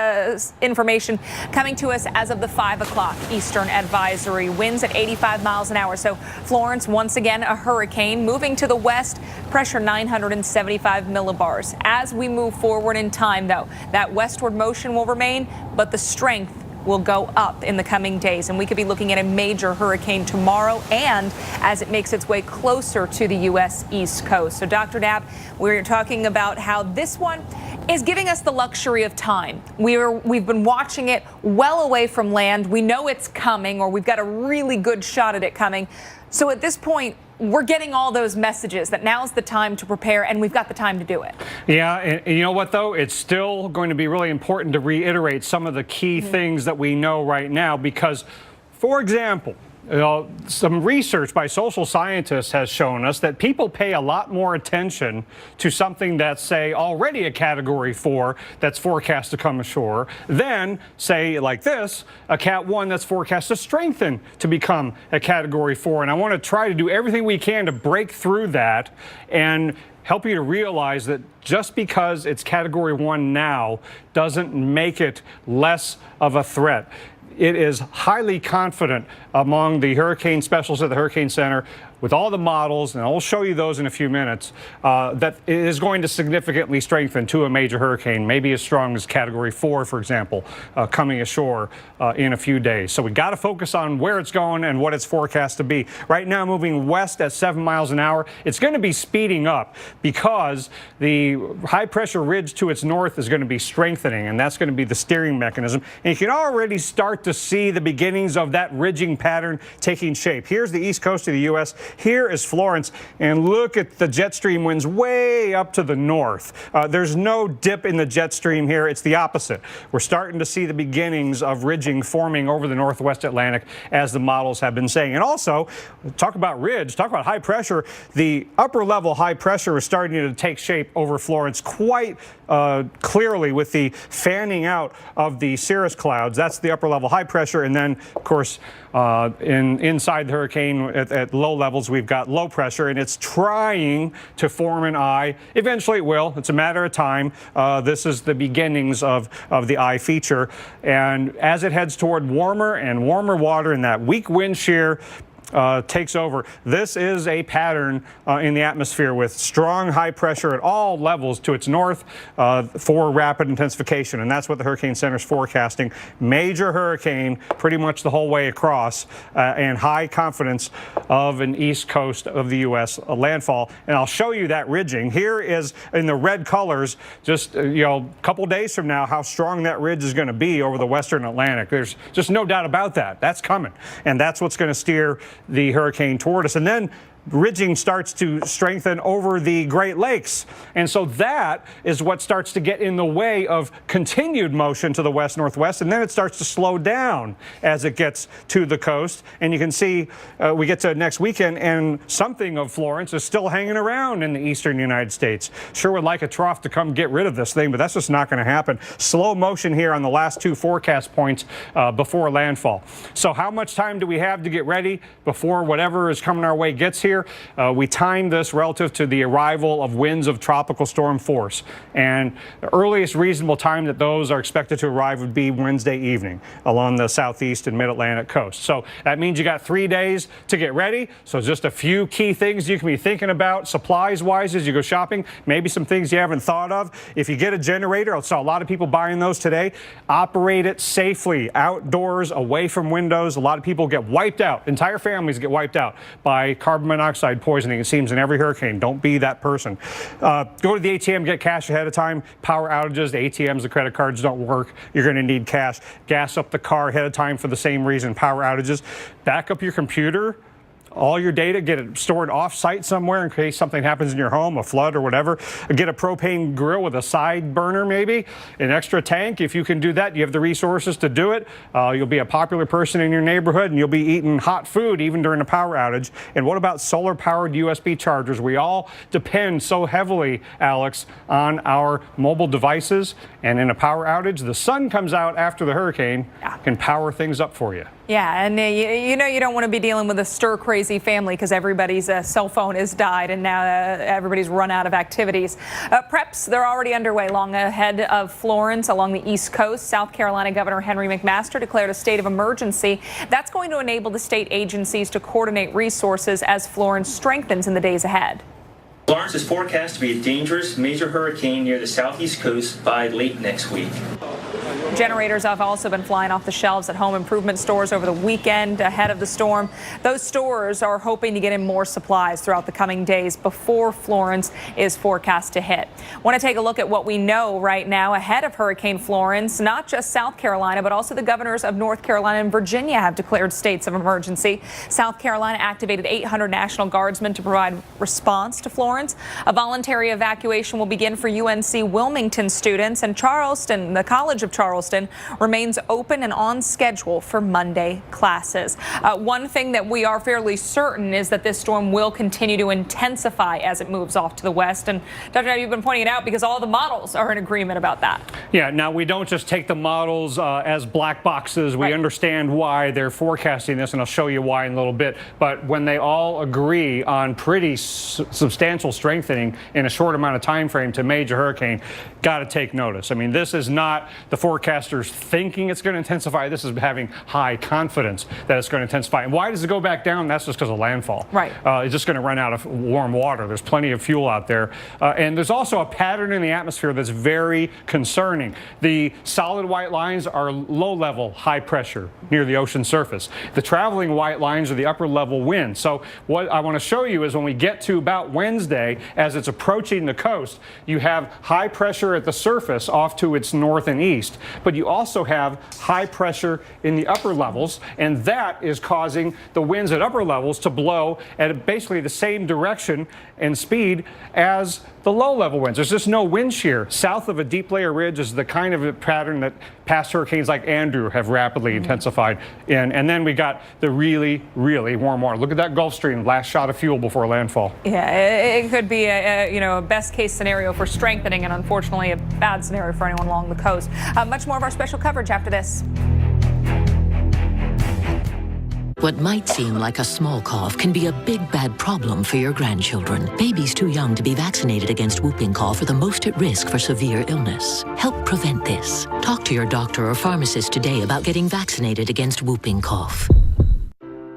S2: information coming to us as of the 5 o'clock Eastern advisory. Winds at 85 miles an hour. So Florence, once again, a hurricane moving to the west, pressure 975 millibars. As we move forward in time, though, that westward motion will remain, but the strength will go up in the coming days, and we could be looking at a major hurricane tomorrow and as it makes its way closer to the U.S. East Coast. So, Dr. Knapp, we're talking about how this one is giving us the luxury of time. We've been watching it well away from land. We know it's coming, or we've got a really good shot at it coming. So at this point, we're getting all those messages that now's the time to prepare, and we've got the time to do it. Yeah, and you know what, though? It's still going to be really important to reiterate some of the key things that we know right now because, for example, some research by social scientists has shown us that people pay a lot more attention to something that's, say, already a Category 4 that's forecast to come ashore than, say, like this, a Cat 1 that's forecast to strengthen to become a Category 4. And I want to try to do everything we can to break through that and help you to realize that just because it's Category 1 now doesn't make it less of a threat. It is highly confident among the hurricane specialists at the Hurricane Center with all the models, and I'll show you those in a few minutes, that it is going to significantly strengthen to a major hurricane, maybe as strong as Category 4, for example, coming ashore in a few days. So we got to focus on where it's going and what it's forecast to be. Right now, moving west at 7 miles an hour, it's going to be speeding up because the high-pressure ridge to its north is going to be strengthening, and that's going to be the steering mechanism. And you can already start to see the beginnings of that ridging pattern taking shape. Here's the east coast of the U.S.
S4: Here is Florence, and look at the jet stream winds way up to the north. There's no dip in the jet stream here. It's the opposite. We're starting to see the beginnings of ridging forming over the northwest Atlantic, as the models have been saying. And also, talk about ridge, talk about high pressure. The upper level high pressure is starting to take shape over Florence quite clearly with the fanning out of the cirrus clouds. That's the upper level high pressure. And then, of course, inside the hurricane at low levels, we've got low pressure, and it's trying to form an eye. Eventually it will. It's a matter of time. This is the beginnings of the eye feature. And as it heads toward warmer and warmer water, and that weak wind shear takes over. This is a pattern in the atmosphere with strong high pressure at all levels to its north for rapid intensification. And that's what the Hurricane Center is forecasting. Major hurricane pretty much the whole way across, and high confidence of an east coast of the U.S. landfall. And I'll show you that ridging. Here is in the red colors, just a couple days from now, how strong that ridge is going to be over the western Atlantic. There's just no doubt about that. That's coming. And that's what's going to steer the hurricane toward us. And then ridging starts to strengthen over the Great Lakes. And so that is what starts to get in the way of continued motion to the west-northwest. And then it starts to slow down as it gets to the coast. And you can see we get to next weekend, and something of Florence is still hanging around in the eastern United States. Sure would like a trough to come get rid of this thing, but that's just not going to happen. Slow motion here on the last two forecast points before landfall. So how much time do we have to get ready before whatever is coming our way gets here? We timed this relative to the arrival of winds of tropical storm force. And the earliest reasonable time that those are expected to arrive would be Wednesday evening along the southeast and mid-Atlantic coast. So that means you got 3 days to get ready. So just a few key things you can be thinking about supplies-wise as you go shopping. Maybe some things you haven't thought of. If you get a generator, I saw a lot of people buying those today. Operate it safely, outdoors, away from windows. A lot of people get wiped out. Entire families get wiped out by carbon monoxide poisoning. It seems in every hurricane. Don't be that person. Go to the ATM, get cash ahead of time. Power outages, the ATMs, the credit cards don't work. You're going to need cash. Gas up the car ahead of time for the same reason, power outages. Back up your computer. All your data, get it stored off-site somewhere in case something happens in your home, a flood or whatever. Get a propane grill with a side burner maybe, an extra tank. If you can do that, you have the resources to do it. You'll be a popular person in your neighborhood, and you'll be eating hot food even during a power outage. And what about solar-powered USB chargers? We all depend so heavily, Alex, on our mobile devices. And in a power outage, the sun comes out after the hurricane, can power things up for you.
S2: Yeah, and you know you don't want to be dealing with a stir-crazy family because everybody's cell phone has died and now everybody's run out of activities. Preps, they're already underway long ahead of Florence along the East Coast. South Carolina Governor Henry McMaster declared a state of emergency. That's going to enable the state agencies to coordinate resources as Florence strengthens in the days ahead.
S19: Florence is forecast to be a dangerous major hurricane near the southeast coast by late next week.
S2: Generators have also been flying off the shelves at home improvement stores over the weekend ahead of the storm. Those stores are hoping to get in more supplies throughout the coming days before Florence is forecast to hit. Want to take a look at what we know right now ahead of Hurricane Florence. Not just South Carolina, but also the governors of North Carolina and Virginia have declared states of emergency. South Carolina activated 800 National Guardsmen to provide response to Florence. A voluntary evacuation will begin for UNC Wilmington students, and Charleston, the College of Charleston, remains open and on schedule for Monday classes. One thing that we are fairly certain is that this storm will continue to intensify as it moves off to the west. And Dr. You've been pointing it out because all the models are in agreement about that.
S4: Yeah, now we don't just take the models as black boxes. We understand why they're forecasting this, and I'll show you why in a little bit. But when they all agree on pretty substantial strengthening in a short amount of time frame to major hurricane, got to take notice. I mean, this is not the forecasters thinking it's going to intensify. This is having high confidence that it's going to intensify. And why does it go back down? That's just because of landfall.
S2: Right.
S4: It's just going to run out of warm water. There's plenty of fuel out there. And there's also a pattern in the atmosphere that's very concerning. The solid white lines are low level, high pressure near the ocean surface. The traveling white lines are the upper level wind. So what I want to show you is when we get to about Wednesday, as it's approaching the coast, you have high pressure at the surface off to its north and east. but you also have high pressure in the upper levels, and that is causing the winds at upper levels to blow at basically the same direction and speed as the low-level winds. There's just no wind shear. South of a deep layer ridge is the kind of a pattern that past hurricanes like Andrew have rapidly intensified in. And then we got the really, really warm water. Look at that Gulf Stream, last shot of fuel before landfall.
S2: Yeah, it could be a best-case scenario for strengthening and unfortunately a bad scenario for anyone along the coast. Much more of our special coverage after this.
S20: What might seem like a small cough can be a big bad problem for your grandchildren. Babies too young to be vaccinated against whooping cough are the most at risk for severe illness. Help prevent this. Talk to your doctor or pharmacist today about getting vaccinated against whooping cough.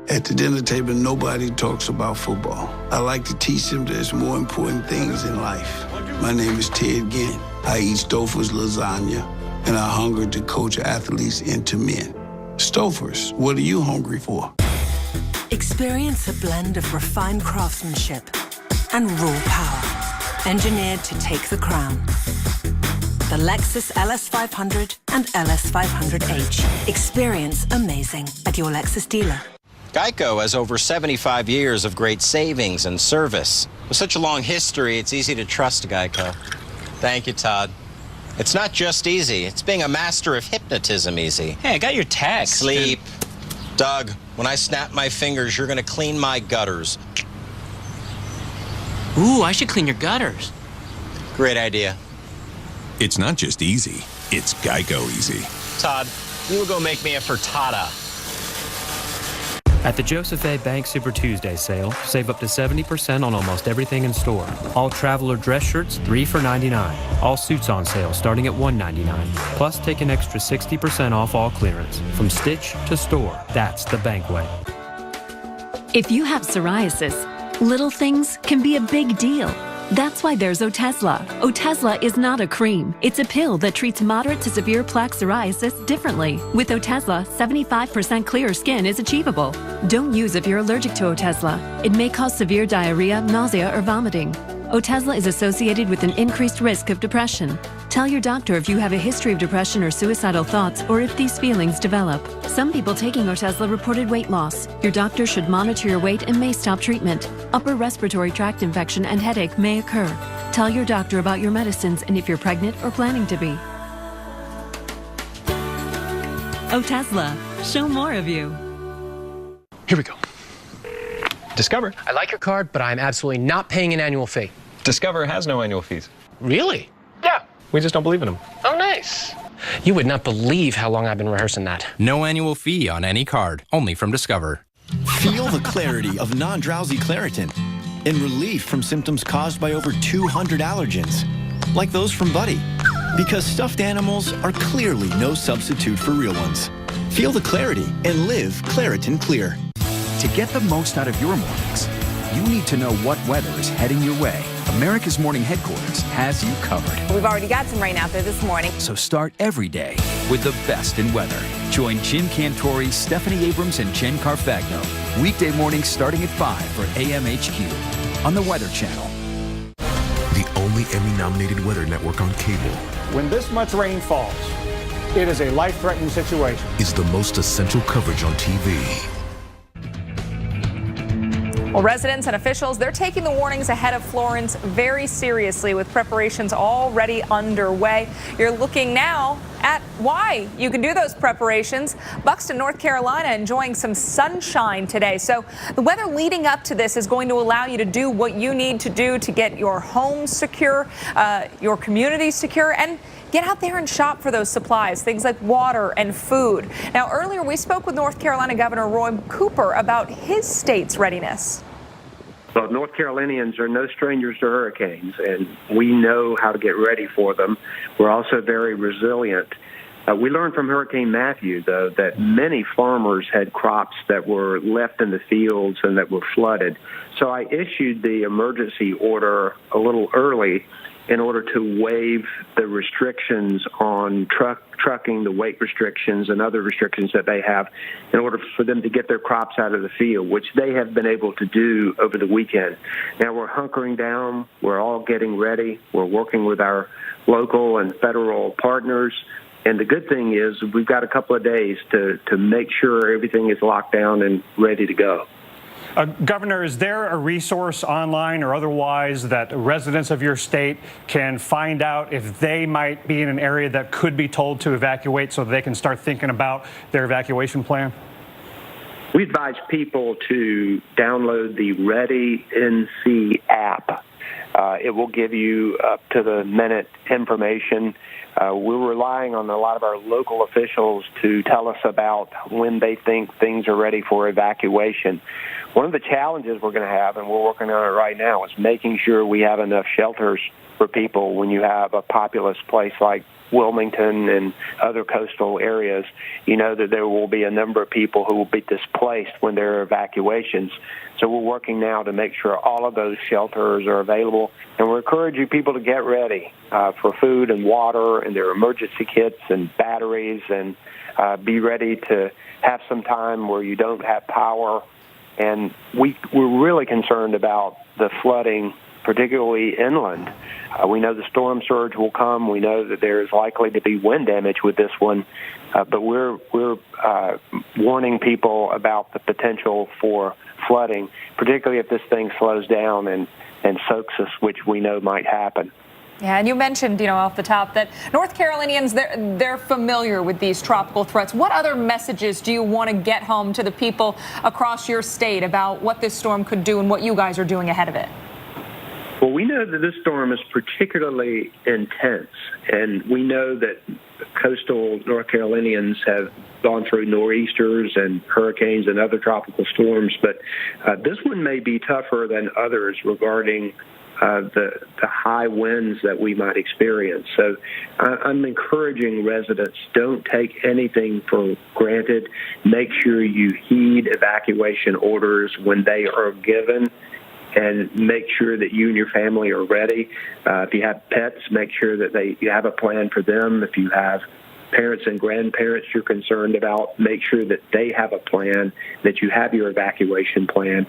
S21: At the dinner table, nobody talks about football. I like to teach them there's more important things in life. My name is Ted Ginn. I eat Stouffer's lasagna, and I hunger to coach athletes into men. Stouffer's, what are you hungry for?
S22: Experience a blend of refined craftsmanship and raw power, engineered to take the crown. The Lexus LS500 and LS500H. Experience amazing at your Lexus dealer.
S23: Geico has over 75 years of great savings and service. With such a long history, it's easy to trust Geico. Thank you, Todd. It's not just easy, it's being a master of hypnotism easy.
S24: Hey, I got your text.
S23: Sleep. Doug, when I snap my fingers, you're gonna clean my gutters.
S24: Ooh, I should clean your gutters.
S23: Great idea.
S25: It's not just easy, it's Geico easy.
S23: Todd, you will go make me a frittata.
S10: At the Joseph A. Bank Super Tuesday sale, save up to 70% on almost everything in store. All traveler dress shirts, 3 for $99. All suits on sale, starting at $199. Plus, take an extra 60% off all clearance. From stitch to store, that's the Bank way.
S26: If you have psoriasis, little things can be a big deal. That's why there's Otezla. Otezla is not a cream. It's a pill that treats moderate to severe plaque psoriasis differently. With Otezla, 75% clear skin is achievable. Don't use if you're allergic to Otezla. It may cause severe diarrhea, nausea, or vomiting. Otezla is associated with an increased risk of depression. Tell your doctor if you have a history of depression or suicidal thoughts, or if these feelings develop. Some people taking Otezla reported weight loss. Your doctor should monitor your weight and may stop treatment. Upper respiratory tract infection and headache may occur. Tell your doctor about your medicines and if you're pregnant or planning to be. Otezla, show more of you.
S28: Here we go.
S29: Discover.
S28: I like your card, but I'm absolutely not paying an annual fee.
S12: Discover has no annual fees.
S28: Really? Yeah.
S12: We just don't believe in them.
S28: Oh, nice. You would not believe how long I've been rehearsing that.
S30: No annual fee on any card, only from Discover.
S31: Feel the clarity of non-drowsy Claritin and relief from symptoms caused by over 200 allergens, like those from Buddy. Because stuffed animals are clearly no substitute for real ones. Feel the clarity and live Claritin Clear.
S32: To get the most out of your mornings, you need to know what weather is heading your way. America's Morning Headquarters has you covered.
S2: We've already got some rain out there this morning.
S32: So start every day with the best in weather. Join Jim Cantori, Stephanie Abrams, and Jen Carfagno. Weekday mornings starting at 5 for AMHQ on the Weather Channel.
S33: The only Emmy-nominated weather network on cable.
S4: When this much rain falls, it is a life-threatening situation.
S33: Is the most essential coverage on TV.
S2: Well, residents and officials, they're taking the warnings ahead of Florence very seriously with preparations already underway. You're looking now at why you can do those preparations. Buxton, North Carolina, enjoying some sunshine today. So the weather leading up to this is going to allow you to do what you need to do to get your home secure, your community secure, and get out there and shop for those supplies, things like water and food. Now, earlier we spoke with North Carolina Governor Roy Cooper about his state's readiness.
S34: Well, North Carolinians are no strangers to hurricanes, and we know how to get ready for them. We're also very resilient. We learned from Hurricane Matthew, though, that many farmers had crops that were left in the fields and that were flooded. So I issued the emergency order a little early in order to waive the restrictions on trucking, the weight restrictions and other restrictions that they have in order for them to get their crops out of the field, which they have been able to do over the weekend. Now we're hunkering down. We're all getting ready. We're working with our local and federal partners. And the good thing is we've got a couple of days to make sure everything is locked down and ready to go.
S4: Governor, is there a resource online or otherwise that residents of your state can find out if they might be in an area that could be told to evacuate so they can start thinking about their evacuation plan?
S34: We advise people to download the Ready NC app. It will give you up-to-the-minute information. We're relying on a lot of our local officials to tell us about when they think things are ready for evacuation. One of the challenges we're going to have, and we're working on it right now, is making sure we have enough shelters for people when you have a populous place like Wilmington and other coastal areas. You know that there will be a number of people who will be displaced when there are evacuations. So we're working now to make sure all of those shelters are available, and we're encouraging people to get ready for food and water and their emergency kits and batteries, and be ready to have some time where you don't have power. And we're really concerned about the flooding, particularly inland. We know the storm surge will come. We know that there is likely to be wind damage with this one, but we're warning people about the potential for flooding, particularly if this thing slows down and soaks us, which we know might happen.
S2: Yeah, and you mentioned, off the top that North Carolinians, they're familiar with these tropical threats. What other messages do you want to get home to the people across your state about what this storm could do and what you guys are doing ahead of it?
S34: Well, we know that this storm is particularly intense, and we know that coastal North Carolinians have gone through nor'easters and hurricanes and other tropical storms, but this one may be tougher than others regarding the high winds that we might experience. So I'm encouraging residents, don't take anything for granted. Make sure you heed evacuation orders when they are given, and make sure that you and your family are ready. If you have pets, make sure that you have a plan for them. If you have parents and grandparents you're concerned about, make sure that they have a plan, that you have your evacuation plan.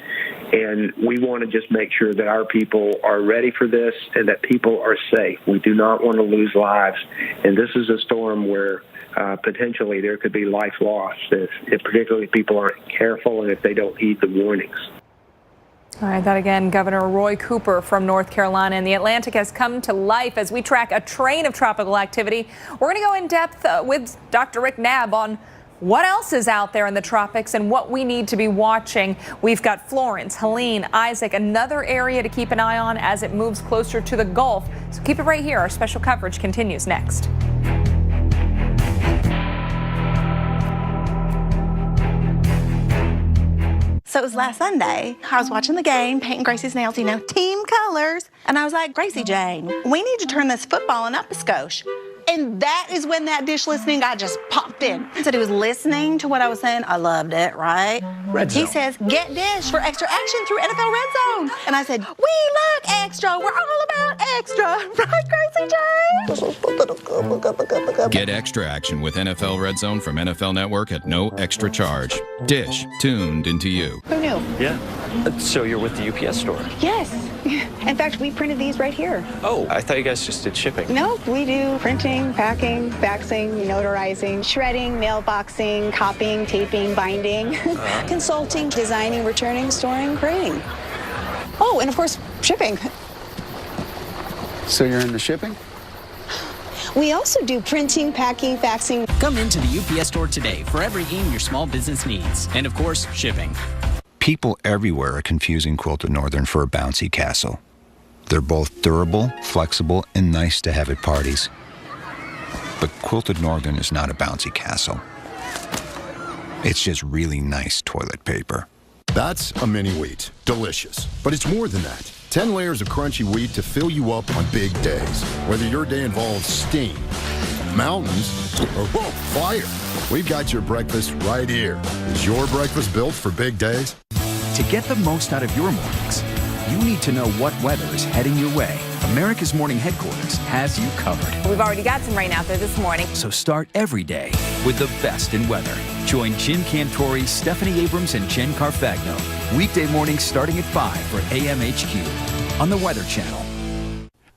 S34: And we want to just make sure that our people are ready for this and that people are safe. We do not want to lose lives. And this is a storm where potentially there could be life loss, if particularly people aren't careful and if they don't heed the warnings.
S2: All right, that again, Governor Roy Cooper from North Carolina. And the Atlantic has come to life as we track a train of tropical activity. We're going to go in depth with Dr. Rick Knabb on what else is out there in the tropics and what we need to be watching. We've got Florence, Helene, Isaac, another area to keep an eye on as it moves closer to the Gulf. So keep it right here. Our special coverage continues next.
S1: So it was last Sunday. I was watching the game, painting Gracie's nails, team colors. And I was like, Gracie Jane, we need to turn this footballing up a skosh. And that is when that dish listening guy just popped in. Said he was listening to what I was saying. I loved it, right?
S3: Red Zone.
S1: He says, get Dish for extra action through NFL Red Zone. And I said, we like extra. We're all about extra. Right, Gracie Jane?
S25: Get extra action with NFL Red Zone from NFL Network at no extra charge. Dish, tuned into you.
S3: Who knew?
S12: Yeah. So you're with the UPS store?
S3: Yes. In fact, we printed these right here.
S12: Oh, I thought you guys just did shipping.
S3: No, we do printing, packing, faxing, notarizing, shredding, mailboxing, copying, taping, binding, consulting, designing, returning, storing, grading. Oh, and of course, shipping.
S5: So you're into shipping?
S3: We also do printing, packing, faxing.
S6: Come into the UPS store today for everything your small business needs. And of course, shipping.
S7: People everywhere are confusing Quilted Northern for a bouncy castle. They're both durable, flexible, and nice to have at parties. But Quilted Northern is not a bouncy castle. It's just really nice toilet paper.
S8: That's a mini wheat. Delicious. But it's more than that. 10 layers of crunchy wheat to fill you up on big days. Whether your day involves steam, mountains, or fire, we've got your breakfast right here. Is your breakfast built for big days?
S32: To get the most out of your mornings, you need to know what weather is heading your way. America's Morning Headquarters has you covered.
S2: We've already got some rain out there this morning.
S32: So start every day with the best in weather. Join Jim Cantori, Stephanie Abrams, and Jen Carfagno. Weekday mornings starting at 5 for AMHQ on the Weather Channel.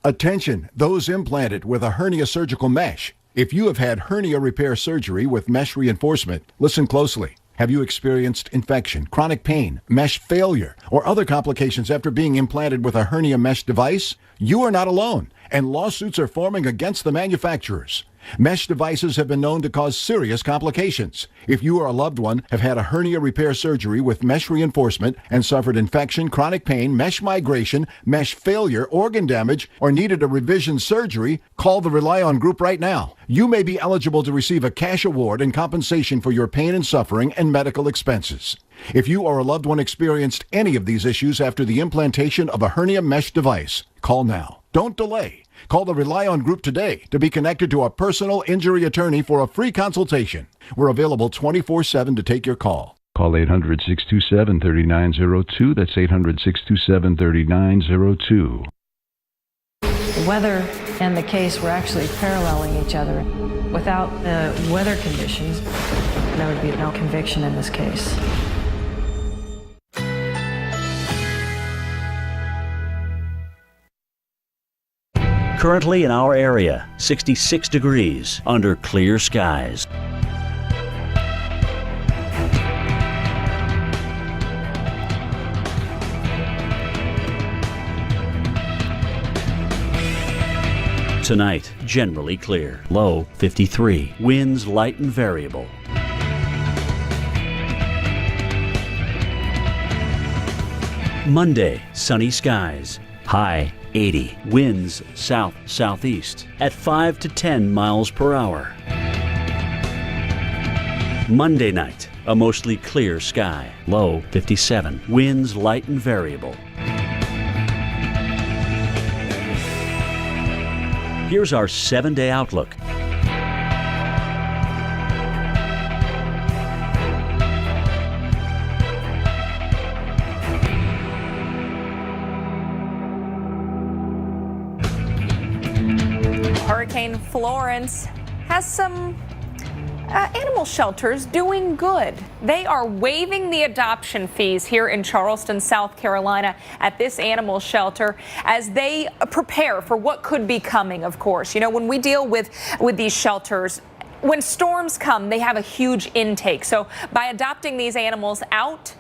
S9: Attention, those implanted with a hernia surgical mesh.
S8: If you have had hernia repair surgery with mesh reinforcement, listen closely. Have you experienced infection, chronic pain, mesh failure, or other complications after being implanted with a hernia mesh device? You are not alone, and lawsuits are forming against the manufacturers. Mesh devices have been known to cause serious complications. If you or a loved one have had a hernia repair surgery with mesh reinforcement and suffered infection, chronic pain, mesh migration, mesh failure, organ damage, or needed a revision surgery, call the Rely On Group right now. You may be eligible to receive a cash award and compensation for your pain and suffering and medical expenses. If you or a loved one experienced any of these issues after the implantation of a hernia mesh device, call now. Don't delay. Call the Rely On Group today to be connected to a personal injury attorney for a free consultation. We're available 24/7 to take your call.
S5: Call 800-627-3902. That's 800-627-3902.
S9: The weather and the case were actually paralleling each other. Without the weather conditions, there would be no conviction in this case.
S11: Currently in our area, 66 degrees under clear skies. Tonight, generally clear. Low 53. Winds light and variable. Monday, sunny skies. High 80. Winds south-southeast at 5 to 10 miles per hour. Monday night, a mostly clear sky. Low 57. Winds light and variable. Here's our 7-day outlook.
S2: Hurricane Florence has some animal shelters doing good. They are waiving the adoption fees here in Charleston, South Carolina at this animal shelter as they prepare for what could be coming, of course. You know, when we deal with these shelters, when storms come, they have a huge intake. So by adopting these animals out,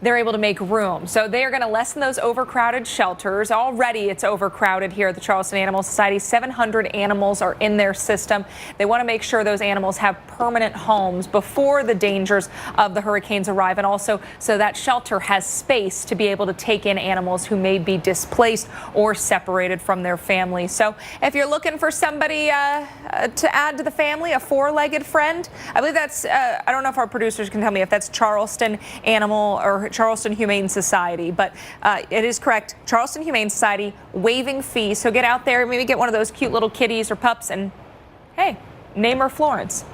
S2: they're able to make room. So they are going to lessen those overcrowded shelters. Already it's overcrowded here at the Charleston Animal Society. 700 animals are in their system. They want to make sure those animals have permanent homes before the dangers of the hurricanes arrive, and also so that shelter has space to be able to take in animals who may be displaced or separated from their family. So if you're looking for somebody to add to the family, a four-legged friend, I believe that's, I don't know if our producers can tell me if that's Charleston Animal or Charleston Humane Society, but it is correct. Charleston Humane Society waiving fees. So get out there, maybe get one of those cute little kitties or pups, and hey, name her Florence.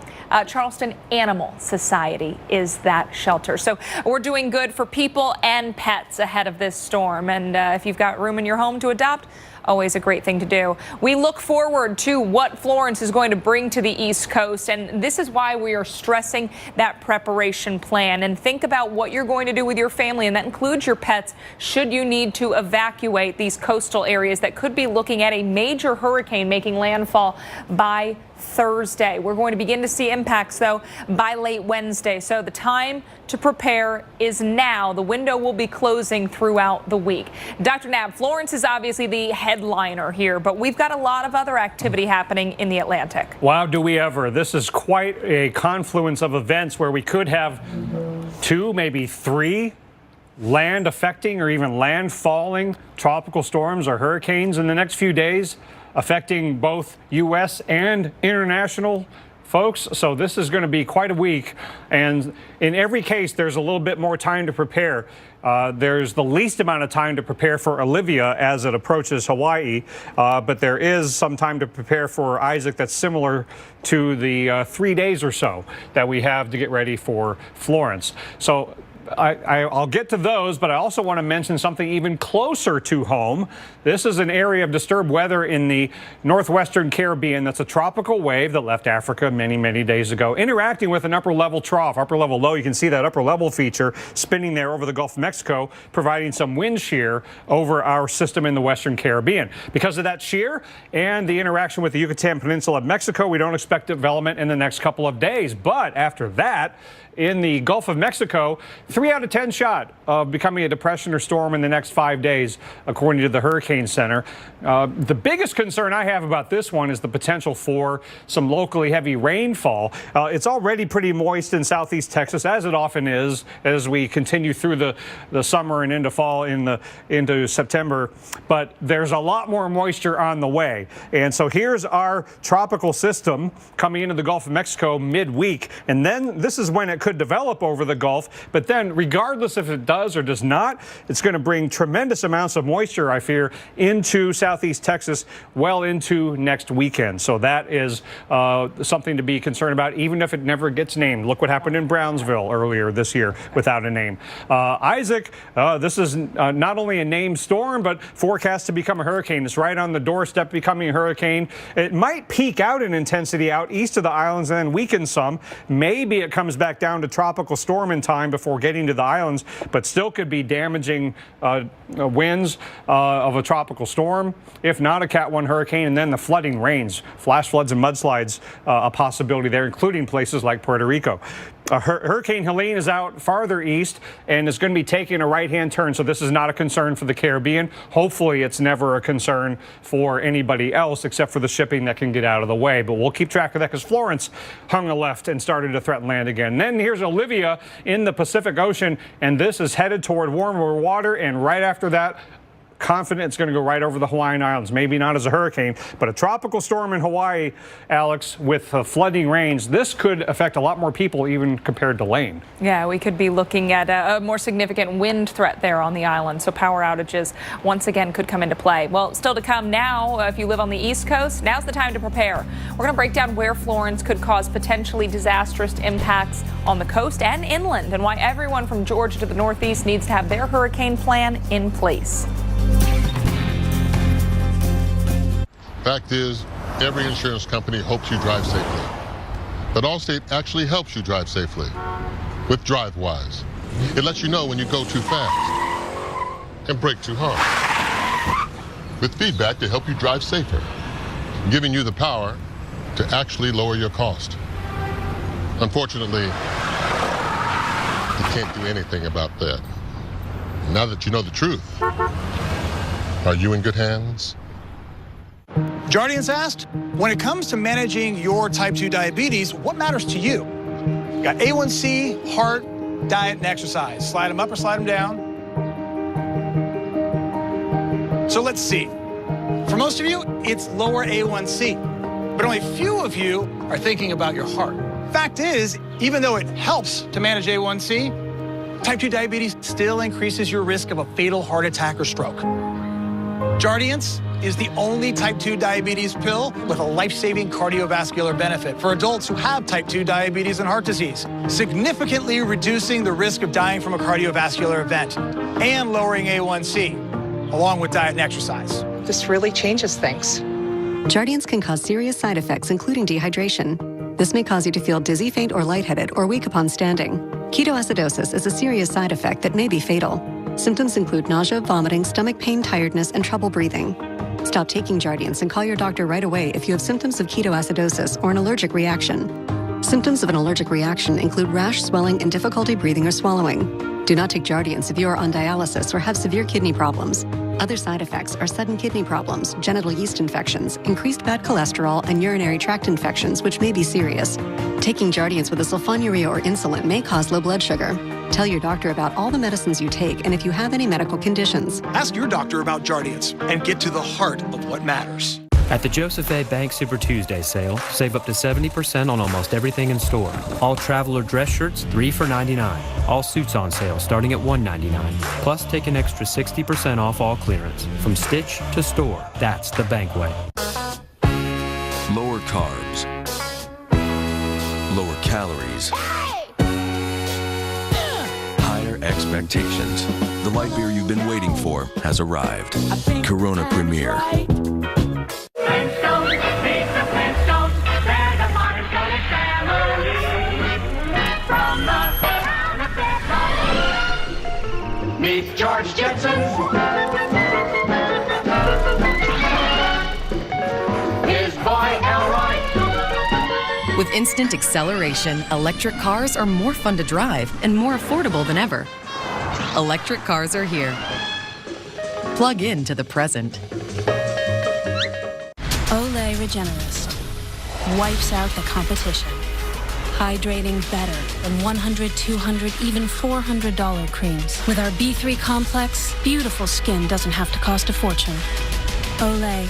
S2: Charleston Animal Society is that shelter. So we're doing good for people and pets ahead of this storm. And if you've got room in your home to adopt, always a great thing to do. We look forward to what Florence is going to bring to the East Coast, and this is why we are stressing that preparation plan. And think about what you're going to do with your family, and that includes your pets, should you need to evacuate these coastal areas that could be looking at a major hurricane making landfall by Thursday. We're going to begin to see impacts, though, by late Wednesday. So the time to prepare is now. The window will be closing throughout the week. Dr. Knapp, Florence is obviously the headliner here, but we've got a lot of other activity happening in the Atlantic.
S4: Wow, do we ever. This is quite a confluence of events where we could have 2, maybe 3 land affecting or even land falling tropical storms or hurricanes in the next few days, affecting both U.S. and international folks. So this is going to be quite a week. And in every case, there's a little bit more time to prepare. There's the least amount of time to prepare for Olivia as it approaches Hawaii. But there is some time to prepare for Isaac that's similar to the 3 days or so that we have to get ready for Florence. So I'll get to those, but I also want to mention something even closer to home. This is an area of disturbed weather in the northwestern Caribbean. That's a tropical wave that left Africa many, many days ago, interacting with an upper-level trough, upper-level low. You can see that upper-level feature spinning there over the Gulf of Mexico, providing some wind shear over our system in the western Caribbean. Because of that shear and the interaction with the Yucatan Peninsula of Mexico, we don't expect development in the next couple of days. But after that, in the Gulf of Mexico, 3 out of 10 shot of becoming a depression or storm in the next 5 days, according to the Hurricane Center. The biggest concern I have about this one is the potential for some locally heavy rainfall. It's already pretty moist in southeast Texas, as it often is, as we continue through the summer and into fall into September. But there's a lot more moisture on the way. And so here's our tropical system coming into the Gulf of Mexico midweek. And then this is when it could develop over the Gulf, but then regardless if it does or does not, it's going to bring tremendous amounts of moisture, I fear, into southeast Texas well into next weekend. So that is something to be concerned about, even if it never gets named. Look what happened in Brownsville earlier this year without a name. Isaac, this is not only a named storm, but forecast to become a hurricane. It's right on the doorstep becoming a hurricane. It might peak out in intensity out east of the islands and then weaken some. Maybe it comes back down to tropical storm in time before getting to the islands, but still could be damaging winds of a tropical storm, if not a Cat 1 hurricane, and then the flooding rains, flash floods and mudslides, a possibility there, including places like Puerto Rico. Hurricane Helene is out farther east and is going to be taking a right-hand turn, so this is not a concern for the Caribbean. Hopefully it's never a concern for anybody else except for the shipping that can get out of the way, but we'll keep track of that because Florence hung a left and started to threaten land again. And then here's Olivia in the Pacific Ocean, and this is headed toward warmer water, and right after that, confident it's going to go right over the Hawaiian Islands. Maybe not as a hurricane, but a tropical storm in Hawaii, Alex, with flooding rains. This could affect a lot more people even compared to Lane.
S2: Yeah, we could be looking at a more significant wind threat there on the island, so power outages once again could come into play. Well, still to come now, if you live on the East Coast, now's the time to prepare. We're going to break down where Florence could cause potentially disastrous impacts on the coast and inland, and why everyone from Georgia to the Northeast needs to have their hurricane plan in place.
S5: Fact is, every insurance company hopes you drive safely. But Allstate actually helps you drive safely with DriveWise. It lets you know when you go too fast and brake too hard, with feedback to help you drive safer, giving you the power to actually lower your cost. Unfortunately, you can't do anything about that. Now that you know the truth, are you in good hands?
S13: Jardiance asked, when it comes to managing your type 2 diabetes, what matters to you? Got A1C, heart, diet, and exercise. Slide them up or slide them down. So let's see. For most of you, it's lower A1C, but only a few of you are thinking about your heart. Fact is, even though it helps to manage A1C, type 2 diabetes still increases your risk of a fatal heart attack or stroke. Jardiance is the only type 2 diabetes pill with a life-saving cardiovascular benefit for adults who have type 2 diabetes and heart disease, significantly reducing the risk of dying from a cardiovascular event and lowering A1C, along with diet and exercise.
S14: This really changes things.
S15: Jardiance can cause serious side effects, including dehydration. This may cause you to feel dizzy, faint, or lightheaded, or weak upon standing. Ketoacidosis is a serious side effect that may be fatal. Symptoms include nausea, vomiting, stomach pain, tiredness, and trouble breathing. Stop taking Jardiance and call your doctor right away if you have symptoms of ketoacidosis or an allergic reaction. Symptoms of an allergic reaction include rash, swelling, and difficulty breathing or swallowing. Do not take Jardiance if you are on dialysis or have severe kidney problems. Other side effects are sudden kidney problems, genital yeast infections, increased bad cholesterol, and urinary tract infections, which may be serious. Taking Jardiance with a sulfonylurea or insulin may cause low blood sugar. Tell your doctor about all the medicines you take and if you have any medical conditions.
S13: Ask your doctor about Jardiance and get to the heart of what matters.
S10: At the Joseph A. Bank Super Tuesday sale, save up to 70% on almost everything in store. All traveler dress shirts, 3 for $99. All suits on sale, starting at $199. Plus, take an extra 60% off all clearance. From Stitch to store, that's the bank way.
S16: Lower carbs. Lower calories. Higher expectations. The light beer you've been waiting for has arrived. Corona Premier.
S17: Meet George Jetson. His boy Elroy.
S18: With instant acceleration, electric cars are more fun to drive and more affordable than ever. Electric cars are here. Plug in to the present.
S19: Olay Regenerist wipes out the competition. Hydrating better than $100, $200, even $400 creams. With our B3 complex, beautiful skin doesn't have to cost a fortune. Olay.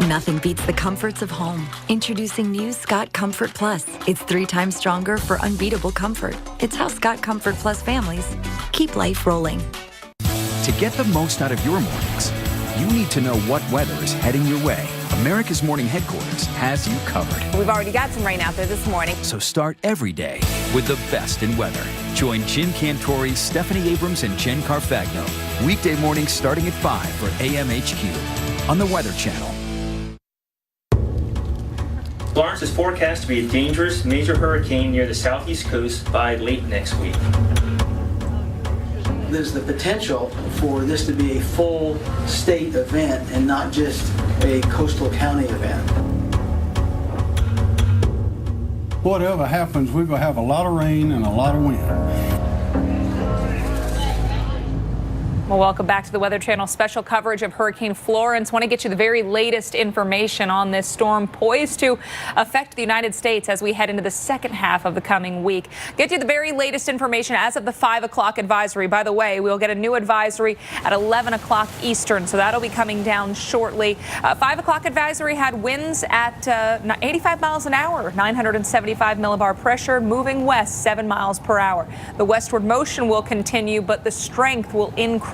S20: Nothing beats the comforts of home. Introducing new Scott Comfort Plus. It's 3 times stronger for unbeatable comfort. It's how Scott Comfort Plus families keep life rolling.
S32: To get the most out of your mornings, you need to know what weather is heading your way. America's Morning Headquarters has you covered.
S2: We've already got some rain out there this morning.
S32: So start every day with the best in weather. Join Jim Cantori, Stephanie Abrams, and Jen Carfagno. Weekday mornings starting at 5 for AMHQ on the Weather Channel.
S21: Florence is forecast to be a dangerous major hurricane near the southeast coast by late next week.
S22: There's the potential for this to be a full state event and not just a coastal county event.
S23: Whatever happens, we're going to have a lot of rain and a lot of wind.
S2: Well, welcome back to the Weather Channel special coverage of Hurricane Florence. Want to get you the very latest information on this storm poised to affect the United States as we head into the second half of the coming week. Get you the very latest information as of the 5 o'clock advisory. By the way, we'll get a new advisory at 11 o'clock Eastern, so that'll be coming down shortly. 5 o'clock advisory had winds at 85 miles an hour, 975 millibar pressure, moving west 7 miles per hour. The westward motion will continue, but the strength will increase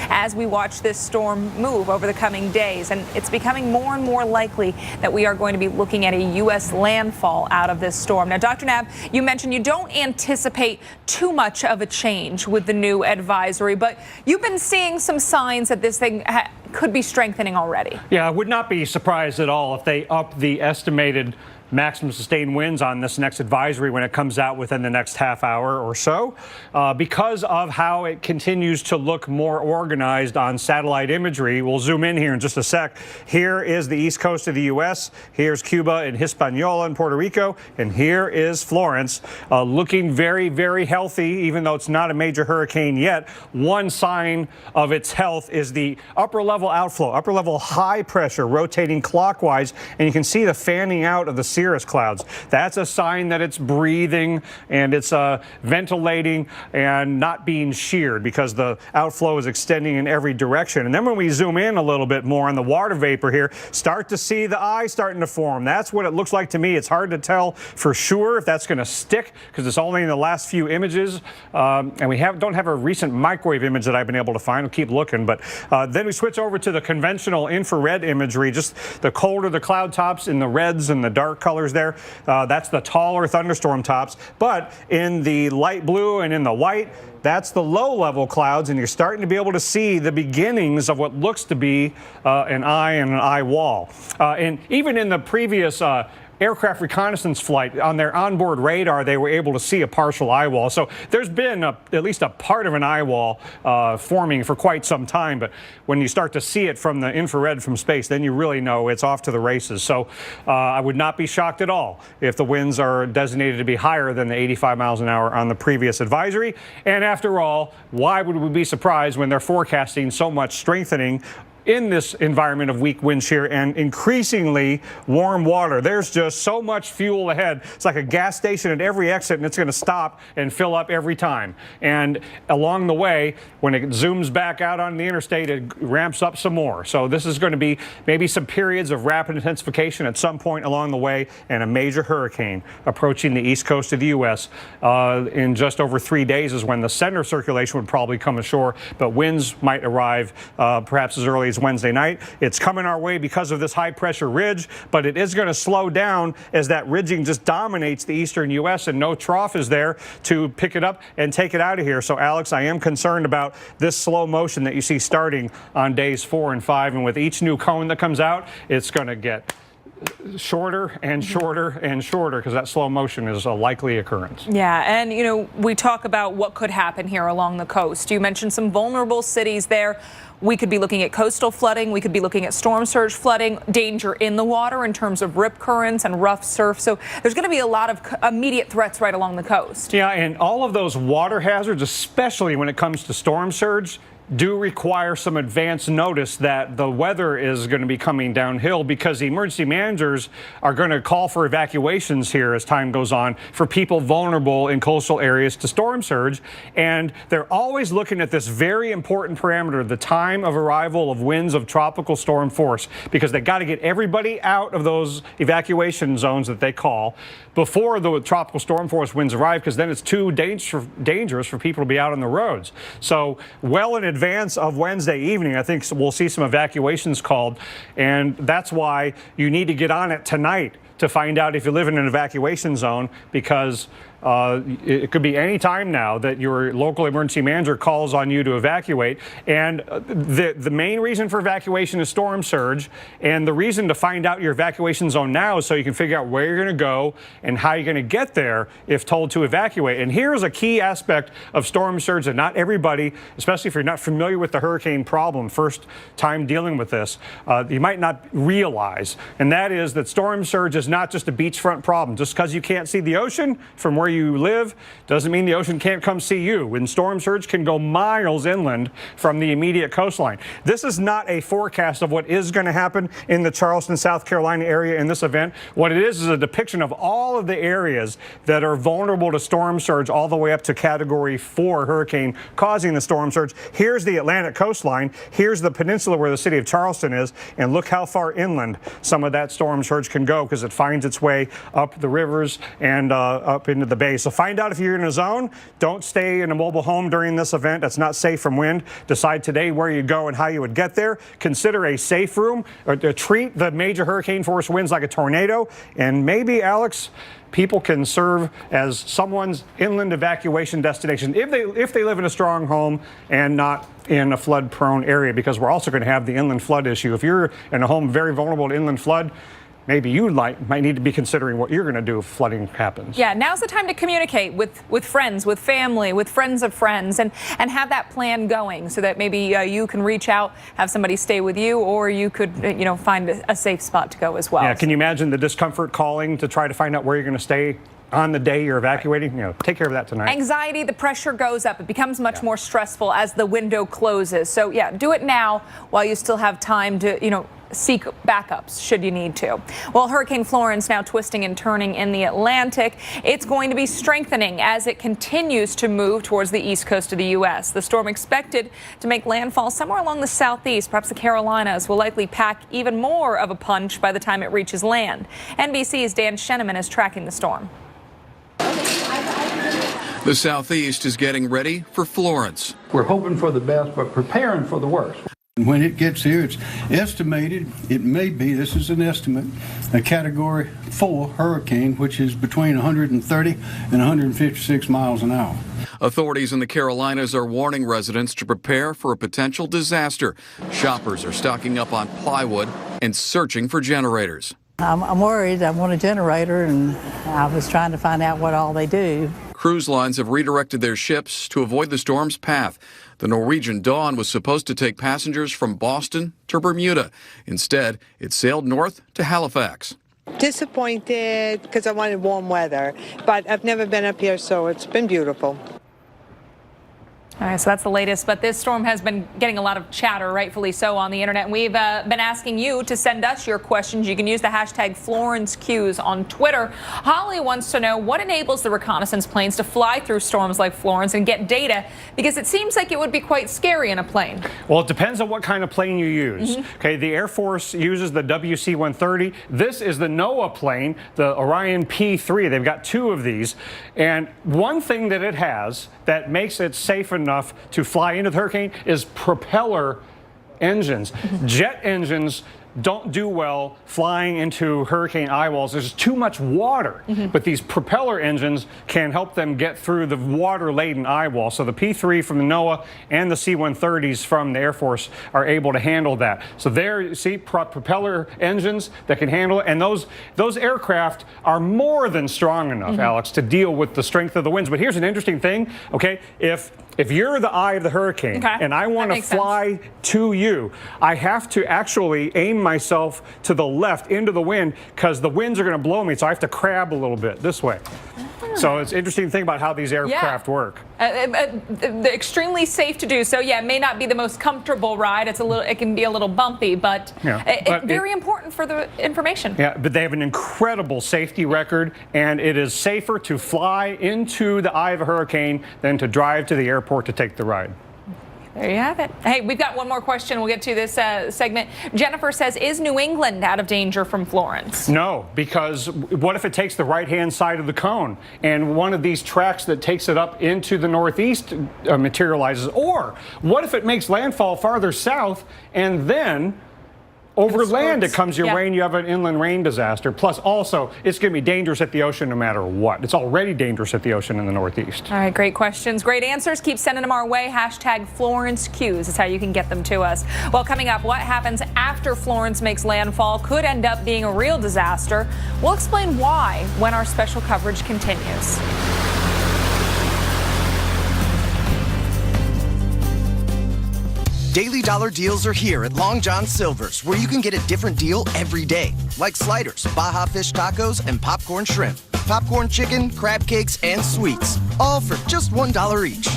S2: as we watch this storm move over the coming days. And it's becoming more and more likely that we are going to be looking at a U.S. landfall out of this storm. Now, Dr. Knapp, you mentioned you don't anticipate too much of a change with the new advisory, but you've been seeing some signs that this thing could be strengthening already.
S4: Yeah, I would not be surprised at all if they up the estimated maximum sustained winds on this next advisory when it comes out within the next half hour or so, because of how it continues to look more organized on satellite imagery. We'll zoom in here in just a sec. Here is the east coast of the U.S. Here's Cuba and Hispaniola and Puerto Rico. And here is Florence, looking very, very healthy, even though it's not a major hurricane yet. One sign of its health is the upper level outflow, upper level high pressure rotating clockwise. And you can see the fanning out of the cirrus clouds. That's a sign that it's breathing and it's ventilating and not being sheared, because the outflow is extending in every direction. And then when we zoom in a little bit more on the water vapor here, start to see the eye starting to form. That's what it looks like to me. It's hard to tell for sure if that's going to stick, because it's only in the last few images, and we don't have a recent microwave image that I've been able to find. We'll keep looking, but then we switch over to the conventional infrared imagery. Just the colder the cloud tops in the reds and the dark colors there, that's the taller thunderstorm tops. But in the light blue and in the white, that's the low-level clouds, and you're starting to be able to see the beginnings of what looks to be an eye and an eye wall. And even in the previous aircraft reconnaissance flight, on their onboard radar, they were able to see a partial eye wall. So there's been at least a part of an eye wall forming for quite some time. But when you start to see it from the infrared from space, then you really know it's off to the races. So I would not be shocked at all if the winds are designated to be higher than the 85 miles an hour on the previous advisory. And after all, why would we be surprised when they're forecasting so much strengthening in this environment of weak wind shear and increasingly warm water? There's just so much fuel ahead. It's like a gas station at every exit, and it's going to stop and fill up every time. And along the way, when it zooms back out on the interstate, it ramps up some more. So this is going to be maybe some periods of rapid intensification at some point along the way, and a major hurricane approaching the east coast of the U.S. In just over 3 days is when the center circulation would probably come ashore, but winds might arrive perhaps as early as degrees Wednesday night. It's coming our way because of this high pressure ridge, but it is going to slow down as that ridging just dominates the eastern U.S. and no trough is there to pick it up and take it out of here. So, Alex, I am concerned about this slow motion that you see starting on days 4 and 5. And with each new cone that comes out, it's going to get shorter and shorter and shorter because that slow motion is a likely occurrence.
S2: Yeah, and you know, we talk about what could happen here along the coast. You mentioned some vulnerable cities there. We could be looking at coastal flooding. We could be looking at storm surge flooding, danger in the water in terms of rip currents and rough surf. So there's going to be a lot of immediate threats right along the coast.
S4: Yeah, and all of those water hazards, especially when it comes to storm surge, do require some advance notice that the weather is going to be coming downhill, because the emergency managers are going to call for evacuations here as time goes on for people vulnerable in coastal areas to storm surge. And they're always looking at this very important parameter, the time of arrival of winds of tropical storm force, because they got to get everybody out of those evacuation zones that they call before the tropical storm force winds arrive, because then it's too dangerous for people to be out on the roads. So well in advance of Wednesday evening, I think we'll see some evacuations called, and that's why you need to get on it tonight to find out if you live in an evacuation zone, because it could be any time now that your local emergency manager calls on you to evacuate. And the main reason for evacuation is storm surge. And the reason to find out your evacuation zone now is so you can figure out where you're going to go and how you're going to get there if told to evacuate. And here's a key aspect of storm surge that not everybody, especially if you're not familiar with the hurricane problem, first time dealing with this, you might not realize. And that is that storm surge is not just a beachfront problem. Just because you can't see the ocean from where you live doesn't mean the ocean can't come see you. And storm surge can go miles inland from the immediate coastline. This is not a forecast of what is going to happen in the Charleston, South Carolina area in this event. What it is a depiction of all of the areas that are vulnerable to storm surge all the way up to Category 4 hurricane causing the storm surge. Here's the Atlantic coastline. Here's the peninsula where the city of Charleston is. And look how far inland some of that storm surge can go, because it finds its way up the rivers and up into the bay. So find out if you're in a zone. Don't stay in a mobile home during this event. That's not safe from wind. Decide today where you go and how you would get there. Consider a safe room, or treat the major hurricane force winds like a tornado. And maybe, Alex, people can serve as someone's inland evacuation destination if they live in a strong home and not in a flood prone area, because we're also going to have the inland flood issue. If you're in a home very vulnerable to inland flood, maybe you might need to be considering what you're going to do if flooding happens.
S2: Yeah, now's the time to communicate with friends, with family, with friends of friends, and have that plan going so that maybe you can reach out, have somebody stay with you, or you could find a safe spot to go as well.
S4: Yeah, can you imagine the discomfort calling to try to find out where you're going to stay on the day you're evacuating? Take care of that tonight.
S2: Anxiety, the pressure goes up. It becomes much more stressful as the window closes. So yeah, do it now while you still have time to, seek backups should you need to. Well, Hurricane Florence now twisting and turning in the Atlantic. It's going to be strengthening as it continues to move towards the east coast of the U.S. The storm expected to make landfall somewhere along the southeast, perhaps the Carolinas, will likely pack even more of a punch by the time it reaches land. NBC's Dan Sheneman is tracking the storm.
S1: The southeast is getting ready for Florence.
S23: We're hoping for the best, but preparing for the worst. When it gets here, it's estimated, it may be, this is an estimate, a Category 4 hurricane, which is between 130 and 156 miles an hour.
S1: Authorities in the Carolinas are warning residents to prepare for a potential disaster. Shoppers are stocking up on plywood and searching for generators.
S3: I'm worried. I want a generator, and I was trying to find out what all they do.
S1: Cruise lines have redirected their ships to avoid the storm's path. The Norwegian Dawn was supposed to take passengers from Boston to Bermuda. Instead, it sailed north to Halifax.
S6: Disappointed because I wanted warm weather, but I've never been up here, so it's been beautiful.
S2: All right, so that's the latest, but this storm has been getting a lot of chatter, rightfully so, on the internet. And we've been asking you to send us your questions. You can use the hashtag FlorenceQs on Twitter. Holly wants to know what enables the reconnaissance planes to fly through storms like Florence and get data, because it seems like it would be quite scary in a plane.
S4: Well, it depends on what kind of plane you use. Okay, the Air Force uses the WC-130. This is the NOAA plane, the Orion P-3. They've got two of these. And one thing that it has that makes it safe enough to fly into the hurricane is propeller engines. Jet engines don't do well flying into hurricane eye walls. There's too much water. But these propeller engines can help them get through the water-laden eye wall. So the P-3 from the NOAA and the C-130s from the Air Force are able to handle that. So there, you see, propeller engines that can handle it. And those aircraft are more than strong enough, Alex, to deal with the strength of the winds. But here's an interesting thing, okay? If you're the eye of the hurricane and I want to fly to you, I have to actually aim myself to the left into the wind because the winds are going to blow me, so I have to crab a little bit this way. So it's interesting to think about how these aircraft work.
S2: Extremely safe to do so. Yeah, it may not be the most comfortable ride. It can be a little bumpy, but it's very important for the information.
S4: Yeah, but they have an incredible safety record, and it is safer to fly into the eye of a hurricane than to drive to the airport to take the ride.
S2: There you have it. Hey, we've got one more question. We'll get to this segment. Jennifer says, is New England out of danger from Florence?
S4: No, because what if it takes the right-hand side of the cone and one of these tracks that takes it up into the northeast materializes? Or what if it makes landfall farther south and then over land it comes your way and you have an inland rain disaster? Plus, also, it's going to be dangerous at the ocean no matter what. It's already dangerous at the ocean in the Northeast.
S2: All right, great questions, great answers. Keep sending them our way. Hashtag Florence Q's is how you can get them to us. Well, coming up, what happens after Florence makes landfall could end up being a real disaster. We'll explain why when our special coverage continues.
S7: Daily Dollar deals are here at Long John Silver's, where you can get a different deal every day. Like sliders, Baja fish tacos, and popcorn shrimp. Popcorn chicken, crab cakes, and sweets. All for just $1 each.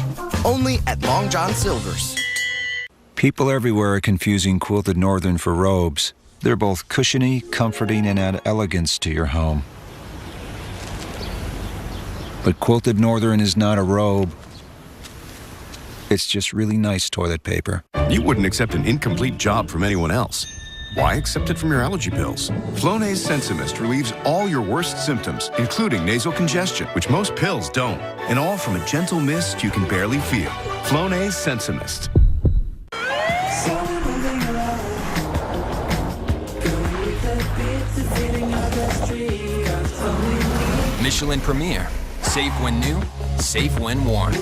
S7: Only at Long John Silver's.
S8: People everywhere are confusing quilted northern for robes. They're both cushiony, comforting, and add elegance to your home. But quilted northern is not a robe. It's just really nice toilet paper.
S9: You wouldn't accept an incomplete job from anyone else. Why accept it from your allergy pills? Flonase Sensimist relieves all your worst symptoms, including nasal congestion, which most pills don't. And all from a gentle mist you can barely feel. Flonase Sensimist.
S12: Michelin Premier. Safe when new, safe when worn.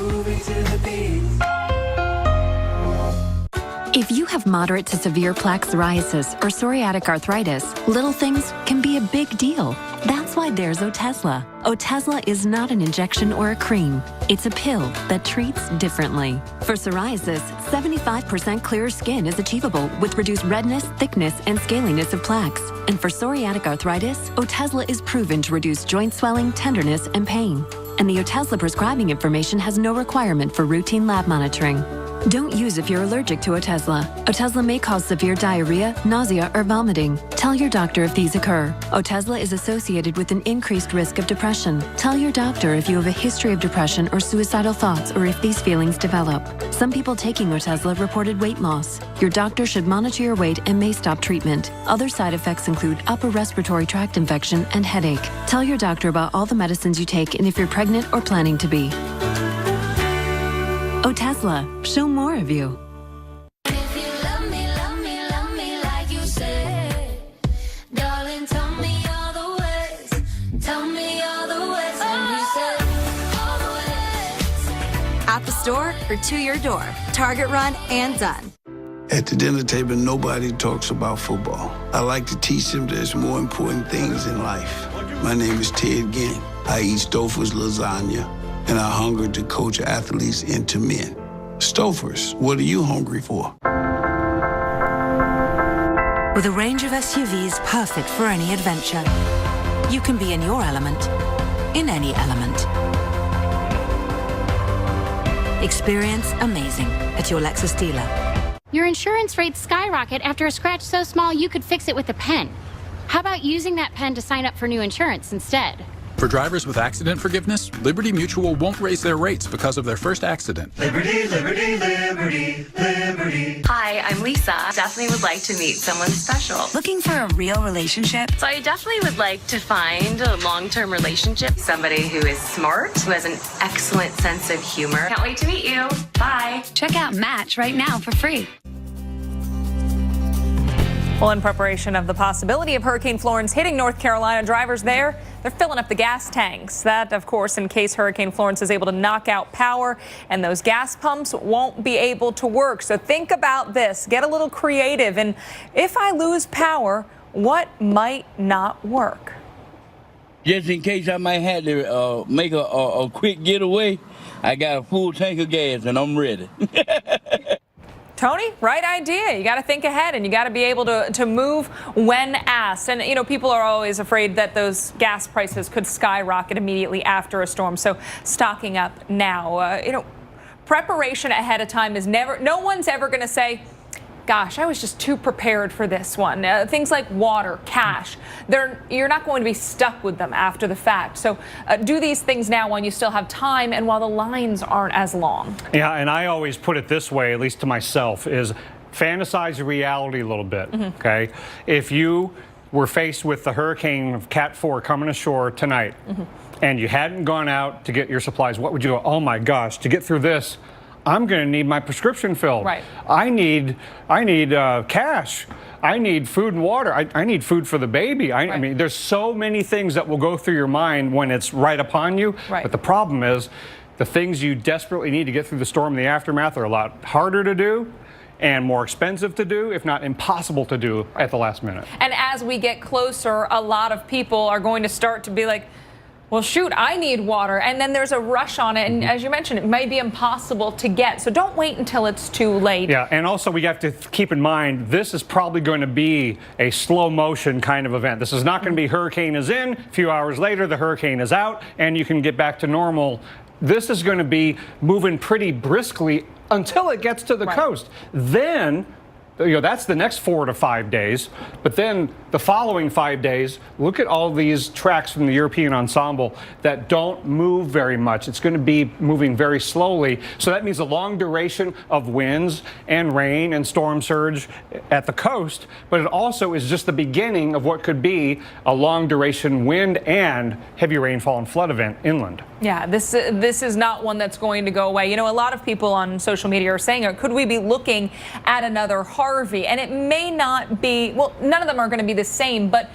S20: If you have moderate to severe plaque psoriasis or psoriatic arthritis, little things can be a big deal. That's why there's Otezla. Otezla is not an injection or a cream. It's a pill that treats differently. For psoriasis, 75% clearer skin is achievable with reduced redness, thickness, and scaliness of plaques. And for psoriatic arthritis, Otezla is proven to reduce joint swelling, tenderness, and pain. And the Otezla prescribing information has no requirement for routine lab monitoring. Don't use if you're allergic to Otezla. Otezla may cause severe diarrhea, nausea, or vomiting. Tell your doctor if these occur. Otezla is associated with an increased risk of depression. Tell your doctor if you have a history of depression or suicidal thoughts or if these feelings develop. Some people taking Otezla reported weight loss. Your doctor should monitor your weight and may stop treatment. Other side effects include upper respiratory tract infection and headache. Tell your doctor about all the medicines you take and if you're pregnant or planning to be. Otezla, show more of you.
S24: At the store or to your door, Target Run and done.
S25: At the dinner table, nobody talks about football. I like to teach them there's more important things in life. My name is Ted Ginn. I eat Stouffer's lasagna, and I hunger to coach athletes into men. Stouffer's, what are you hungry for?
S26: With a range of SUVs perfect for any adventure, you can be in your element, in any element. Experience amazing at your Lexus dealer.
S27: Your insurance rates skyrocket after a scratch so small you could fix it with a pen. How about using that pen to sign up for new insurance instead?
S28: For drivers with accident forgiveness, Liberty Mutual won't raise their rates because of their first accident.
S29: Liberty, liberty, liberty, liberty.
S30: Hi, I'm Lisa. Definitely would like to meet someone special.
S26: Looking for a real relationship?
S30: So I definitely would like to find a long-term relationship. Somebody who is smart, who has an excellent sense of humor. Can't wait to meet you. Bye.
S19: Check out Match right now for free.
S2: Well, in preparation of the possibility of Hurricane Florence hitting North Carolina, drivers there, they're filling up the gas tanks. That, of course, in case Hurricane Florence is able to knock out power and those gas pumps won't be able to work. So think about this. Get a little creative. And if I lose power, what might not work?
S5: Just in case I might have to make a quick getaway, I got a full tank of gas and I'm ready.
S2: Tony, right idea. You got to think ahead and you got to be able to move when asked. And, you know, people are always afraid that those gas prices could skyrocket immediately after a storm. So stocking up now, you know, preparation ahead of time is no one's ever going to say, gosh, I was just too prepared for this one. Things like water, cash, you're not going to be stuck with them after the fact. So do these things now while you still have time and while the lines aren't as long.
S4: Yeah, and I always put it this way, at least to myself, is fantasize reality a little bit, okay? If you were faced with the hurricane of Cat 4 coming ashore tonight and you hadn't gone out to get your supplies, what would you go, oh my gosh, to get through this, I'm going to need my prescription filled.
S2: Right.
S4: I need cash. I need food and water. I need food for the baby. I mean, there's so many things that will go through your mind when it's right upon you.
S2: Right.
S4: But the problem is the things you desperately need to get through the storm and the aftermath are a lot harder to do and more expensive to do, if not impossible to do at the last minute.
S2: And as we get closer, a lot of people are going to start to be like, well, shoot, I need water. And then there's a rush on it. And as you mentioned, it may be impossible to get. So don't wait until it's too late.
S4: Yeah, and also we have to keep in mind, this is probably going to be a slow motion kind of event. This is not going to be hurricane is in, a few hours later, the hurricane is out, and you can get back to normal. This is going to be moving pretty briskly until it gets to the coast. Then, you know, that's the next 4 to 5 days. But then the following 5 days, look at all these tracks from the European ensemble that don't move very much. It's going to be moving very slowly. So that means a long duration of winds and rain and storm surge at the coast. But it also is just the beginning of what could be a long duration wind and heavy rainfall and flood event inland.
S2: Yeah, this is not one that's going to go away. You know, a lot of people on social media are saying, could we be looking at another Harvey? And it may not be, well, none of them are going to be the same, but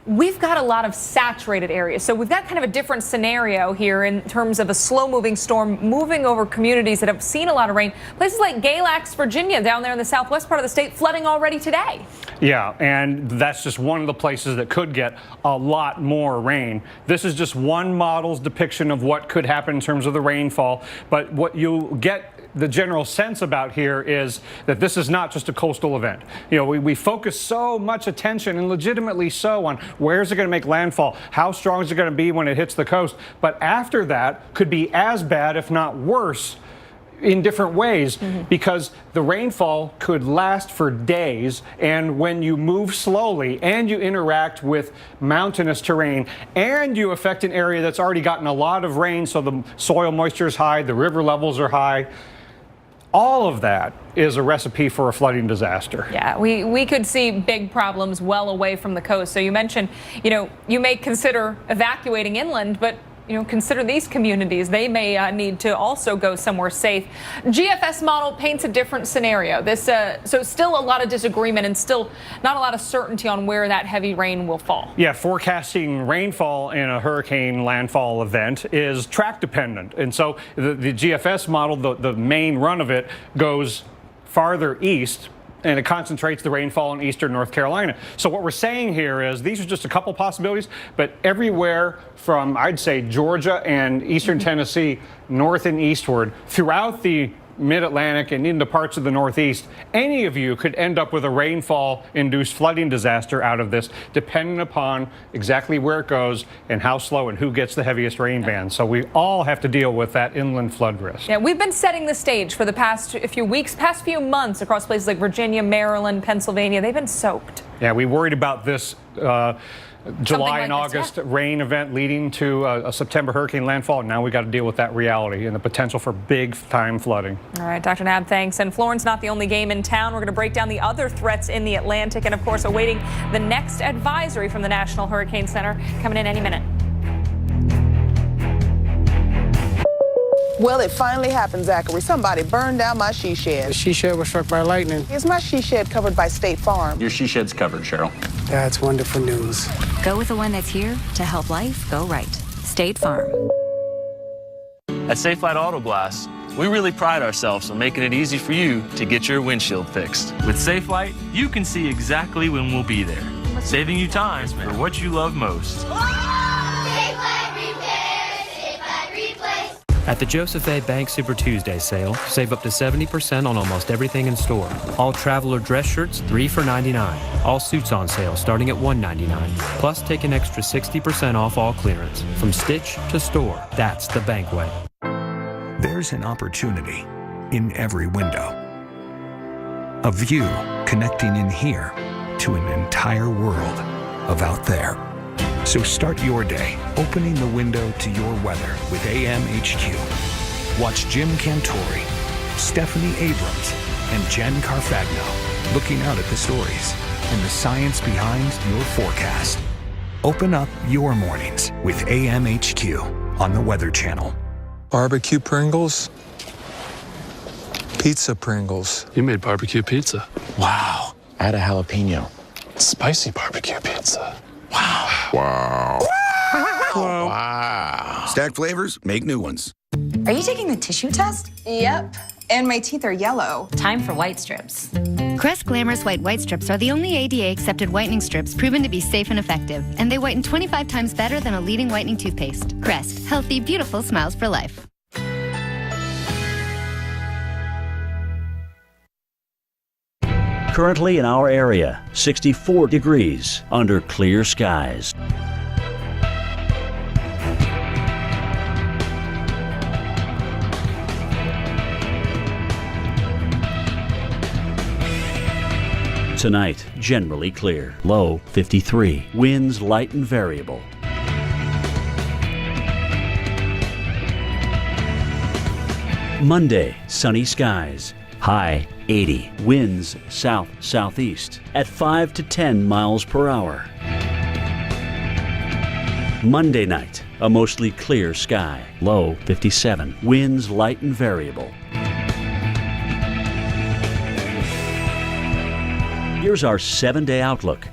S2: we've got a lot of saturated areas. So we've got kind of a different scenario here in terms of a slow-moving storm moving over communities that have seen a lot of rain. Places like Galax, Virginia, down there in the southwest part of the state, flooding already today.
S4: Yeah, and that's just one of the places that could get a lot more rain. This is just one model's depiction of what could happen in terms of the rainfall. But what you'll get the general sense about here is that this is not just a coastal event. You know, we focus so much attention, and legitimately so, on where's it going to make landfall, how strong is it going to be when it hits the coast. But after that could be as bad, if not worse, in different ways, because the rainfall could last for days, and when you move slowly and you interact with mountainous terrain and you affect an area that's already gotten a lot of rain, so the soil moisture is high, the river levels are high, all of that is a recipe for a flooding disaster.
S2: Yeah, we could see big problems well away from the coast. So you mentioned, you know, you may consider evacuating inland, but you know, consider these communities. They may need to also go somewhere safe. GFS model paints a different scenario. So still a lot of disagreement and still not a lot of certainty on where that heavy rain will fall.
S4: Yeah, forecasting rainfall in a hurricane landfall event is track dependent. And so the GFS model, the main run of it goes farther east, and it concentrates the rainfall in eastern North Carolina. So what we're saying here is these are just a couple possibilities, but everywhere from, I'd say, Georgia and eastern Tennessee, north and eastward, throughout the mid-Atlantic and into parts of the Northeast, any of you could end up with a rainfall-induced flooding disaster out of this, depending upon exactly where it goes and how slow and who gets the heaviest rain bands. So we all have to deal with that inland flood risk.
S2: Yeah, we've been setting the stage for the past few weeks, past few months across places like Virginia, Maryland, Pennsylvania. They've been soaked.
S4: Yeah, we worried about this July and August rain event leading to a September hurricane landfall. Now we got to deal with that reality and the potential for big time flooding.
S2: All right, Dr. Nab, thanks. And Florence, not the only game in town. We're going to break down the other threats in the Atlantic and, of course, awaiting the next advisory from the National Hurricane Center coming in any minute.
S10: Well, it finally happened, Zachary. Somebody burned down my she shed.
S11: The she shed was struck by lightning.
S10: Is my she shed covered by State Farm?
S13: Your she shed's covered, Cheryl.
S11: That's wonderful news.
S26: Go with the one that's here to help life go right. State Farm.
S14: At Safelite Auto Glass, we really pride ourselves on making it easy for you to get your windshield fixed. With Safelite, you can see exactly when we'll be there, saving you time for what you love most.
S15: At the Joseph A. Bank Super Tuesday sale, save up to 70% on almost everything in store. All traveler dress shirts, 3 for $99. All suits on sale starting at $199. Plus, take an extra 60% off all clearance. From stitch to store, that's the Bank way.
S8: There's an opportunity in every window. A view connecting in here to an entire world of out there. So start your day opening the window to your weather with AMHQ. Watch Jim Cantori, Stephanie Abrams, and Jen Carfagno looking out at the stories and the science behind your forecast. Open up your mornings with AMHQ on the Weather Channel.
S16: Barbecue Pringles? Pizza Pringles.
S17: You made barbecue pizza.
S16: Wow. Add a jalapeno. Spicy barbecue pizza. Wow.
S9: Wow.
S17: Wow.
S9: Wow. Stacked flavors, make new ones.
S24: Are you taking the tissue test? Yep. And my teeth are yellow. Time for white strips.
S18: Crest Glamorous White Strips are the only ADA-accepted whitening strips proven to be safe and effective, and they whiten 25 times better than a leading whitening toothpaste. Crest. Healthy, beautiful smiles for life.
S21: Currently in our area, 64 degrees under clear skies. Tonight, generally clear. Low 53. Winds light and variable. Monday, sunny skies. High 80. Winds south-southeast at 5 to 10 miles per hour. Monday night, a mostly clear sky. Low 57. Winds light and variable. Here's our 7-day outlook.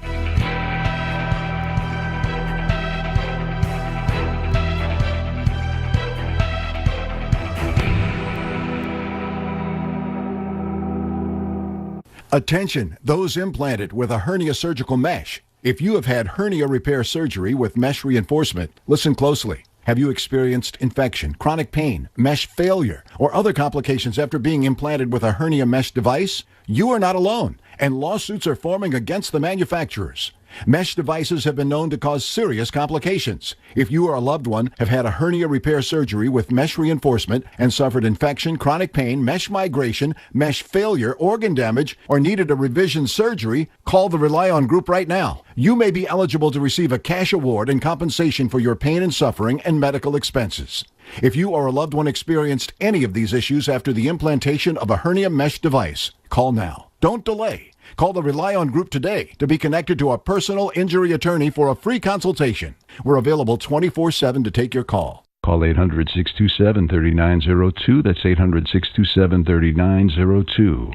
S22: Attention, those implanted with a hernia surgical mesh. If you have had hernia repair surgery with mesh reinforcement, listen closely. Have you experienced infection, chronic pain, mesh failure, or other complications after being implanted with a hernia mesh device? You are not alone, and lawsuits are forming against the manufacturers. Mesh devices have been known to cause serious complications. If you or a loved one have had a hernia repair surgery with mesh reinforcement and suffered infection, chronic pain, mesh migration, mesh failure, organ damage, or needed a revision surgery, call the Rely On Group right now. You may be eligible to receive a cash award and compensation for your pain and suffering and medical expenses. If you or a loved one experienced any of these issues after the implantation of a hernia mesh device, call now. Don't delay. Call the Rely On Group today to be connected to a personal injury attorney for a free consultation. We're available 24/7 to take your call.
S31: Call 800-627-3902. That's 800-627-3902.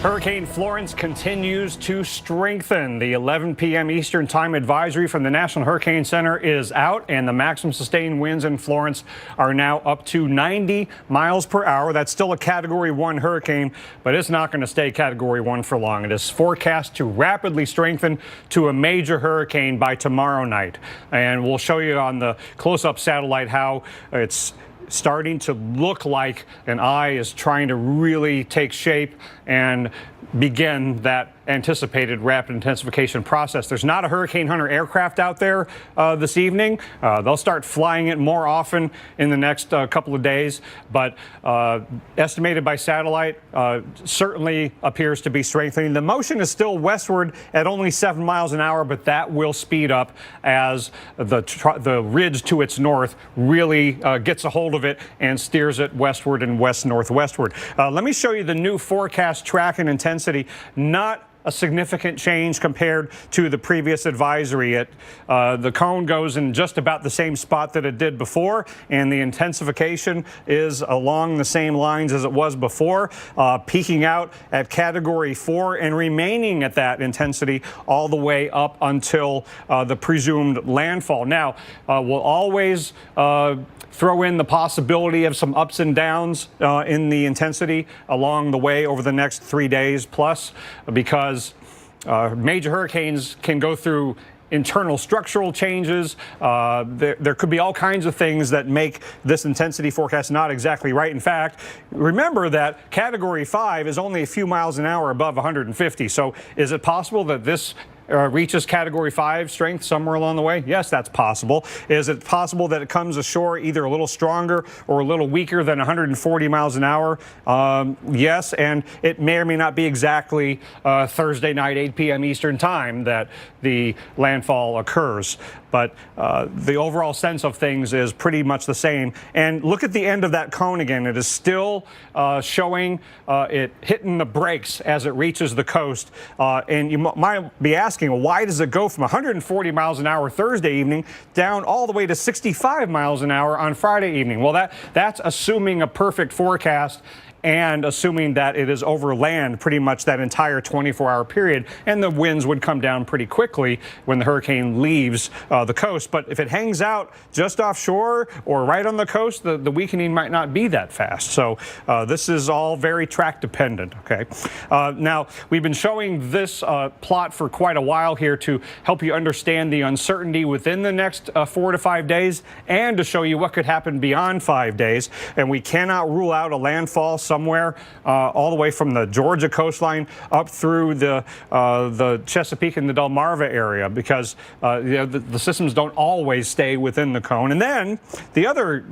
S4: Hurricane Florence continues to strengthen. The 11 p.m. Eastern Time advisory from the National Hurricane Center is out, and the maximum sustained winds in Florence are now up to 90 miles per hour. That's still a Category 1 hurricane, but it's not going to stay Category 1 for long. It is forecast to rapidly strengthen to a major hurricane by tomorrow night. And we'll show you on the close-up satellite how it's starting to look like an eye is trying to really take shape and begin that anticipated rapid intensification process. There's not a Hurricane Hunter aircraft out there this evening. They'll start flying it more often in the next couple of days, but estimated by satellite certainly appears to be strengthening. The motion is still westward at only 7 miles an hour, but that will speed up as the ridge to its north really gets a hold of it and steers it westward and west-northwestward. Let me show you the new forecast track and intensity. Not a significant change compared to the previous advisory. The cone goes in just about the same spot that it did before, and the intensification is along the same lines as it was before, peaking out at Category 4 and remaining at that intensity all the way up until the presumed landfall. Now, we'll always throw in the possibility of some ups and downs in the intensity along the way over the next 3 days plus, because major hurricanes can go through internal structural changes. There could be all kinds of things that make this intensity forecast not exactly right. In fact, remember that Category 5 is only a few miles an hour above 150. So is it possible that this reaches Category 5 strength somewhere along the way? Yes, that's possible. Is it possible that it comes ashore either a little stronger or a little weaker than 140 miles an hour? Yes, and it may or may not be exactly Thursday night, 8 p.m. Eastern time that the landfall occurs. But the overall sense of things is pretty much the same. And look at the end of that cone again. It is still showing it hitting the brakes as it reaches the coast. And you might be asking, why does it go from 140 miles an hour Thursday evening down all the way to 65 miles an hour on Friday evening? Well, that's assuming a perfect forecast and assuming that it is over land pretty much that entire 24-hour period, and the winds would come down pretty quickly when the hurricane leaves the coast. But if it hangs out just offshore or right on the coast, the weakening might not be that fast. So this is all very track dependent, okay? Now, we've been showing this plot for quite a while here to help you understand the uncertainty within the next 4 to 5 days and to show you what could happen beyond 5 days. And we cannot rule out a landfall somewhere all the way from the Georgia coastline up through the Chesapeake and the Delmarva area, because the systems don't always stay within the cone. And then the other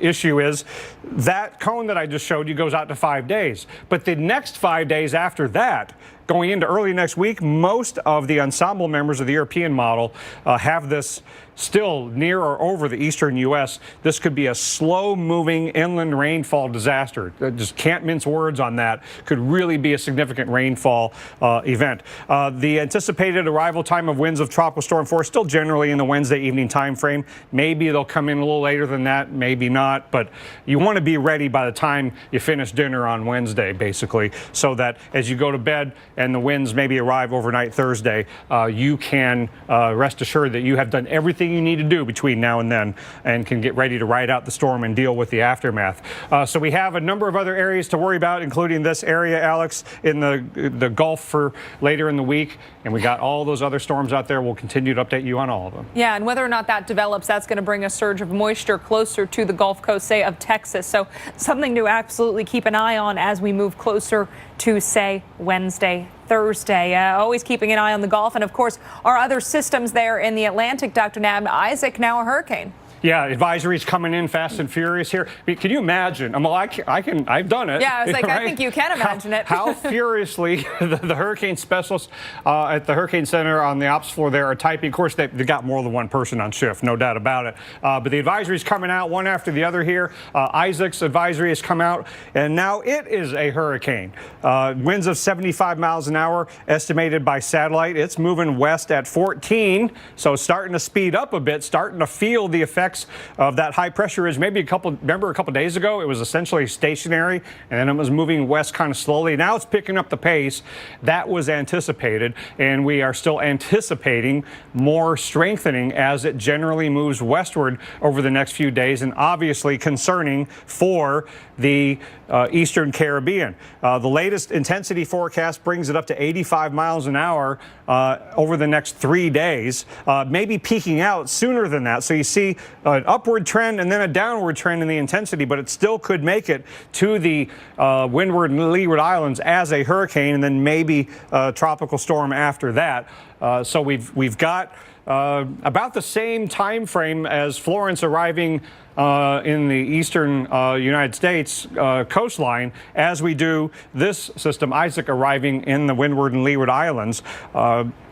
S4: issue is that cone that I just showed you goes out to 5 days. But the next 5 days after that, going into early next week, most of the ensemble members of the European model have this still near or over the eastern U.S. This could be a slow-moving inland rainfall disaster. Just can't mince words on that. Could really be a significant rainfall event. The anticipated arrival time of winds of Tropical Storm 4 still generally in the Wednesday evening time frame. Maybe they'll come in a little later than that, maybe not, but you want to be ready by the time you finish dinner on Wednesday, basically, so that as you go to bed and the winds maybe arrive overnight Thursday, you can rest assured that you have done everything you need to do between now and then and can get ready to ride out the storm and deal with the aftermath. So we have a number of other areas to worry about, including this area, Alex, in the Gulf for later in the week. And we got all those other storms out there. We'll continue to update you on all of them.
S2: Yeah, and whether or not that develops, that's going to bring a surge of moisture closer to the Gulf Coast, say, of Texas. So something to absolutely keep an eye on as we move closer to, say, Wednesday, Thursday. Always keeping an eye on the Gulf. And, of course, our other systems there in the Atlantic, Dr. Nab. Isaac, now a hurricane.
S4: Yeah, advisories coming in fast and furious here. I mean, can you imagine? I've done it.
S2: Yeah, I was like,
S4: right?
S2: I think you can imagine it.
S4: How furiously the hurricane specialists at the Hurricane Center on the ops floor there are typing. Of course, they've got more than one person on shift, no doubt about it. But the advisories coming out one after the other here. Isaac's advisory has come out, and now it is a hurricane. Winds of 75 miles an hour estimated by satellite. It's moving west at 14, so starting to speed up a bit, starting to feel the effects of that high pressure ridge. Remember a couple days ago, it was essentially stationary, and then it was moving west kind of slowly. Now it's picking up the pace. That was anticipated, and we are still anticipating more strengthening as it generally moves westward over the next few days, and obviously concerning for the Eastern Caribbean. The latest intensity forecast brings it up to 85 miles an hour over the next 3 days, maybe peaking out sooner than that. So you see an upward trend and then a downward trend in the intensity, but it still could make it to the Windward and Leeward Islands as a hurricane, and then maybe a tropical storm after that. So we've got about the same time frame as Florence arriving in the eastern United States coastline as we do this system, Isaac, arriving in the Windward and Leeward Islands.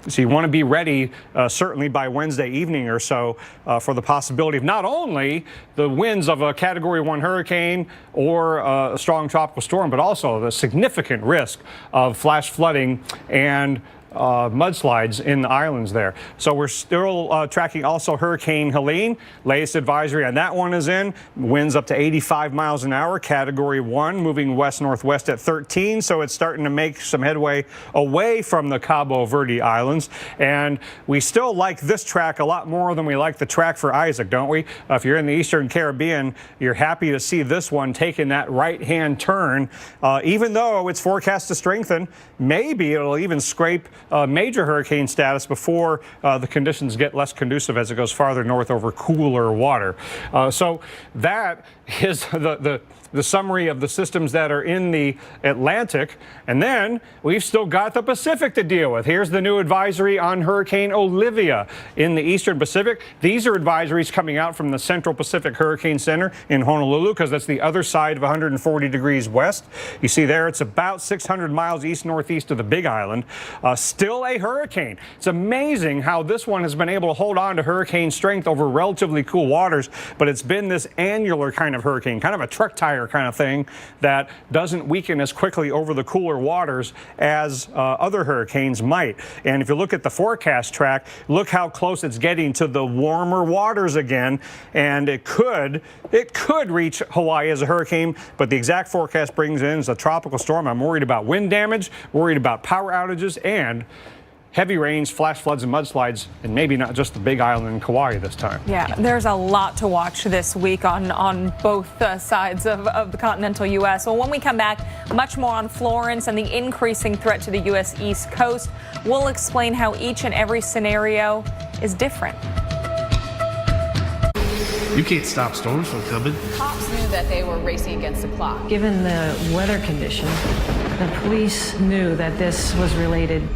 S4: So you want to be ready certainly by Wednesday evening or so for the possibility of not only the winds of a Category 1 hurricane or a strong tropical storm, but also the significant risk of flash flooding and mudslides in the islands there. So we're still tracking also Hurricane Helene. Latest advisory on that one is in. Winds up to 85 miles an hour, Category 1, moving west-northwest at 13. So it's starting to make some headway away from the Cabo Verde Islands. And we still like this track a lot more than we like the track for Isaac, don't we? If you're in the Eastern Caribbean, you're happy to see this one taking that right-hand turn. Even though it's forecast to strengthen, maybe it'll even scrape major hurricane status before the conditions get less conducive as it goes farther north over cooler water. So that is the summary of the systems that are in the Atlantic. And then we've still got the Pacific to deal with. Here's the new advisory on Hurricane Olivia in the Eastern Pacific. These are advisories coming out from the Central Pacific Hurricane Center in Honolulu, because that's the other side of 140 degrees west. You see there, it's about 600 miles east-northeast of the Big Island. Still a hurricane. It's amazing how this one has been able to hold on to hurricane strength over relatively cool waters, but it's been this annular kind of hurricane, kind of a truck tire kind of thing that doesn't weaken as quickly over the cooler waters as other hurricanes might. And if you look at the forecast track, look how close it's getting to the warmer waters again, and it could reach Hawaii as a hurricane, but the exact forecast brings in as a tropical storm. I'm worried about wind damage, worried about power outages, and heavy rains, flash floods, and mudslides, and maybe not just the Big Island and Kauai this time.
S2: Yeah, there's a lot to watch this week on both sides of the continental U.S. Well, when we come back, much more on Florence and the increasing threat to the U.S. East Coast. We'll explain how each and every scenario is different.
S1: You can't stop storms from coming.
S3: Cops knew that they were racing against the clock.
S6: Given the weather conditions, the police knew that this was related.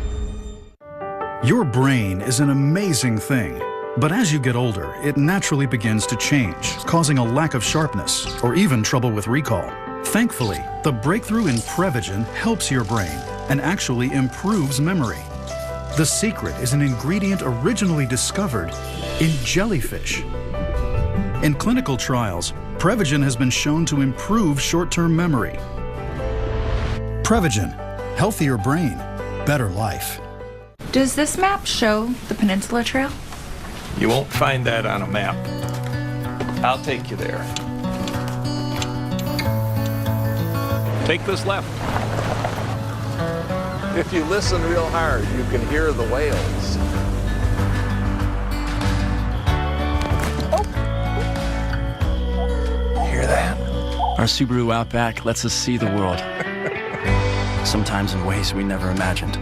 S7: Your brain is an amazing thing, but as you get older, it naturally begins to change, causing a lack of sharpness or even trouble with recall. Thankfully, the breakthrough in Prevagen helps your brain and actually improves memory. The secret is an ingredient originally discovered in jellyfish. In clinical trials, Prevagen has been shown to improve short-term memory. Prevagen, healthier brain, better life.
S12: Does this map show the Peninsula Trail?
S13: You won't find that on a map. I'll take you there. Take this left. If you listen real hard, you can hear the whales.
S16: Hear that? Our Subaru Outback lets us see the world. Sometimes in ways we never imagined.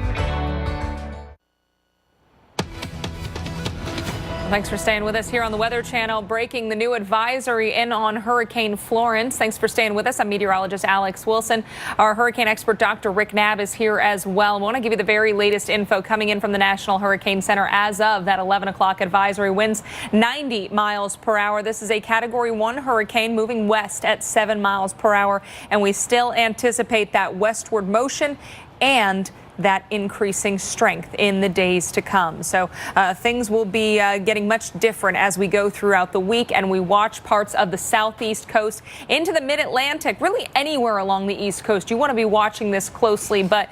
S2: Thanks for staying with us here on the Weather Channel, breaking the new advisory in on Hurricane Florence. Thanks for staying with us. I'm meteorologist Alex Wilson. Our hurricane expert, Dr. Rick Knabb, is here as well. I want to give you the very latest info coming in from the National Hurricane Center as of that 11 o'clock advisory. Winds 90 miles per hour. This is a Category 1 hurricane moving west at 7 miles per hour, and we still anticipate that westward motion and that increasing strength in the days to come. So things will be getting much different as we go throughout the week, and we watch parts of the southeast coast into the mid-Atlantic, really anywhere along the east coast. You want to be watching this closely, but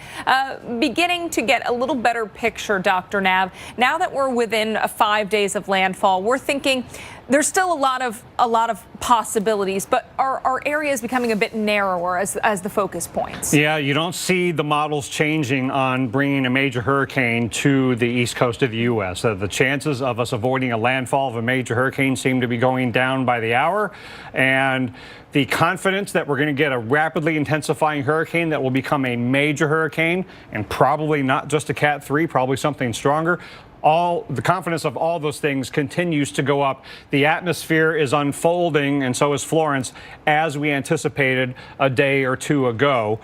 S2: beginning to get a little better picture, Dr. Knabb. Now that we're within 5 days of landfall, we're thinking there's still a lot of possibilities, but our area is becoming a bit narrower as the focus points.
S4: Yeah, you don't see the models changing on bringing a major hurricane to the east coast of the U.S. The chances of us avoiding a landfall of a major hurricane seem to be going down by the hour, and the confidence that we're going to get a rapidly intensifying hurricane that will become a major hurricane, and probably not just a Cat 3, probably something stronger, all the confidence of all those things continues to go up. The atmosphere is unfolding, and so is Florence, as we anticipated a day or two ago.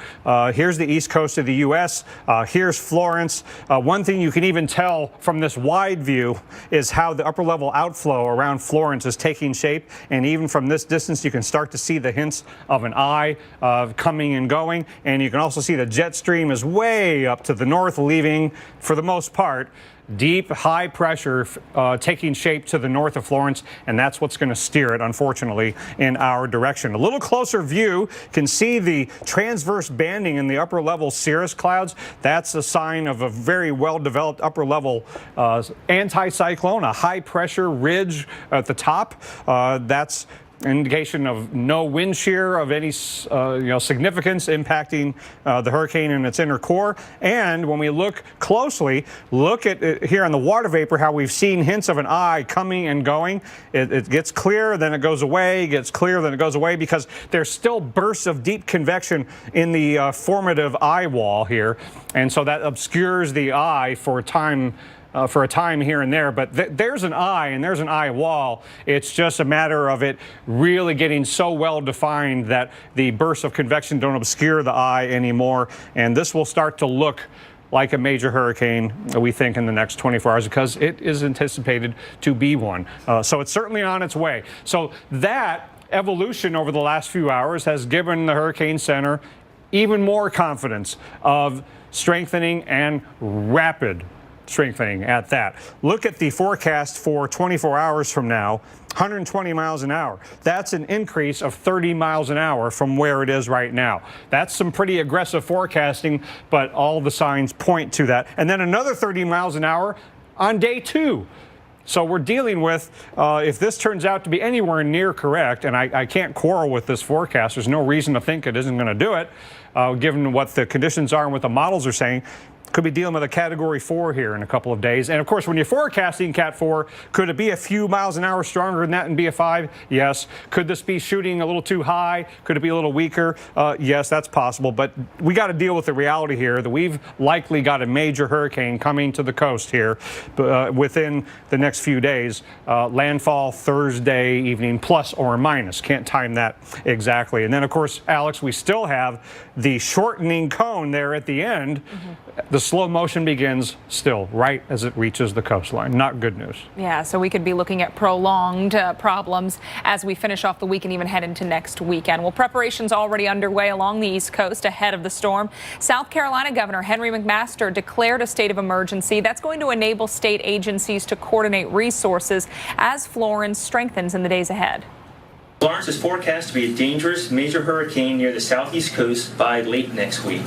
S4: Here's the east coast of the U.S. Here's Florence. One thing you can even tell from this wide view is how the upper level outflow around Florence is taking shape, and even from this distance you can start to see the hints of an eye coming and going, and you can also see the jet stream is way up to the north, leaving, for the most part, deep, high pressure taking shape to the north of Florence, and that's what's going to steer it, unfortunately, in our direction. A little closer view can see the transverse banding in the upper level cirrus clouds. That's a sign of a very well-developed upper level anticyclone, a high pressure ridge at the top. That's indication of no wind shear of any significance impacting the hurricane and its inner core. And when we look closely, look at it here on the water vapor, how we've seen hints of an eye coming and going. It gets clear, then it goes away, gets clear, then it goes away, because there's still bursts of deep convection in the formative eye wall here. And so that obscures the eye for a time here and there, but there's an eye and there's an eye wall. It's just a matter of it really getting so well defined that the bursts of convection don't obscure the eye anymore, and this will start to look like a major hurricane, we think, in the next 24 hours, because it is anticipated to be one. So it's certainly on its way. So that evolution over the last few hours has given the Hurricane Center even more confidence of strengthening, and rapid strengthening at that. Look at the forecast for 24 hours from now, 120 miles an hour. That's an increase of 30 miles an hour from where it is right now. That's some pretty aggressive forecasting, but all the signs point to that. And then another 30 miles an hour on day 2. So we're dealing with, if this turns out to be anywhere near correct, and I can't quarrel with this forecast, there's no reason to think it isn't going to do it, given what the conditions are and what the models are saying. Could be dealing with a Category 4 here in a couple of days. And of course, when you're forecasting Cat 4, could it be a few miles an hour stronger than that and be a 5? Yes. Could this be shooting a little too high? Could it be a little weaker? Yes, that's possible. But we got to deal with the reality here that we've likely got a major hurricane coming to the coast here within the next few days. Landfall Thursday evening, plus or minus. Can't time that exactly. And then, of course, Alex, we still have the shortening cone there at the end. The slow motion begins still right as it reaches the coastline. Not good news.
S2: Yeah, so we could be looking at prolonged problems as we finish off the week and even head into next weekend. Well, preparations already underway along the East Coast ahead of the storm. South Carolina Governor Henry McMaster declared a state of emergency. That's going to enable state agencies to coordinate resources as Florence strengthens in the days ahead.
S5: Florence is forecast to be a dangerous major hurricane near the southeast coast by late next week.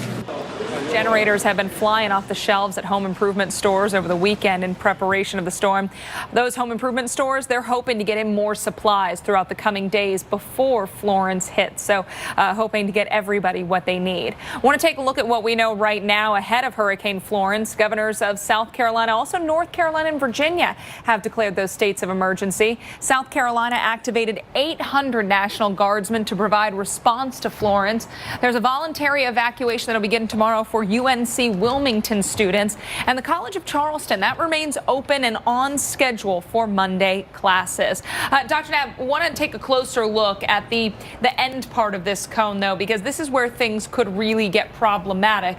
S2: Generators have been flying off the shelves at home improvement stores over the weekend in preparation of the storm. Those home improvement stores, they're hoping to get in more supplies throughout the coming days before Florence hits. So hoping to get everybody what they need. Want to take a look at what we know right now ahead of Hurricane Florence. Governors of South Carolina, also North Carolina and Virginia have declared those states of emergency. South Carolina activated 800 National Guardsmen to provide response to Florence. There's a voluntary evacuation that'll begin tomorrow for UNC Wilmington students, and the College of Charleston, that remains open and on schedule for Monday classes. Dr. Knapp, want to take a closer look at the end part of this cone, though, because this is where things could really get problematic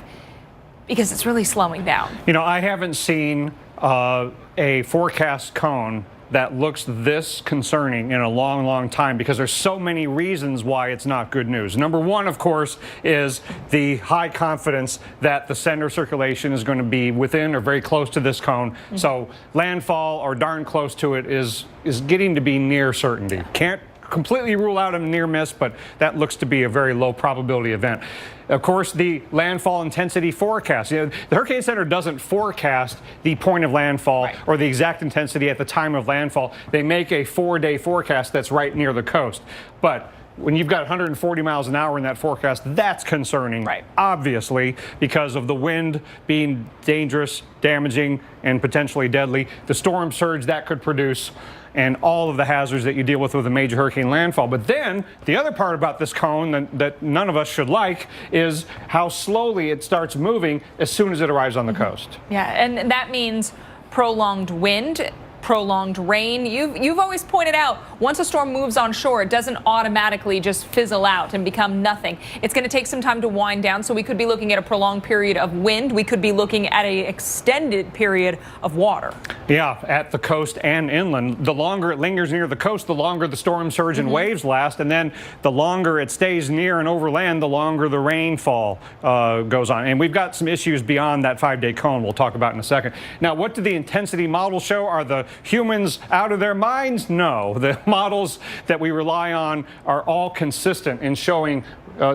S2: because it's really slowing down.
S4: You know, I haven't seen a forecast cone that looks this concerning in a long, long time, because there's so many reasons why it's not good news. Number one, of course, is the high confidence that the center circulation is going to be within or very close to this cone. Mm-hmm. So landfall or darn close to it is getting to be near certainty. Can't completely rule out a near miss, but that looks to be a very low probability event. Of course, the landfall intensity forecast. You know, the Hurricane Center doesn't forecast the point of landfall or the exact intensity at the time of landfall. They make a 4-day forecast that's right near the coast. But when you've got 140 miles an hour in that forecast, that's concerning, obviously, because of the wind being dangerous, damaging, and potentially deadly, the storm surge that could produce, and all of the hazards that you deal with a major hurricane landfall. But then the other part about this cone that none of us should like is how slowly it starts moving as soon as it arrives on the coast.
S2: Yeah, and that means prolonged wind, prolonged rain. You've always pointed out, once a storm moves on shore, it doesn't automatically just fizzle out and become nothing. It's going to take some time to wind down, so we could be looking at a prolonged period of wind. We could be looking at an extended period of water.
S4: Yeah, at the coast and inland. The longer it lingers near the coast, the longer the storm surge and waves last, and then the longer it stays near and overland, the longer the rainfall goes on. And we've got some issues beyond that 5-day cone we'll talk about in a second. Now, what do the intensity models show? Are the humans out of their minds? No. The models that we rely on are all consistent in showing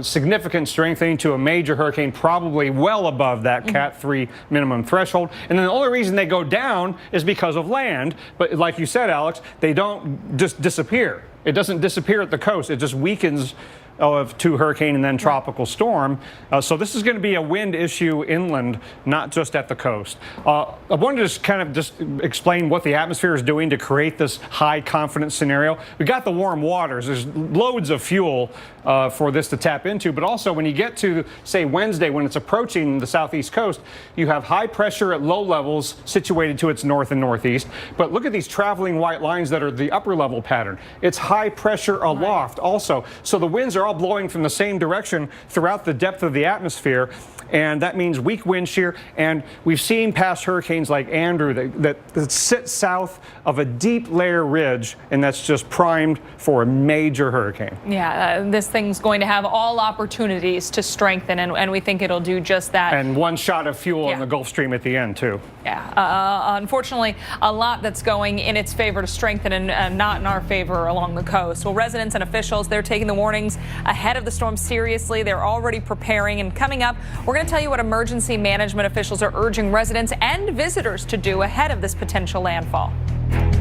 S4: significant strengthening to a major hurricane, probably well above that Cat 3 minimum threshold. And then the only reason they go down is because of land. But like you said, Alex, they don't just disappear. It doesn't disappear at the coast. It just weakens to hurricane and then tropical storm. So this is going to be a wind issue inland, not just at the coast. I wanted to just explain what the atmosphere is doing to create this high confidence scenario. We got the warm waters. There's loads of fuel for this to tap into, but also when you get to, say, Wednesday, when it's approaching the southeast coast, you have high pressure at low levels situated to its north and northeast. But look at these traveling white lines that are the upper level pattern. It's high pressure aloft also. So the winds are all blowing from the same direction throughout the depth of the atmosphere, and that means weak wind shear. And we've seen past hurricanes like Andrew that sit south of a deep layer ridge, and that's just primed for a major hurricane.
S2: Yeah, this thing's going to have all opportunities to strengthen, and we think it'll do just that.
S4: And one shot of fuel in the Gulf Stream at the end, too.
S2: Yeah, unfortunately, a lot that's going in its favor to strengthen and not in our favor along the coast. Well, residents and officials, they're taking the warnings ahead of the storm seriously. They're already preparing. And coming up, we're going to tell you what emergency management officials are urging residents and visitors to do ahead of this potential landfall.
S10: Mommy,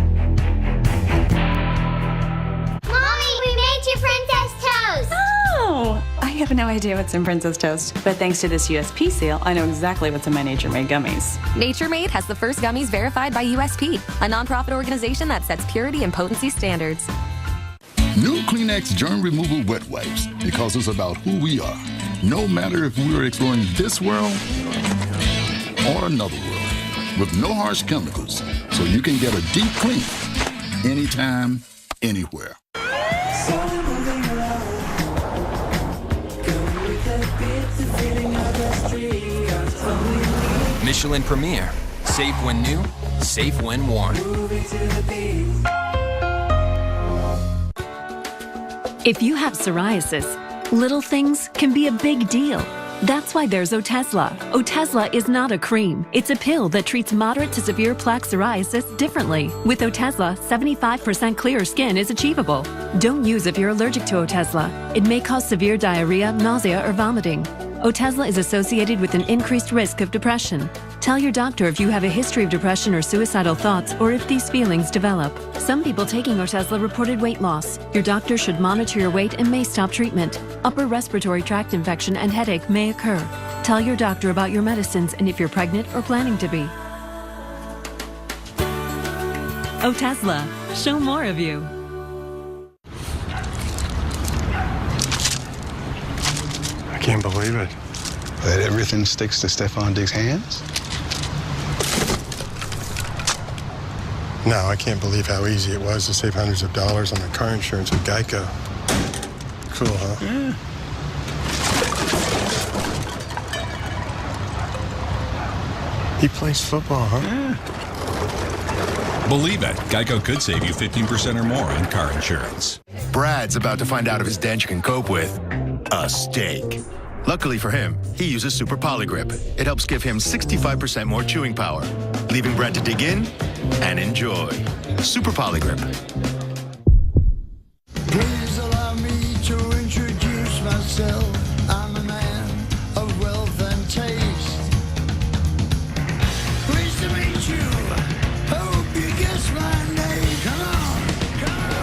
S10: we made you Princess Toast!
S11: Oh! I have no idea what's in Princess Toast, but thanks to this USP seal, I know exactly what's in my Nature Made gummies.
S19: Nature Made has the first gummies verified by USP, a nonprofit organization that sets purity and potency standards.
S20: New Kleenex Germ Removal Wet Wipes, because it's about who we are. No matter if we are exploring this world or another world, with no harsh chemicals, so you can get a deep clean anytime, anywhere.
S23: Michelin Premier. Safe when new, safe when worn.
S25: If you have psoriasis, little things can be a big deal. That's why there's Otezla. Otezla is not a cream. It's a pill that treats moderate to severe plaque psoriasis differently. With Otezla, 75% clearer skin is achievable. Don't use if you're allergic to Otezla. It may cause severe diarrhea, nausea, or vomiting. Otezla is associated with an increased risk of depression. Tell your doctor if you have a history of depression or suicidal thoughts, or if these feelings develop. Some people taking Otezla reported weight loss. Your doctor should monitor your weight and may stop treatment. Upper respiratory tract infection and headache may occur. Tell your doctor about your medicines and if you're pregnant or planning to be. Otezla, show more of you.
S27: I can't believe it. That everything sticks to Stefan Diggs' hands? No, I can't believe how easy it was to save hundreds of dollars on the car insurance with Geico. Cool, huh? Yeah. He plays football, huh? Yeah.
S28: Believe it, Geico could save you 15% or more on car insurance.
S9: Brad's about to find out if his dent can cope with a steak. Luckily for him, he uses Super Polygrip. It helps give him 65% more chewing power, leaving Brad to dig in and enjoy. Super Polygrip.
S29: Please allow me to introduce myself. I'm a man of wealth and taste. Pleased to meet you. Hope you guess my name. Come on, come on.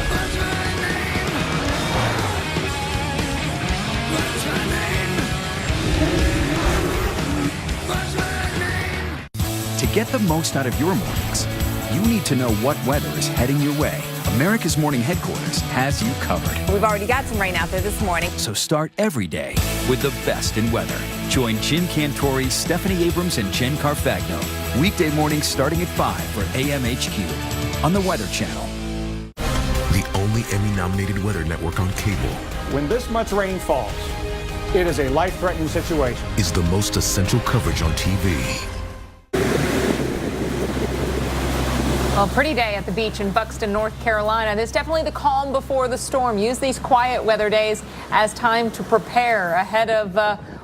S29: What's my name? What's my name? What's my name?
S30: To get the most out of your mornings, you need to know what weather is heading your way.
S23: America's Morning Headquarters has you covered.
S2: We've already got some rain out there this morning.
S23: So start every day with the best in weather. Join Jim Cantori, Stephanie Abrams, and Jen Carfagno weekday mornings starting at 5 for AMHQ on the Weather Channel.
S8: The only Emmy-nominated weather network on cable.
S4: When this much rain falls, it is a life-threatening situation.
S8: Is the most essential coverage on TV.
S2: Well, pretty day at the beach in Buxton, North Carolina. There's definitely the calm before the storm. Use these quiet weather days as time to prepare ahead of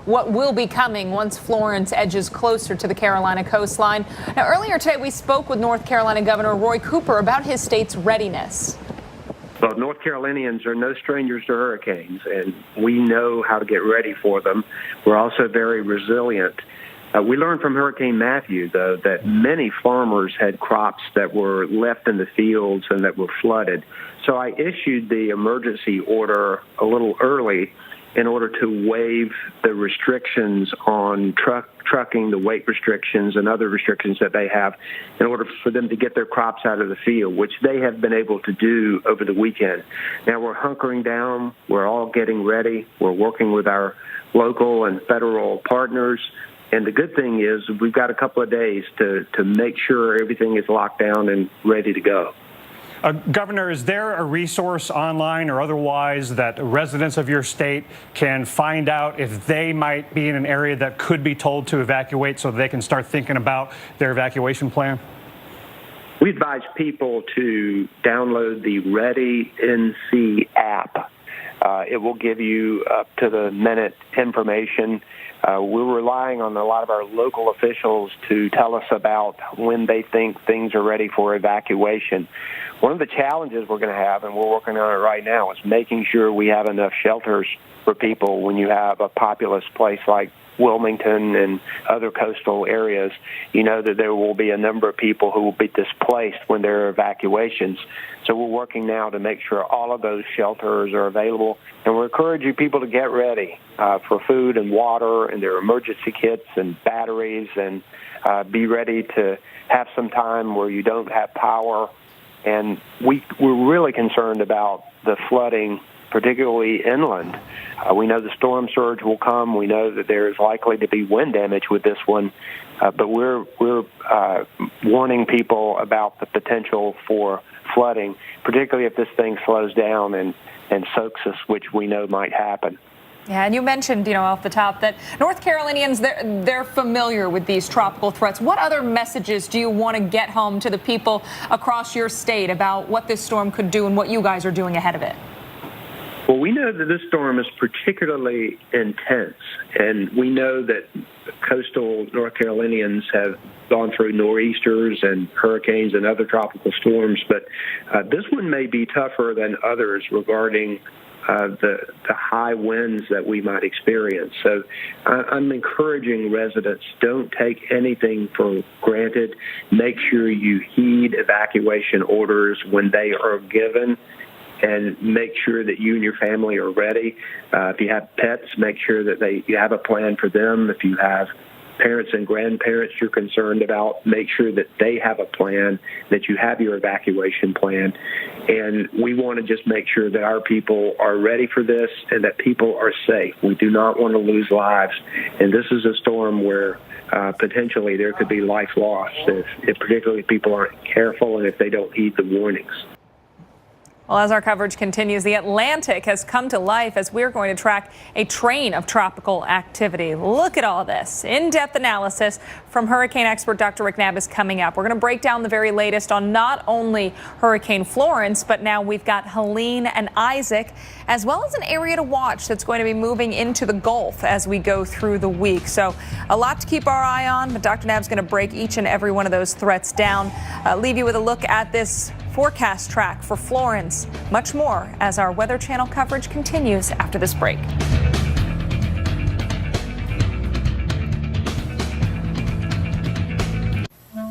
S2: what will be coming once Florence edges closer to the Carolina coastline. Now, earlier today, we spoke with North Carolina Governor Roy Cooper about his state's readiness.
S14: Well, North Carolinians are no strangers to hurricanes, and we know how to get ready for them. We're also very resilient. We learned from Hurricane Matthew, though, that many farmers had crops that were left in the fields and that were flooded. So I issued the emergency order a little early in order to waive the restrictions on trucking, the weight restrictions and other restrictions that they have in order for them to get their crops out of the field, which they have been able to do over the weekend. Now we're hunkering down. We're all getting ready. We're working with our local and federal partners. And the good thing is we've got a couple of days to make sure everything is locked down and ready to go.
S4: Governor, is there a resource online or otherwise that residents of your state can find out if they might be in an area that could be told to evacuate so they can start thinking about their evacuation plan?
S14: We advise people to download the Ready NC app. It will give you up-to-the-minute information. We're relying on a lot of our local officials to tell us about when they think things are ready for evacuation. One of the challenges we're going to have, and we're working on it right now, is making sure we have enough shelters for people when you have a populous place like Wilmington and other coastal areas. You know that there will be a number of people who will be displaced when there are evacuations. So we're working now to make sure all of those shelters are available. And we're encouraging people to get ready for food and water and their emergency kits and batteries, and be ready to have some time where you don't have power. And we're really concerned about the flooding, particularly inland. We know the storm surge will come. We know that there is likely to be wind damage with this one, but we're warning people about the potential for flooding, particularly if this thing slows down and soaks us, which we know might happen.
S2: Yeah, and you mentioned, off the top that North Carolinians, they're familiar with these tropical threats. What other messages do you want to get home to the people across your state about what this storm could do and what you guys are doing ahead of it?
S14: Well, we know that this storm is particularly intense, and we know that coastal North Carolinians have gone through nor'easters and hurricanes and other tropical storms, but this one may be tougher than others regarding the high winds that we might experience. So I'm encouraging residents, don't take anything for granted. Make sure you heed evacuation orders when they are given, and make sure that you and your family are ready. If you have pets, make sure that you have a plan for them. If you have parents and grandparents you're concerned about, make sure that they have a plan, that you have your evacuation plan. And we want to just make sure that our people are ready for this and that people are safe. We do not want to lose lives. And this is a storm where potentially there could be life loss, if particularly people aren't careful and if they don't heed the warnings.
S2: Well, as our coverage continues, the Atlantic has come to life as we're going to track a train of tropical activity. Look at all this. In-depth analysis from hurricane expert Dr. Rick Knabb is coming up. We're going to break down the very latest on not only Hurricane Florence, but now we've got Helene and Isaac, as well as an area to watch that's going to be moving into the Gulf as we go through the week. So a lot to keep our eye on, but Dr. Knabb's going to break each and every one of those threats down. Leave you with a look at this forecast track for Florence. Much more as our Weather Channel coverage continues after this break.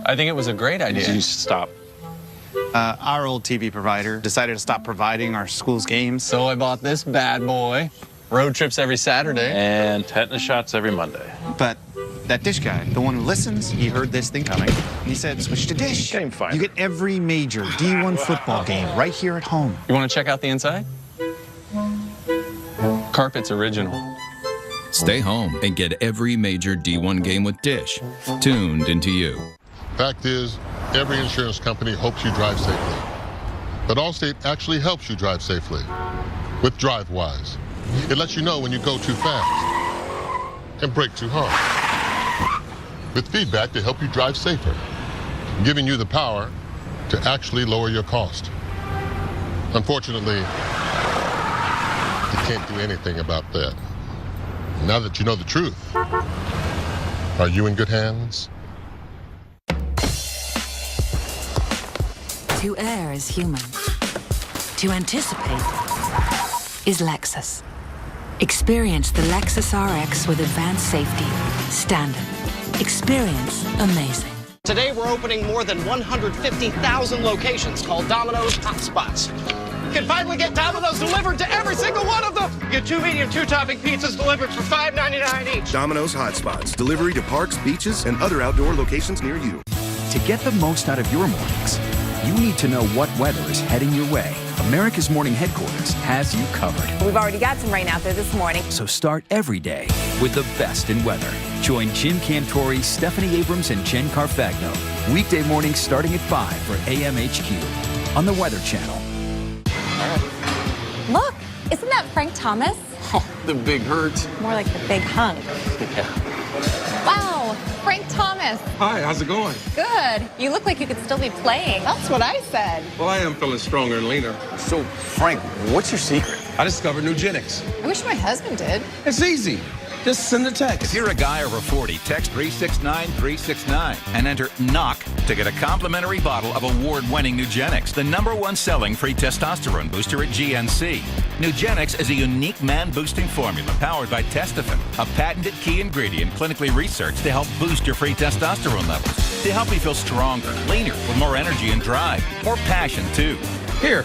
S13: I think it was a great idea.
S15: You should stop. Our old TV provider decided to stop providing our school's games.
S13: So I bought this bad boy. Road trips every Saturday.
S15: And tetanus shots every Monday. But That Dish guy, the one who listens, he heard this thing coming. And he said, switch to Dish.
S13: Game finder.
S15: You get every major D1 football game right here at home.
S1: You want to check out the inside? Carpet's original.
S28: Stay home and get every major D1 game with Dish tuned into you.
S3: Fact is, every insurance company hopes you drive safely. But Allstate actually helps you drive safely with DriveWise. It lets you know when you go too fast and brake too hard. With feedback to help you drive safer, giving you the power to actually lower your cost. Unfortunately, you can't do anything about that. Now that you know the truth, are you in good hands?
S6: To err is human. To anticipate is Lexus. Experience the Lexus RX with advanced safety. Standard. Experience amazing.
S17: Today we're opening more than 150,000 locations called Domino's Hotspots. You can finally get Domino's delivered to every single one of them. Get 2 medium, 2-topping pizzas delivered for $5.99 each.
S9: Domino's Hotspots. Delivery to parks, beaches, and other outdoor locations near you.
S23: To get the most out of your mornings, you need to know what weather is heading your way. America's Morning Headquarters has you covered.
S18: We've already got some rain out there this morning.
S23: So start every day with the best in weather. Join Jim Cantori, Stephanie Abrams, and Jen Carfagno. Weekday mornings starting at 5 for AMHQ on the Weather Channel.
S12: Look, isn't that Frank Thomas?
S13: The big hurt.
S12: More like the big hunk.
S13: Yeah.
S12: Wow, Frank Thomas.
S13: Hi, how's it going?
S12: Good. You look like you could still be playing. That's what I said.
S13: Well, I am feeling stronger and leaner.
S15: So, Frank, what's your secret?
S13: I discovered Nugenics.
S12: I wish my husband did.
S13: It's easy. Just send a text.
S23: If you're a guy over 40, text 369-369 and enter KNOCK to get a complimentary bottle of award-winning Nugenics, the #1 selling free testosterone booster at GNC. Nugenics is a unique man-boosting formula powered by Testofen, a patented key ingredient clinically researched to help boost your free testosterone levels, to help you feel stronger, leaner, with more energy and drive, more passion, too.
S13: Here,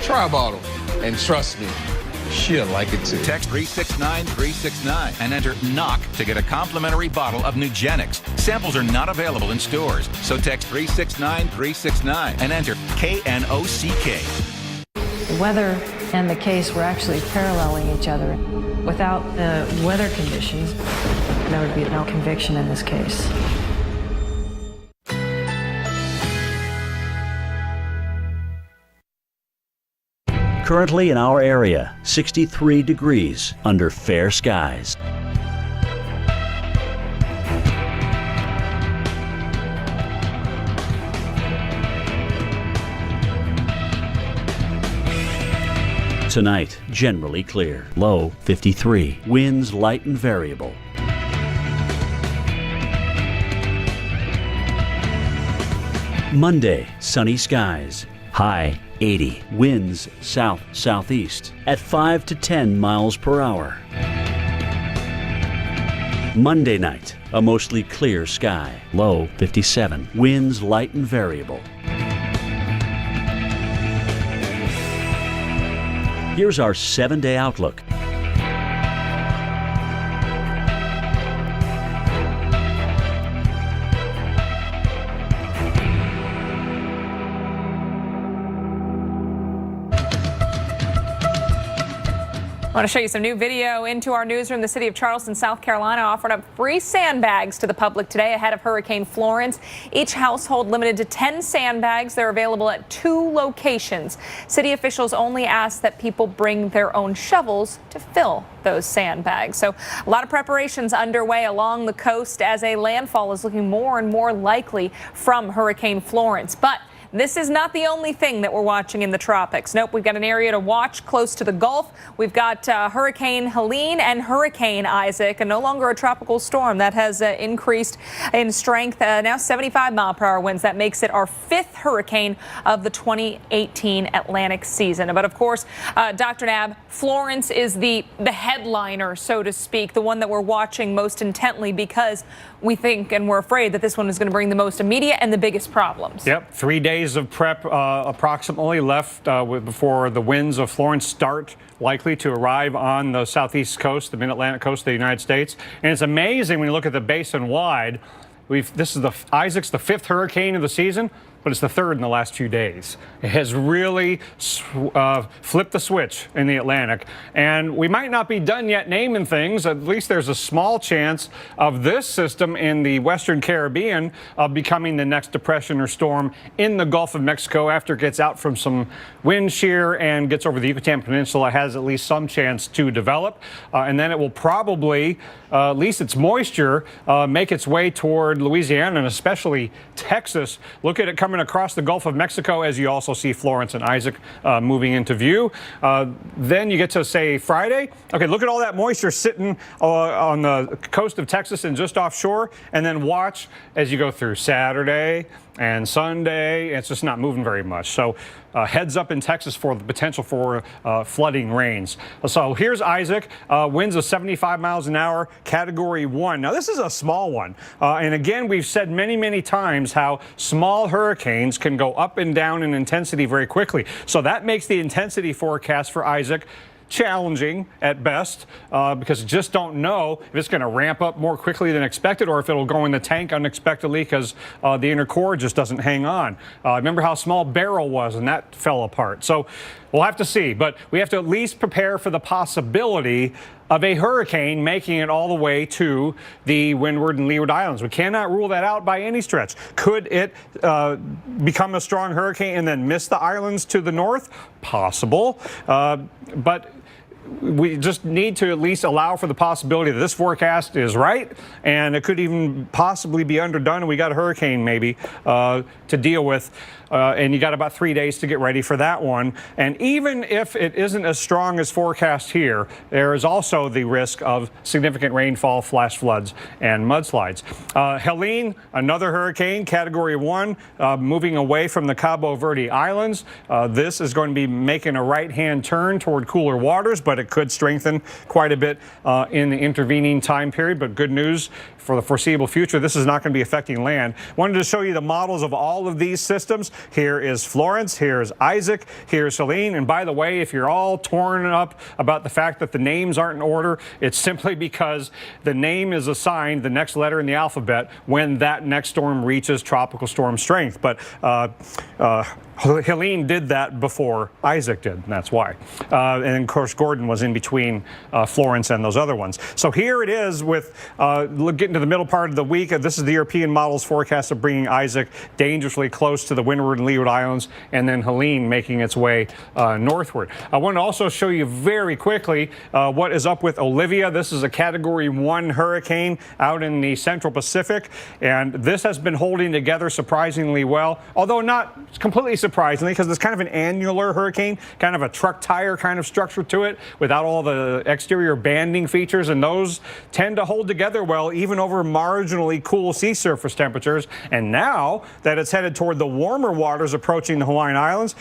S13: try a bottle. And trust me, she'll like it too.
S23: Text 369-369 and enter KNOCK to get a complimentary bottle of Nugenics. Samples are not available in stores, so text 369-369 and enter KNOCK.
S21: The weather and the case were actually paralleling each other. Without the weather conditions, there would be no conviction in this case.
S22: Currently in our area, 63 degrees under fair skies. Tonight, generally clear. Low 53. Winds light and variable. Monday, sunny skies. High 80. Winds south-southeast at 5 to 10 miles per hour. Monday night, a mostly clear sky. Low 57. Winds light and variable. Here's our 7-day outlook.
S2: I want to show you some new video into our newsroom. The city of Charleston, South Carolina offered up free sandbags to the public today ahead of Hurricane Florence. Each household limited to 10 sandbags. They're available at 2 locations. City officials only ask that people bring their own shovels to fill those sandbags. So a lot of preparations underway along the coast as a landfall is looking more and more likely from Hurricane Florence. But this is not the only thing that we're watching in the tropics. Nope, we've got an area to watch close to the Gulf. We've got Hurricane Helene and Hurricane Isaac, and no longer a tropical storm. That has increased in strength, now 75-mile-per-hour winds. That makes it our 5th hurricane of the 2018 Atlantic season. But of course, Dr. Nab, Florence is the headliner, so to speak, the one that we're watching most intently because we think and we're afraid that this one is going to bring the most immediate and the biggest problems.
S4: Yep, 3 days days of prep approximately left before the winds of Florence start likely to arrive on the southeast coast, the mid-Atlantic coast of the United States. And it's amazing when you look at the basin wide. Isaac's the 5th hurricane of the season, but it's the 3rd in the last few days. It has really flipped the switch in the Atlantic. And we might not be done yet naming things. At least there's a small chance of this system in the Western Caribbean becoming the next depression or storm in the Gulf of Mexico after it gets out from some wind shear and gets over the Yucatan Peninsula. It has at least some chance to develop. And then it will probably, at least its moisture, make its way toward Louisiana and especially Texas. Look at it coming across the Gulf of Mexico as you also see Florence and Isaac moving into view. Then you get to, say, Friday. Okay, look at all that moisture sitting on the coast of Texas and just offshore, and then watch as you go through Saturday and Sunday. It's just not moving very much. So heads up in Texas for the potential for flooding rains. So here's Isaac, winds of 75 miles an hour, category 1. Now this is a small one. And again, we've said many, many times how small hurricanes can go up and down in intensity very quickly. So that makes the intensity forecast for Isaac challenging at best because you just don't know if it's going to ramp up more quickly than expected or if it'll go in the tank unexpectedly because the inner core just doesn't hang on. Remember how small Beryl was and that fell apart. So we'll have to see, but we have to at least prepare for the possibility of a hurricane making it all the way to the Windward and Leeward Islands. We cannot rule that out by any stretch. Could it become a strong hurricane and then miss the islands to the north? Possible, but we just need to at least allow for the possibility that this forecast is right, and it could even possibly be underdone, and we got a hurricane maybe to deal with. And you got about 3 days to get ready for that one. And even if it isn't as strong as forecast here, there is also the risk of significant rainfall, flash floods, and mudslides. Helene, another hurricane, category 1, moving away from the Cabo Verde Islands. This is going to be making a right-hand turn toward cooler waters, but it could strengthen quite a bit in the intervening time period. But good news for the foreseeable future, this is not going to be affecting land. Wanted to show you the models of all of these systems. Here is Florence, here's Isaac, here's Helene. And by the way, if you're all torn up about the fact that the names aren't in order, it's simply because the name is assigned the next letter in the alphabet when that next storm reaches tropical storm strength. But Helene did that before Isaac did, and that's why. And of course, Gordon was in between Florence and those other ones. So here it is with getting to the middle part of the week. This is the European model's forecast of bringing Isaac dangerously close to the Windward and Leeward Islands, and then Helene making its way northward. I want to also show you very quickly what is up with Olivia. This is a category 1 hurricane out in the Central Pacific, and this has been holding together surprisingly well, although not completely surprisingly, because it's kind of an annular hurricane, kind of a truck tire kind of structure to it without all the exterior banding features, and those tend to hold together well even over marginally cool sea surface temperatures. And now that it's headed toward the warmer waters approaching the Hawaiian Islands,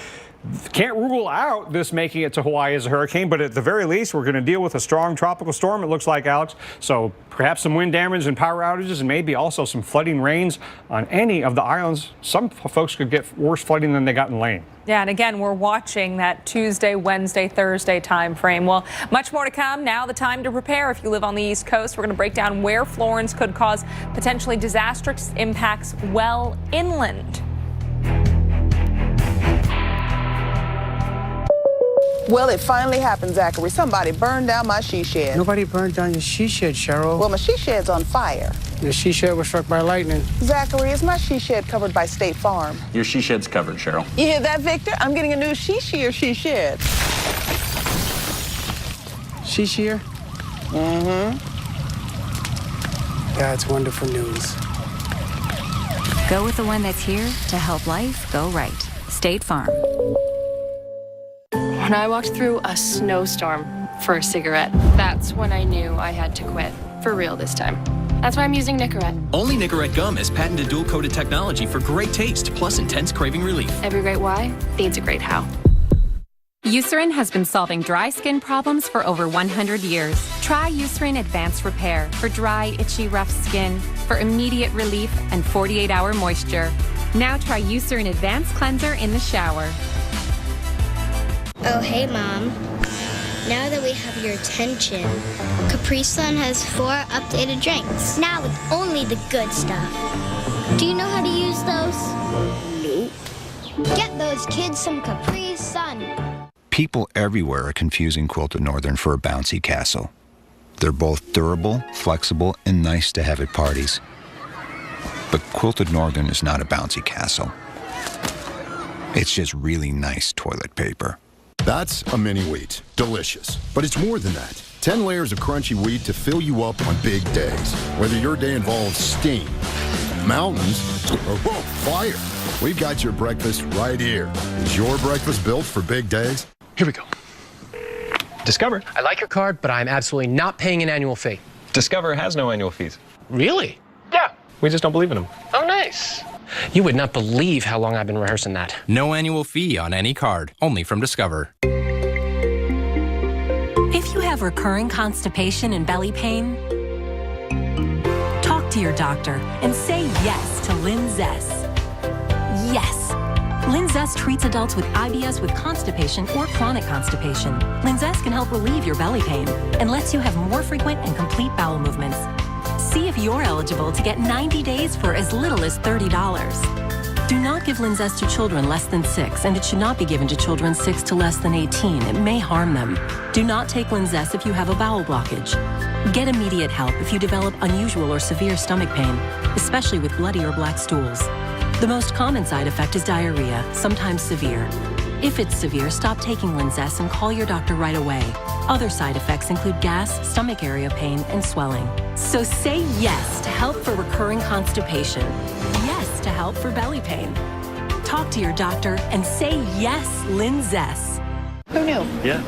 S4: can't rule out this making it to Hawaii as a hurricane, but at the very least, we're going to deal with a strong tropical storm, it looks like, Alex. So perhaps some wind damage and power outages, and maybe also some flooding rains on any of the islands. Some folks could get worse flooding than they got in Lane.
S2: Yeah, and again, we're watching that Tuesday, Wednesday, Thursday time frame. Well, much more to come. Now the time to prepare if you live on the East Coast. We're going to break down where Florence could cause potentially disastrous impacts well inland.
S5: Well, it finally happened, Zachary. Somebody burned down my she shed.
S7: Nobody burned down your she shed, Cheryl.
S5: Well, my she shed's on fire.
S7: The she shed was struck by lightning.
S5: Zachary, is my she shed covered by State Farm?
S1: Your she shed's covered, Cheryl.
S5: You hear that, Victor? I'm getting a new she shed.
S7: She shear?
S5: Mm-hmm.
S7: That's wonderful news.
S10: Go with the one that's here to help life go right. State Farm.
S11: When I walked through a snowstorm for a cigarette, that's when I knew I had to quit. For real this time. That's why I'm using Nicorette.
S16: Only Nicorette gum has patented dual-coated technology for great taste plus intense craving relief.
S11: Every great why needs a great how.
S25: Eucerin has been solving dry skin problems for over 100 years. Try Eucerin Advanced Repair for dry, itchy, rough skin, for immediate relief and 48-hour moisture.
S8: Now try Eucerin Advanced Cleanser in the shower.
S14: Oh, hey, Mom. Now that we have your attention, Capri Sun has 4 updated drinks. Now with only the good stuff. Do you know how to use those? Nope. Get those kids some Capri Sun.
S19: People everywhere are confusing Quilted Northern for a bouncy castle. They're both durable, flexible, and nice to have at parties. But Quilted Northern is not a bouncy castle. It's just really nice toilet paper.
S20: That's a mini wheat. Delicious. But it's more than that. 10 layers of crunchy wheat to fill you up on big days. Whether your day involves steam, mountains, or fire, we've got your breakfast right here. Is your breakfast built for big days?
S24: Here we go. Discover. I like your card, but I'm absolutely not paying an annual fee.
S1: Discover has no annual fees.
S24: Really? Yeah.
S1: We just don't believe in them.
S24: Oh, nice. You would not believe how long I've been rehearsing that.
S26: No annual fee on any card, only from Discover.
S25: If you have recurring constipation and belly pain, talk to your doctor and say yes to Linzess. Yes. Linzess treats adults with IBS with constipation or chronic constipation. Linzess can help relieve your belly pain and lets you have more frequent and complete bowel movements. See if you're eligible to get 90 days for as little as $30. Do not give Linzess to children less than 6, and it should not be given to children 6 to less than 18. It may harm them. Do not take Linzess if you have a bowel blockage. Get immediate help if you develop unusual or severe stomach pain, especially with bloody or black stools. The most common side effect is diarrhea, sometimes severe. If it's severe, stop taking Linzess and call your doctor right away. Other side effects include gas, stomach area pain, and swelling. So say yes to help for recurring constipation. Yes to help for belly pain. Talk to your doctor and say yes, Linzess.
S12: Who knew?
S24: Yeah.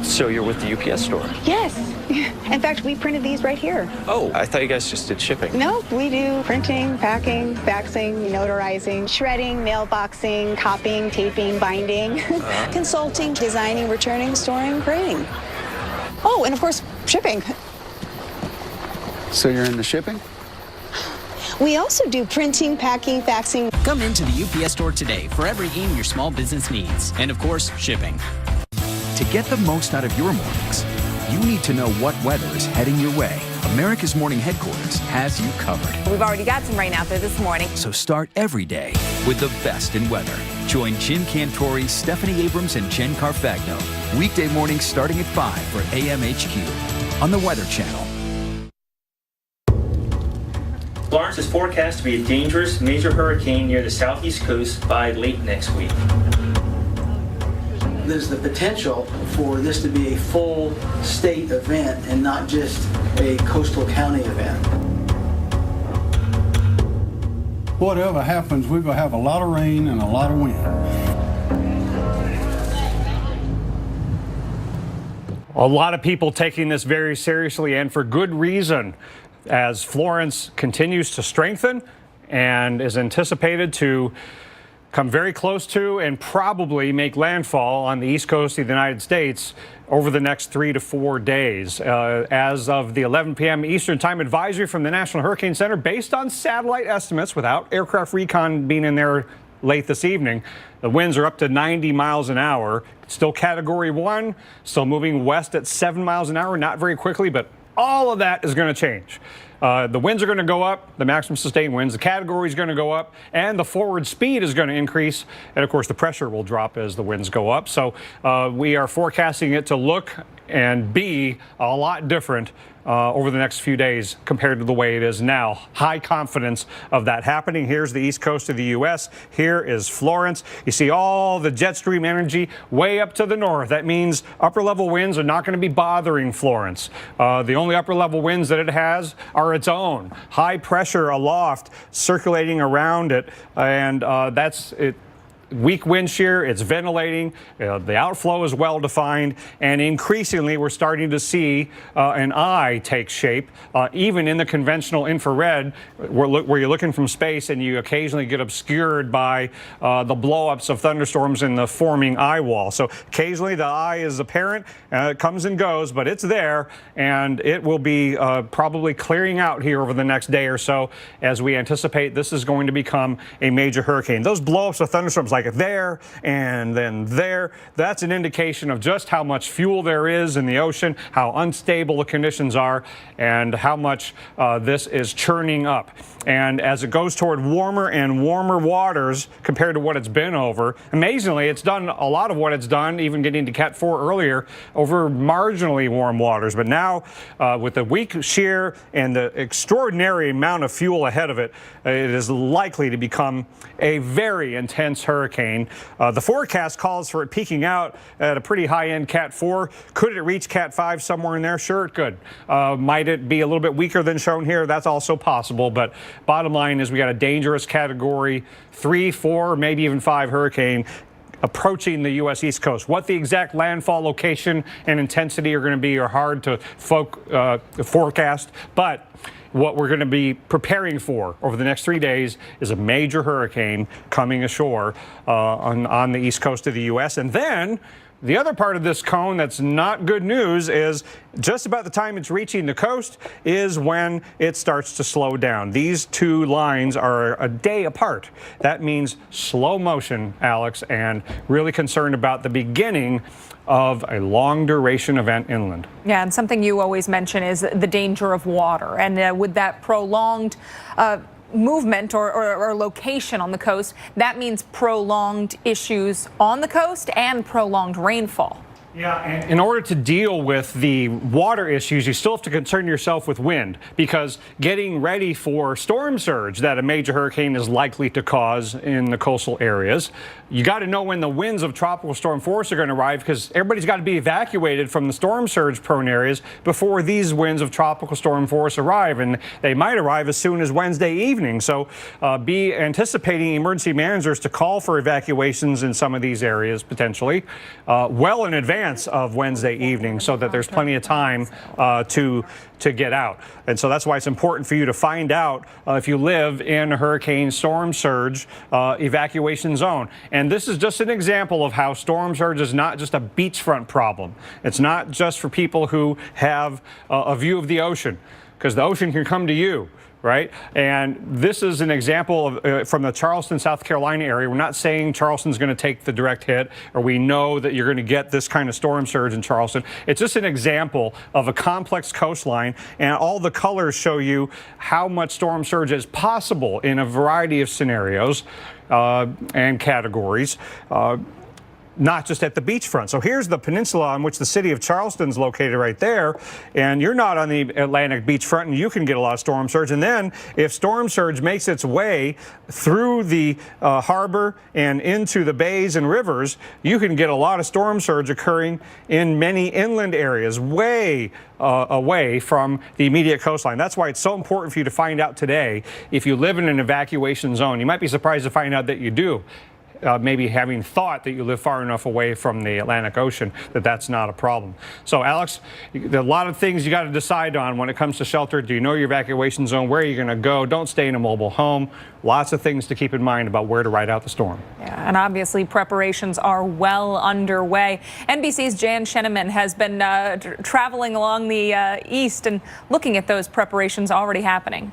S24: So you're with the UPS store?
S12: Yes. In fact, we printed these right here.
S24: Oh, I thought you guys just did shipping.
S12: No, we do printing, packing, faxing, notarizing, shredding, mailboxing, copying, taping, binding, consulting, designing, returning, storing, grading. Oh, and of course, shipping.
S27: So you're into shipping?
S12: We also do printing, packing, faxing.
S16: Come into the UPS store today for everything your small business needs. And of course, shipping.
S9: To get the most out of your mornings, you need to know what weather is heading your way. America's Morning Headquarters has you covered.
S18: We've already got some rain out there this morning.
S9: So start every day with the best in weather. Join Jim Cantori, Stephanie Abrams, and Jen Carfagno. Weekday mornings starting at 5 for AMHQ on the Weather Channel.
S28: Florence is forecast to be a dangerous major hurricane near the southeast coast by late next week.
S29: There's the potential for this to be a full state event and not just a coastal county event.
S30: Whatever happens, we're going to have a lot of rain and a lot of wind.
S4: A lot of people taking this very seriously, and for good reason, as Florence continues to strengthen and is anticipated to come very close to and probably make landfall on the east coast of the United States over the next 3 to 4 days. As of the 11 p.m. Eastern Time advisory from the National Hurricane Center, based on satellite estimates, without aircraft recon being in there late this evening, the winds are up to 90 miles an hour. Still Category 1, still moving west at 7 miles an hour, not very quickly, but all of that is going to change. The winds are going to go up, the maximum sustained winds, the category is going to go up, and the forward speed is going to increase. And of course, the pressure will drop as the winds go up. So we are forecasting it to look and be a lot different over the next few days compared to the way it is now. High confidence of that happening. Here's the east coast of the U.S. Here is Florence. You see all the jet stream energy way up to the north. That means upper level winds are not going to be bothering Florence. The only upper level winds that it has are its own. High pressure aloft circulating around it, and that's it. weak wind shear, it's ventilating, the outflow is well defined, and increasingly we're starting to see an eye take shape, even in the conventional infrared, where you're looking from space and you occasionally get obscured by the blow-ups of thunderstorms in the forming eye wall. So occasionally the eye is apparent, it comes and goes, but it's there, and it will be probably clearing out here over the next day or so as we anticipate this is going to become a major hurricane. Those blow-ups of thunderstorms like there and then there, that's an indication of just how much fuel there is in the ocean, how unstable the conditions are, and how much this is churning up. And as it goes toward warmer and warmer waters compared to what it's been over, amazingly, it's done a lot of what it's done, even getting to Cat 4 earlier, over marginally warm waters. But now, with the weak shear and the extraordinary amount of fuel ahead of it, it is likely to become a very intense hurricane. The forecast calls for it peaking out at a pretty high-end Cat 4. Could it reach Cat 5 somewhere in there? Sure, it could. Might it be a little bit weaker than shown here? That's also possible. But bottom line is we got a dangerous Category 3, 4, maybe even 5 hurricane approaching the U.S. East Coast. What the exact landfall location and intensity are going to be are hard to forecast, but what we're going to be preparing for over the next 3 days is a major hurricane coming ashore on the east coast of the U.S. And then the other part of this cone that's not good news is just about the time it's reaching the coast is when it starts to slow down. These two lines are a day apart. That means slow motion, Alex, and really concerned about the beginning of a long duration event inland.
S18: Yeah, and something you always mention is the danger of water. And with that prolonged movement or location on the coast, that means prolonged issues on the coast and prolonged rainfall.
S4: Yeah, and in order to deal with the water issues, you still have to concern yourself with wind, because getting ready for storm surge that a major hurricane is likely to cause in the coastal areas, you got to know when the winds of tropical storm force are going to arrive, because everybody's got to be evacuated from the storm surge prone areas before these winds of tropical storm force arrive, and they might arrive as soon as Wednesday evening. So be anticipating emergency managers to call for evacuations in some of these areas potentially well in advance of Wednesday evening, so that there's plenty of time to get out. And so that's why it's important for you to find out if you live in a hurricane storm surge evacuation zone. And this is just an example of how storm surge is not just a beachfront problem. It's not just for people who have a view of the ocean, because the ocean can come to you. Right? And this is an example of, from the Charleston, South Carolina area. We're not saying Charleston's going to take the direct hit, or we know that you're going to get this kind of storm surge in Charleston. It's just an example of a complex coastline, and all the colors show you how much storm surge is possible in a variety of scenarios and categories. Not just at the beachfront. So here's the peninsula on which the city of Charleston's located right there, and you're not on the Atlantic beachfront, and you can get a lot of storm surge. And then if storm surge makes its way through the harbor and into the bays and rivers, you can get a lot of storm surge occurring in many inland areas way away from the immediate coastline. That's why it's so important for you to find out today if you live in an evacuation zone. You might be surprised to find out that you do. Maybe having thought that you live far enough away from the Atlantic Ocean that that's not a problem. So, Alex, there are a lot of things you got to decide on when it comes to shelter. Do you know your evacuation zone? Where are you going to go? Don't stay in a mobile home. Lots of things to keep in mind about where to ride out the storm.
S18: Yeah, and obviously preparations are well underway. NBC's Jan Scheneman has been traveling along the east and looking at those preparations already happening.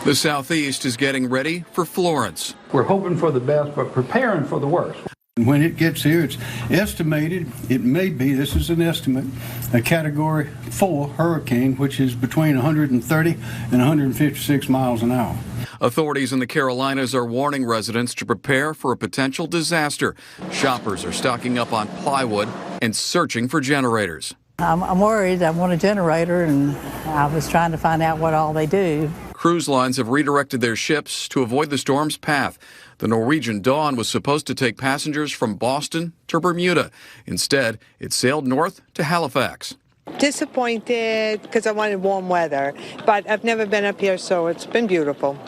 S2: The Southeast is getting ready for Florence.
S30: We're hoping for the best, but preparing for the worst. When it gets here, it's estimated, it may be, this is an estimate, a Category 4 hurricane, which is between 130 and 156 miles an hour.
S2: Authorities in the Carolinas are warning residents to prepare for a potential disaster. Shoppers are stocking up on plywood and searching for generators.
S3: I'm worried. I want a generator, and I was trying to find out what all they do.
S2: Cruise lines have redirected their ships to avoid the storm's path. The Norwegian Dawn was supposed to take passengers from Boston to Bermuda. Instead, it sailed north to Halifax.
S6: Disappointed because I wanted warm weather, but I've never been up here, so it's been beautiful.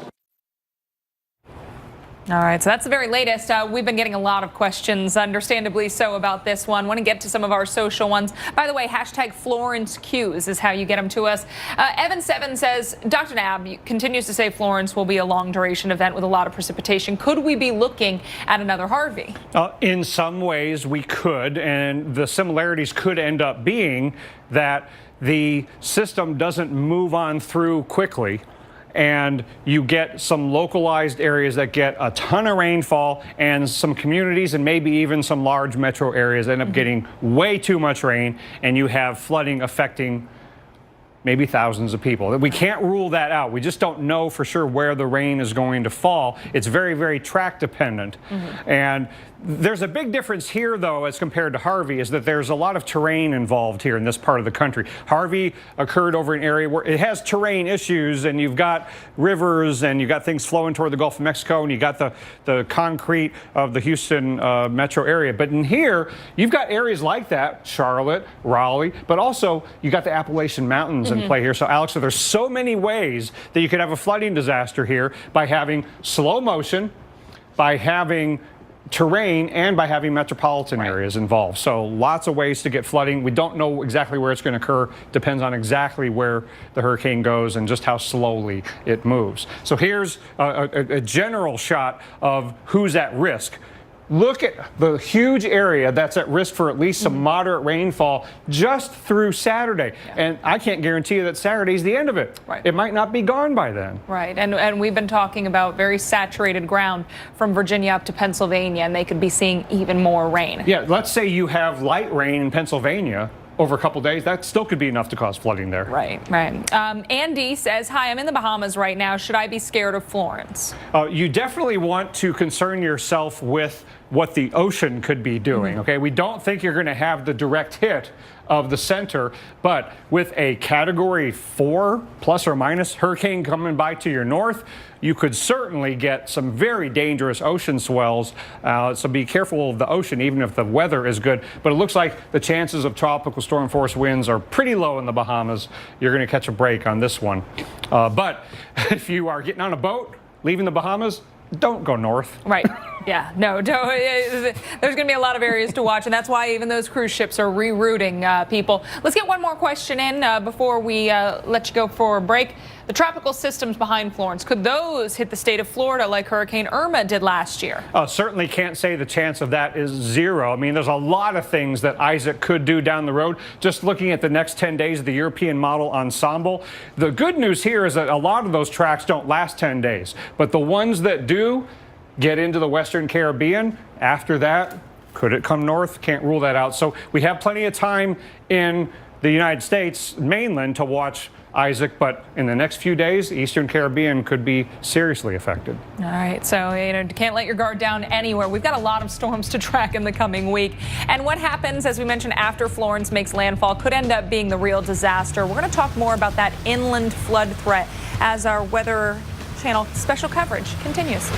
S18: All right, so that's the very latest. We've been getting a lot of questions, understandably so, about this one. Want to get to some of our social ones. By the way, hashtag Florence Qs is how you get them to us. Evan7 says, Dr. Nab continues to say Florence will be a long-duration event with a lot of precipitation. Could we be looking at another Harvey?
S4: In some ways, we could, and the similarities could end up being that the system doesn't move on through quickly, and you get some localized areas that get a ton of rainfall, and some communities and maybe even some large metro areas end up getting way too much rain, and you have flooding affecting maybe thousands of people. We can't rule that out. We just don't know for sure where the rain is going to fall. It's very, very track dependent. And there's a big difference here, though, as compared to Harvey, is that there's a lot of terrain involved here in this part of the country. Harvey occurred over an area where it has terrain issues, and you've got rivers, and you've got things flowing toward the Gulf of Mexico, and you got the concrete of the Houston metro area. But in here, you've got areas like that, Charlotte, Raleigh, but also you got the Appalachian Mountains in play here. So, Alex, there's so many ways that you could have a flooding disaster here by having slow motion, by having terrain, and by having metropolitan areas involved. So lots of ways to get flooding. We don't know exactly where it's going to occur. Depends on exactly where the hurricane goes and just how slowly it moves. So here's a general shot of who's at risk. Look at the huge area that's at risk for at least some moderate rainfall just through Saturday. And I can't guarantee you that Saturday's the end of it. It might not be gone by then.
S18: Right. And we've been talking about very saturated ground from Virginia up to Pennsylvania, and they could be seeing even more rain.
S4: Yeah, let's say you have light rain in Pennsylvania over a couple days. That still could be enough to cause flooding there.
S18: Right. Andy says, hi, I'm in the Bahamas right now. Should I be scared of Florence?
S4: You definitely want to concern yourself with what the ocean could be doing. Okay, we don't think you're going to have the direct hit of the center, but with a Category 4 plus or minus hurricane coming by to your north, you could certainly get some very dangerous ocean swells. So be careful of the ocean, even if the weather is good. But it looks like the chances of tropical storm force winds are pretty low in the Bahamas. You're going to catch a break on this one. But if you are getting on a boat, leaving the Bahamas, don't go north.
S18: Right. Yeah. No, don't. There's going to be a lot of areas to watch, and that's why even those cruise ships are rerouting people. Let's get one more question in before we let you go for a break. The tropical systems behind Florence, could those hit the state of Florida like Hurricane Irma did last year?
S4: Certainly can't say the chance of that is zero. I mean, there's a lot of things that Isaac could do down the road. Just looking at the next 10 days of the European model ensemble, the good news here is that a lot of those tracks don't last 10 days. But the ones that do get into the Western Caribbean, after that, could it come north? Can't rule that out. So we have plenty of time in the United States mainland to watch Isaac, but in the next few days, the Eastern Caribbean could be seriously affected.
S18: All right, so you can't let your guard down anywhere. We've got a lot of storms to track in the coming week. And what happens, as we mentioned, after Florence makes landfall could end up being the real disaster. We're going to talk more about that inland flood threat as our Weather Channel special coverage continues.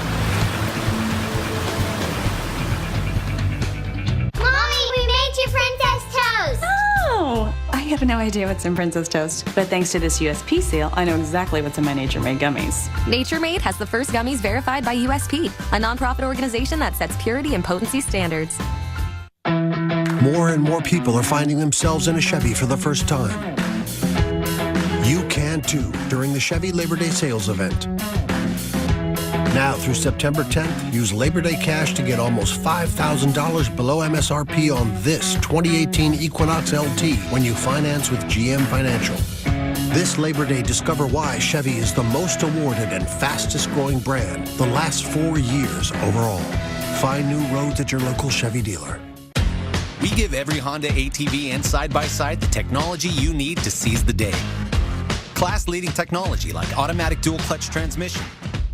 S14: Mommy, we made your princess toast!
S5: Oh, I have no idea what's in Princess Toast, but thanks to this USP seal, I know exactly what's in my Nature Made gummies.
S7: Nature Made has the first gummies verified by USP, a nonprofit organization that sets purity and potency standards.
S10: More and more people are finding themselves in a Chevy for the first time. You can too during the Chevy Labor Day sales event. Now through September 10th, use Labor Day cash to get almost $5,000 below MSRP on this 2018 Equinox LT when you finance with GM Financial. This Labor Day, discover why Chevy is the most awarded and fastest growing brand the last 4 years overall. Find new roads at your local Chevy dealer.
S13: We give every Honda ATV and side-by-side the technology you need to seize the day. Class-leading technology like automatic dual-clutch transmission.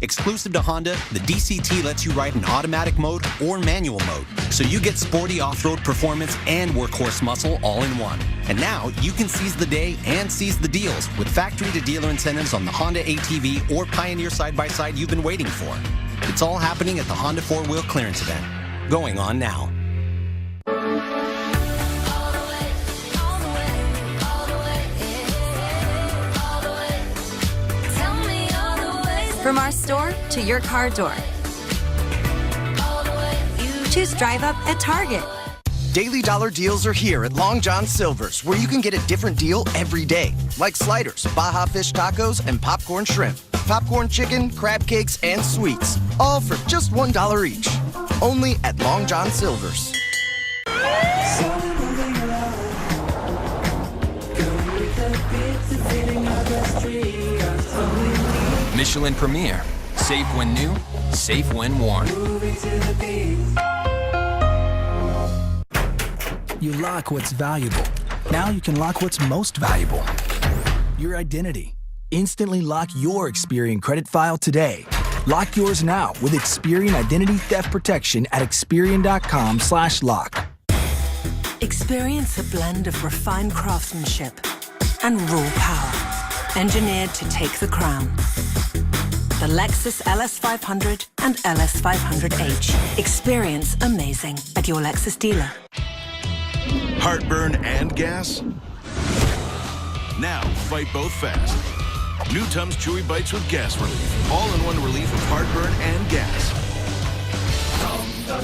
S13: Exclusive to Honda, the DCT lets you ride in automatic mode or manual mode, so you get sporty off-road performance and workhorse muscle all in one. And now you can seize the day and seize the deals with factory-to-dealer incentives on the Honda ATV or Pioneer side-by-side you've been waiting for. It's all happening at the Honda 4-Wheel Clearance event, going on now.
S15: From our store to your car door,
S8: choose Drive Up at Target.
S11: Daily dollar deals are here at Long John Silver's, where you can get a different deal every day. Like sliders, Baja fish tacos, and popcorn shrimp. Popcorn chicken, crab cakes, and sweets. All for just $1 each. Only at Long John Silver's.
S16: Michelin Premier. Safe when new, safe when worn.
S15: You lock what's valuable. Now you can lock what's most valuable. Your identity. Instantly lock your Experian credit file today. Lock yours now with Experian Identity Theft Protection at Experian.com/lock.
S17: Experience a blend of refined craftsmanship and raw power, engineered to take the crown. The Lexus LS500 and LS500H. Experience amazing at your Lexus dealer.
S9: Heartburn and gas? Now fight both fast. New Tums Chewy Bites with gas relief. All-in-one relief of heartburn and gas.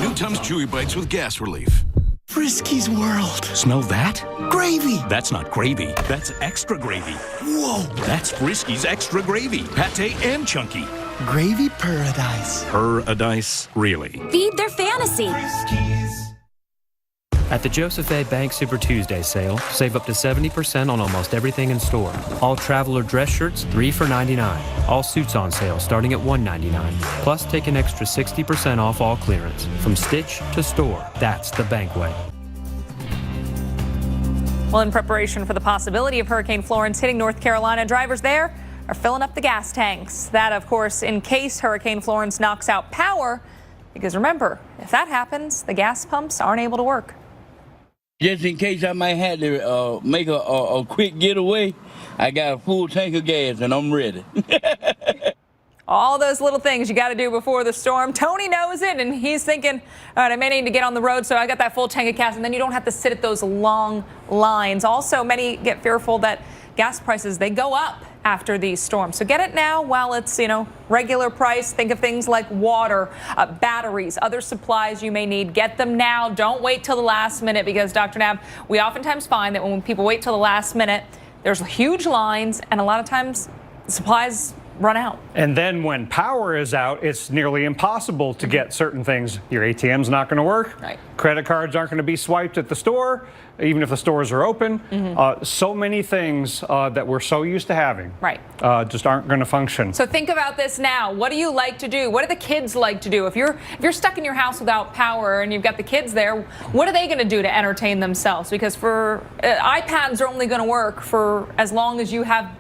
S9: New Tums Chewy Bites with gas relief.
S19: Frisky's World.
S20: Smell that?
S19: Gravy.
S20: That's not gravy. That's extra gravy.
S19: Whoa.
S20: That's Frisky's extra gravy. Pate and chunky.
S19: Gravy paradise.
S20: Paradise, really.
S8: Feed their fantasy.
S21: At the Joseph A. Bank Super Tuesday sale, save up to 70% on almost everything in store. All traveler dress shirts, 3 for $99. All suits on sale starting at $199. Plus, take an extra 60% off all clearance. From Stitch to store, that's the bank way.
S18: Well, in preparation for the possibility of Hurricane Florence hitting North Carolina, drivers there are filling up the gas tanks. That, of course, in case Hurricane Florence knocks out power. Because remember, if that happens, the gas pumps aren't able to work.
S22: Just in case I might have to make a quick getaway, I got a full tank of gas and I'm ready.
S18: All those little things you got to do before the storm. Tony knows it, and he's thinking, all right, I may need to get on the road, so I got that full tank of gas, and then you don't have to sit at those long lines. Also, many get fearful that gas prices, they go up after these storms. So get it now while it's, regular price. Think of things like water, batteries, other supplies you may need. Get them now. Don't wait till the last minute, because Dr. Knapp, we oftentimes find that when people wait till the last minute, there's huge lines, and a lot of times supplies run out.
S4: And then when power is out, it's nearly impossible to get certain things. Your ATM's not going to work.
S18: Right.
S4: Credit cards aren't going to be swiped at the store, even if the stores are open. So many things that we're so used to having just aren't going to function.
S18: So think about this now. What do you like to do? What do the kids like to do? If you're stuck in your house without power and you've got the kids there, what are they going to do to entertain themselves? Because for iPads are only going to work for as long as you have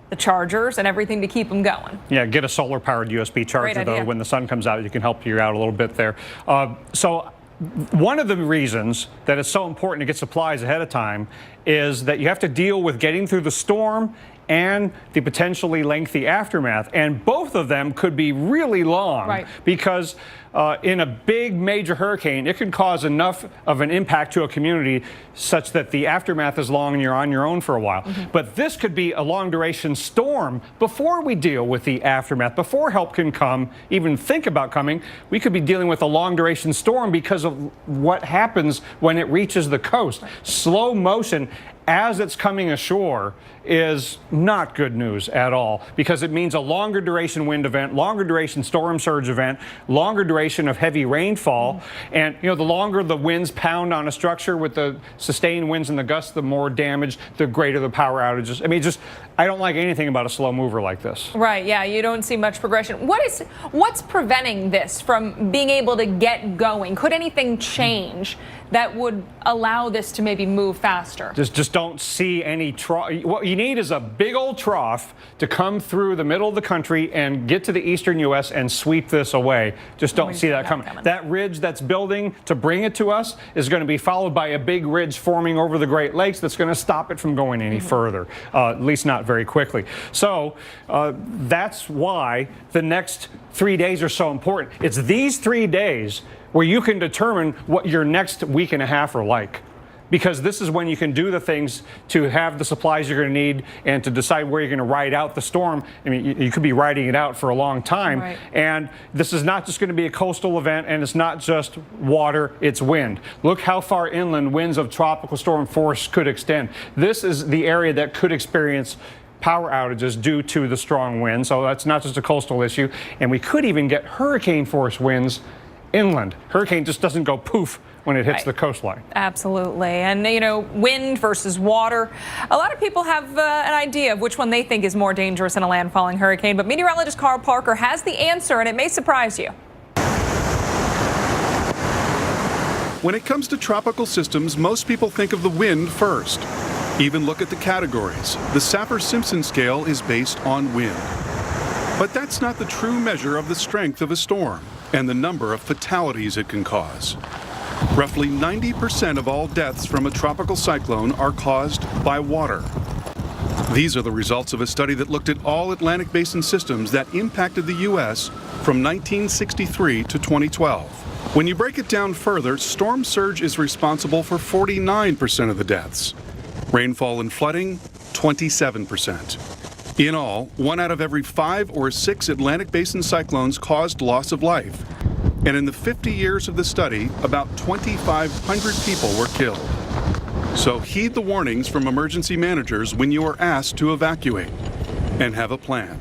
S18: the chargers and everything to keep them going.
S4: Yeah, get a solar-powered USB charger, though. When the sun comes out, you can help you out a little bit there. So one of the reasons that it's so important to get supplies ahead of time is that you have to deal with getting through the storm and the potentially lengthy aftermath. And both of them could be really long because in a big major hurricane, it could cause enough of an impact to a community such that the aftermath is long and you're on your own for a while. But this could be a long duration storm before we deal with the aftermath, before help can come, even think about coming. We could be dealing with a long duration storm because of what happens when it reaches the coast. Slow motion as it's coming ashore is not good news at all, because it means a longer duration wind event, longer duration storm surge event, longer duration of heavy rainfall. And the longer the winds pound on a structure with the sustained winds and the gusts, the more damage, the greater the power outages. I mean, I don't like anything about a slow mover like this.
S18: Right, yeah, you don't see much progression. What's preventing this from being able to get going? Could anything change that would allow this to maybe move faster?
S4: Just don't see any trough. What you need is a big old trough to come through the middle of the country and get to the eastern U.S. and sweep this away. Just don't see that coming. That ridge that's building to bring it to us is going to be followed by a big ridge forming over the Great Lakes that's going to stop it from going any further, at least not very quickly. So that's why the next 3 days are so important. It's these 3 days where you can determine what your next week and a half are like. because this is when you can do the things to have the supplies you're going to need and to decide where you're going to ride out the storm. I mean, you could be riding it out for a long time.
S18: Right.
S4: And this is not just going to be a coastal event, and it's not just water, it's wind. Look how far inland winds of tropical storm force could extend. This is the area that could experience power outages due to the strong wind. So that's not just a coastal issue. And we could even get hurricane force winds inland. Hurricane just doesn't go poof when it hits the coastline.
S18: Absolutely. And, you know, wind versus water. A lot of people have an idea of which one they think is more dangerous in a landfalling hurricane, but meteorologist Carl Parker has the answer, and it may surprise you.
S1: When it comes to tropical systems, most people think of the wind first. Even look at the categories. The Saffir-Simpson scale is based on wind. But that's not the true measure of the strength of a storm and the number of fatalities it can cause. Roughly 90% of all deaths from a tropical cyclone are caused by water. These are the results of a study that looked at all Atlantic Basin systems that impacted the U.S. from 1963 to 2012. When you break it down further, storm surge is responsible for 49% of the deaths. Rainfall and flooding, 27%. In all, 1 out of every 5 or 6 Atlantic Basin cyclones caused loss of life. And in the 50 years of the study, about 2,500 people were killed. So heed the warnings from emergency managers when you are asked to evacuate, and have a plan.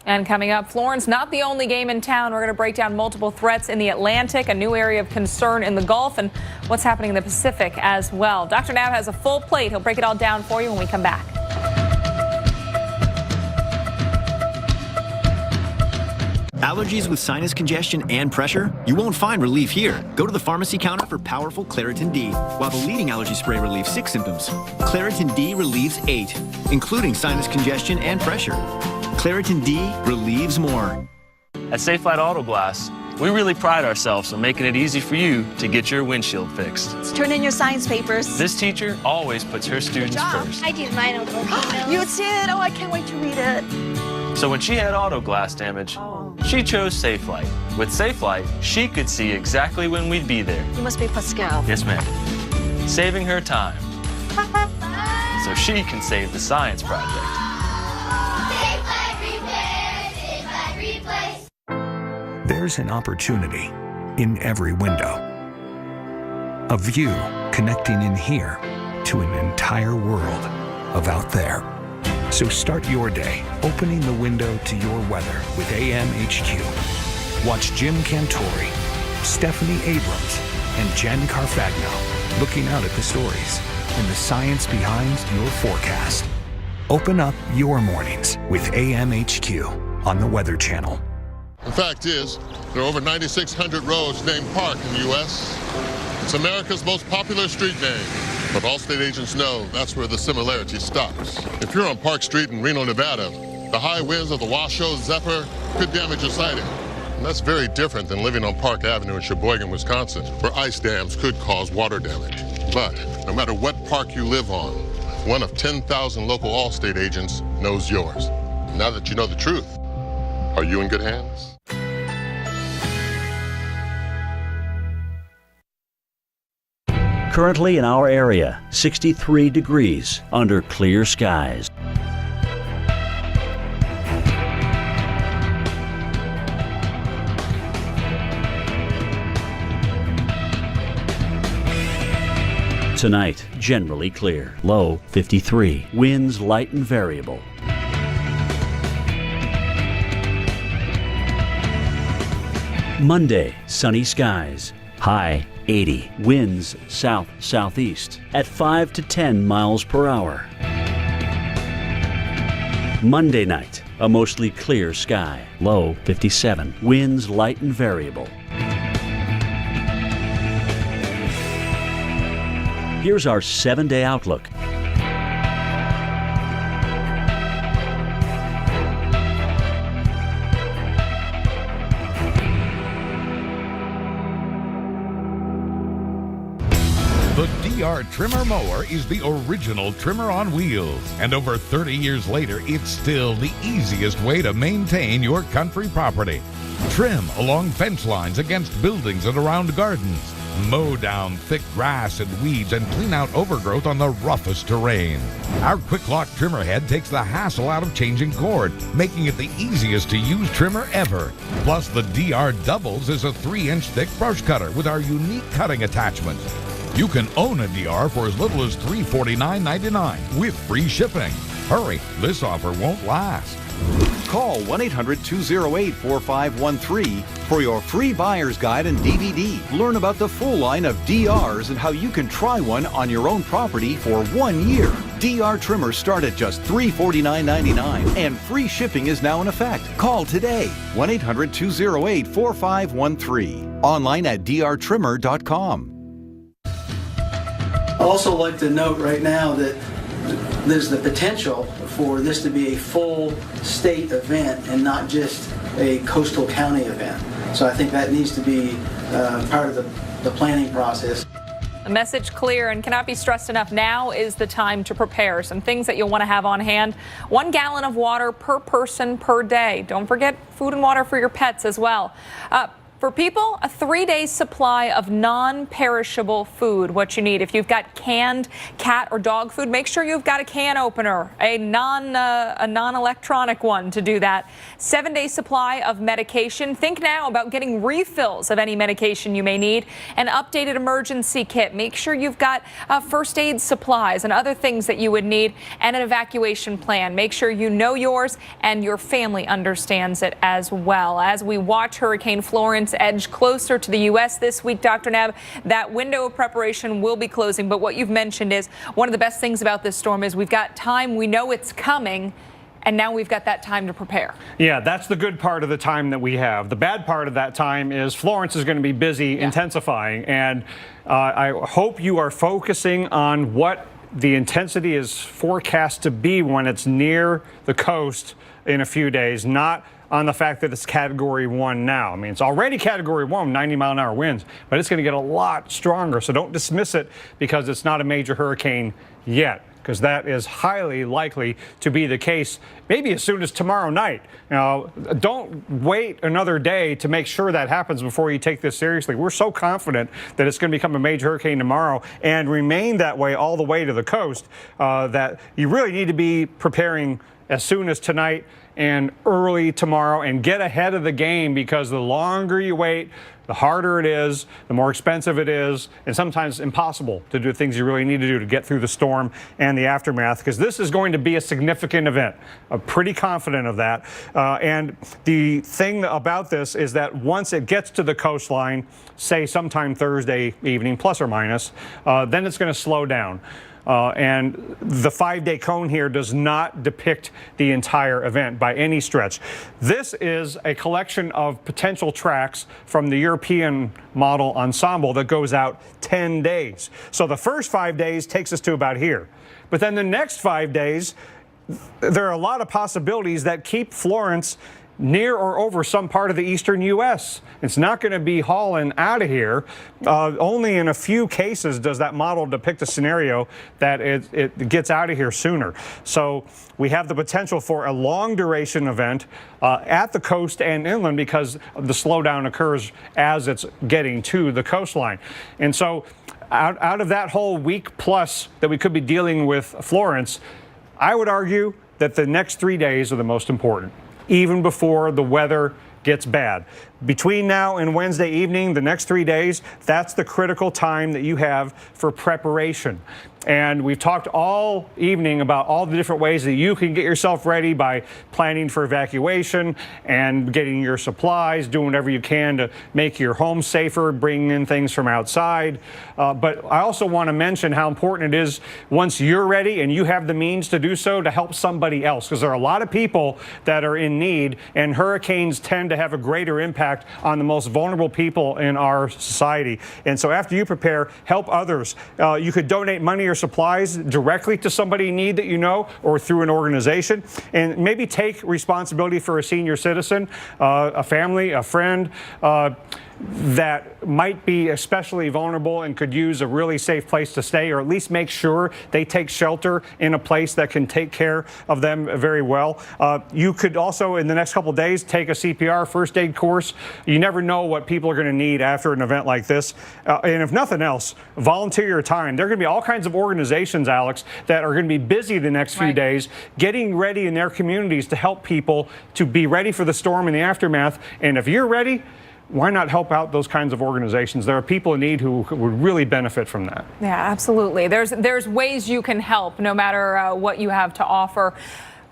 S18: And coming up, Florence, not the only game in town. We're going to break down multiple threats in the Atlantic, a new area of concern in the Gulf, and what's happening in the Pacific as well. Dr. Nav has a full plate. He'll break it all down for you when we come back.
S16: Allergies with sinus congestion and pressure? You won't find relief here. Go to the pharmacy counter for powerful Claritin D. While the leading allergy spray relieves 6 symptoms, Claritin D relieves 8, including sinus congestion and pressure. Claritin D relieves more.
S12: At Safelite Auto Glass, we really pride ourselves on making it easy for you to get your windshield fixed.
S8: Let's turn in your science papers.
S12: This teacher always puts her students first.
S14: I did mine over.
S8: You did? Oh, I can't wait to read it.
S12: So when she had auto glass damage, she chose Safelite. With Safelite, she could see exactly when we'd be there.
S8: You must be Pascal.
S12: Yes, ma'am. Saving her time so she can save the science project.
S23: There's an opportunity in every window. A view connecting in here to an entire world of out there. So start your day opening the window to your weather with AMHQ. Watch Jim Cantori, Stephanie Abrams, and Jen Carfagno looking out at the stories and the science behind your forecast. Open up your mornings with AMHQ on the Weather Channel.
S24: The fact is, there are over 9,600 roads named Park in the U.S. It's America's most popular street name. But all state agents know that's where the similarity stops. If you're on Park Street in Reno, Nevada, the high winds of the Washoe Zephyr could damage your sighting. And that's very different than living on Park Avenue in Sheboygan, Wisconsin, where ice dams could cause water damage. But no matter what park you live on, one of 10,000 local Allstate agents knows yours. Now that you know the truth, are you in good hands?
S25: Currently in our area, 63 degrees under clear skies. Tonight, generally clear. Low 53. Winds light and variable. Monday, sunny skies. High 80. Winds south-southeast at 5 to 10 miles per hour. Monday night, a mostly clear sky. Low 57. Winds light and variable. Here's our 7-day outlook.
S26: The DR Trimmer Mower is the original trimmer on wheels. And over 30 years later, it's still the easiest way to maintain your country property. Trim along fence lines, against buildings and around gardens. mow down thick grass and weeds, and clean out overgrowth on the roughest terrain. Our Quick Lock trimmer head takes the hassle out of changing cord, making it the easiest to use trimmer ever. Plus, the DR Doubles is a 3-inch thick brush cutter with our unique cutting attachment. You can own a DR for as little as $349.99 with free shipping. Hurry, this offer won't last.
S2: Call 1-800-208-4513 for your free buyer's guide and DVD. Learn about the full line of DRs and how you can try one on your own property for 1 year. DR trimmers start at just $349.99 and free shipping is now in effect. Call today, 1-800-208-4513. Online at drtrimmer.com.
S3: I'd also like to note right now that there's the potential for this to be a full state event and not just a coastal county event. So I think that needs to be part of the planning process.
S18: The message clear and cannot be stressed enough. Now is the time to prepare. Some things that you'll want to have on hand. 1 gallon of water per person per day. Don't forget food and water for your pets as well. For people, a 3-day supply of non-perishable food, what you need. If you've got canned cat or dog food, make sure you've got a can opener, a non-electronic one to do that. 7-day supply of medication. Think now about getting refills of any medication you may need. An updated emergency kit. Make sure you've got first aid supplies and other things that you would need, and an evacuation plan. Make sure you know yours and your family understands it as well. As we watch Hurricane Florence edge closer to the U.S. this week, Dr. Neb, that window of preparation will be closing. But what you've mentioned is one of the best things about this storm is we've got time. We know it's coming. And now we've got that time to prepare.
S4: Yeah, that's the good part of the time that we have. The bad part of that time is Florence is going to be busy intensifying. And I hope you are focusing on what the intensity is forecast to be when it's near the coast in a few days, not on the fact that it's Category 1 now. I mean, it's already Category 1, 90-mile-an-hour winds, but it's going to get a lot stronger. So don't dismiss it because it's not a major hurricane yet, because that is highly likely to be the case maybe as soon as tomorrow night. Now, don't wait another day to make sure that happens before you take this seriously. We're so confident that it's going to become a major hurricane tomorrow and remain that way all the way to the coast that you really need to be preparing as soon as tonight and early tomorrow, and get ahead of the game, because the longer you wait, the harder it is, the more expensive it is, and sometimes impossible to do things you really need to do to get through the storm and the aftermath, because this is going to be a significant event. I'm pretty confident of that. And the thing about this is that once it gets to the coastline, say sometime Thursday evening, plus or minus, then it's going to slow down. And the 5-day cone here does not depict the entire event by any stretch. This is a collection of potential tracks from the European model ensemble that goes out 10 days. So the first 5 days takes us to about here. But then the next 5 days, there are a lot of possibilities that keep Florence near or over some part of the eastern U.S. It's not going to be hauling out of here. Only in a few cases does that model depict a scenario that it gets out of here sooner. So we have the potential for a long duration event at the coast and inland, because the slowdown occurs as it's getting to the coastline. And so out of that whole week plus that we could be dealing with Florence, I would argue that the next 3 days are the most important, even before the weather gets bad. Between now and Wednesday evening, the next 3 days, that's the critical time that you have for preparation. And we've talked all evening about all the different ways that you can get yourself ready by planning for evacuation and getting your supplies, doing whatever you can to make your home safer, bringing in things from outside. But I also want to mention how important it is, once you're ready and you have the means to do so, to help somebody else, because there are a lot of people that are in need, and hurricanes tend to have a greater impact on the most vulnerable people in our society. And so after you prepare, help others. You could donate money or supplies directly to somebody in need that you know, or through an organization, and maybe take responsibility for a senior citizen, a family, a friend. that might be especially vulnerable and could use a really safe place to stay, or at least make sure they take shelter in a place that can take care of them very well. You could also, in the next couple of days, take a CPR first aid course. You never know what people are going to need after an event like this. And if nothing else, volunteer your time. There are going to be all kinds of organizations, Alex, that are going to be busy the next few days getting ready in their communities to help people to be ready for the storm and the aftermath. And if you're ready, why not help out those kinds of organizations? There are people in need who would really benefit from that.
S18: Yeah, absolutely. There's ways you can help no matter what you have to offer.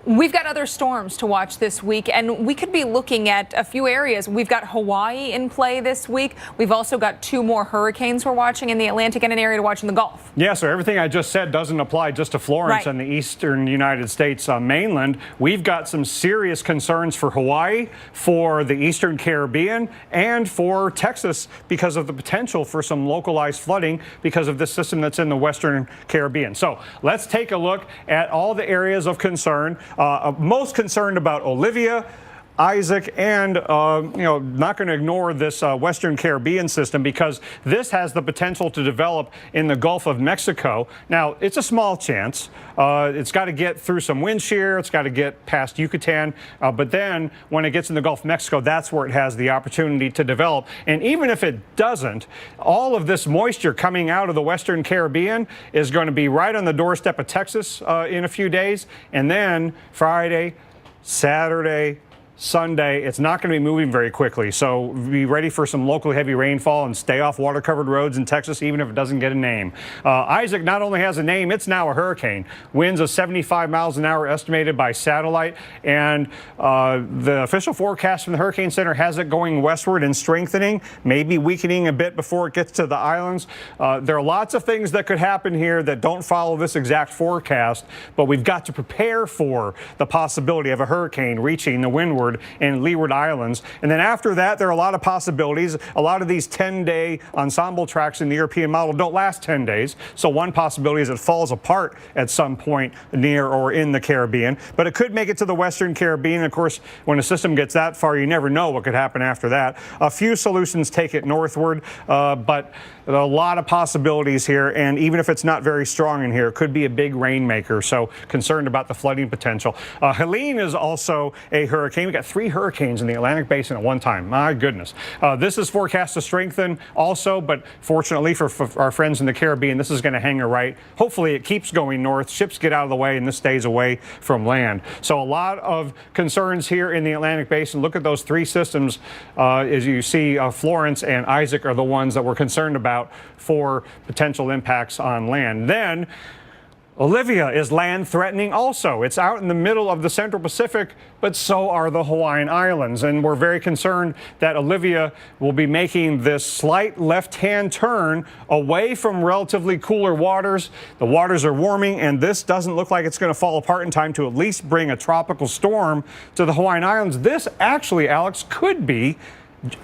S18: We've got other storms to watch this week, and we could be looking at a few areas. We've got Hawaii in play this week. We've also got 2 more hurricanes we're watching in the Atlantic and an area to watch in the Gulf.
S4: Yeah, so everything I just said doesn't apply just to Florence and the eastern United States mainland. We've got some serious concerns for Hawaii, for the eastern Caribbean, and for Texas because of the potential for some localized flooding because of this system that's in the western Caribbean. So let's take a look at all the areas of concern. Most concerned about Olivia, Isaac, and not going to ignore this Western Caribbean system because this has the potential to develop in the Gulf of Mexico. Now, it's a small chance. It's got to get through some wind shear. It's got to get past Yucatan. But then when it gets in the Gulf of Mexico, that's where it has the opportunity to develop. And even if it doesn't, all of this moisture coming out of the Western Caribbean is going to be right on the doorstep of Texas in a few days. And then Friday, Saturday, Sunday, it's not going to be moving very quickly. So be ready for some locally heavy rainfall and stay off water-covered roads in Texas, even if it doesn't get a name. Isaac not only has a name, it's now a hurricane. Winds of 75 miles an hour estimated by satellite. And the official forecast from the Hurricane Center has it going westward and strengthening, maybe weakening a bit before it gets to the islands. There are lots of things that could happen here that don't follow this exact forecast, but we've got to prepare for the possibility of a hurricane reaching the windward and leeward islands. And then after that, there are a lot of possibilities. A lot of these 10-day ensemble tracks in the European model don't last 10 days. So one possibility is it falls apart at some point near or in the Caribbean. But it could make it to the Western Caribbean. Of course, when a system gets that far, you never know what could happen after that. A few solutions take it northward, but a lot of possibilities here. And even if it's not very strong in here, it could be a big rainmaker. So concerned about the flooding potential. Helene is also a hurricane. We got 3 hurricanes in the Atlantic Basin at one time. My goodness. This is forecast to strengthen also, but fortunately for our friends in the Caribbean, this is going to hang a right. Hopefully it keeps going north. Ships get out of the way and this stays away from land. So a lot of concerns here in the Atlantic Basin. Look at those 3 systems. As you see, Florence and Isaac are the ones that we're concerned about for potential impacts on land. Then Olivia is land threatening also. It's out in the middle of the Central Pacific, but so are the Hawaiian Islands. And we're very concerned that Olivia will be making this slight left-hand turn away from relatively cooler waters. The waters are warming, and this doesn't look like it's going to fall apart in time to at least bring a tropical storm to the Hawaiian Islands. This actually, Alex, could be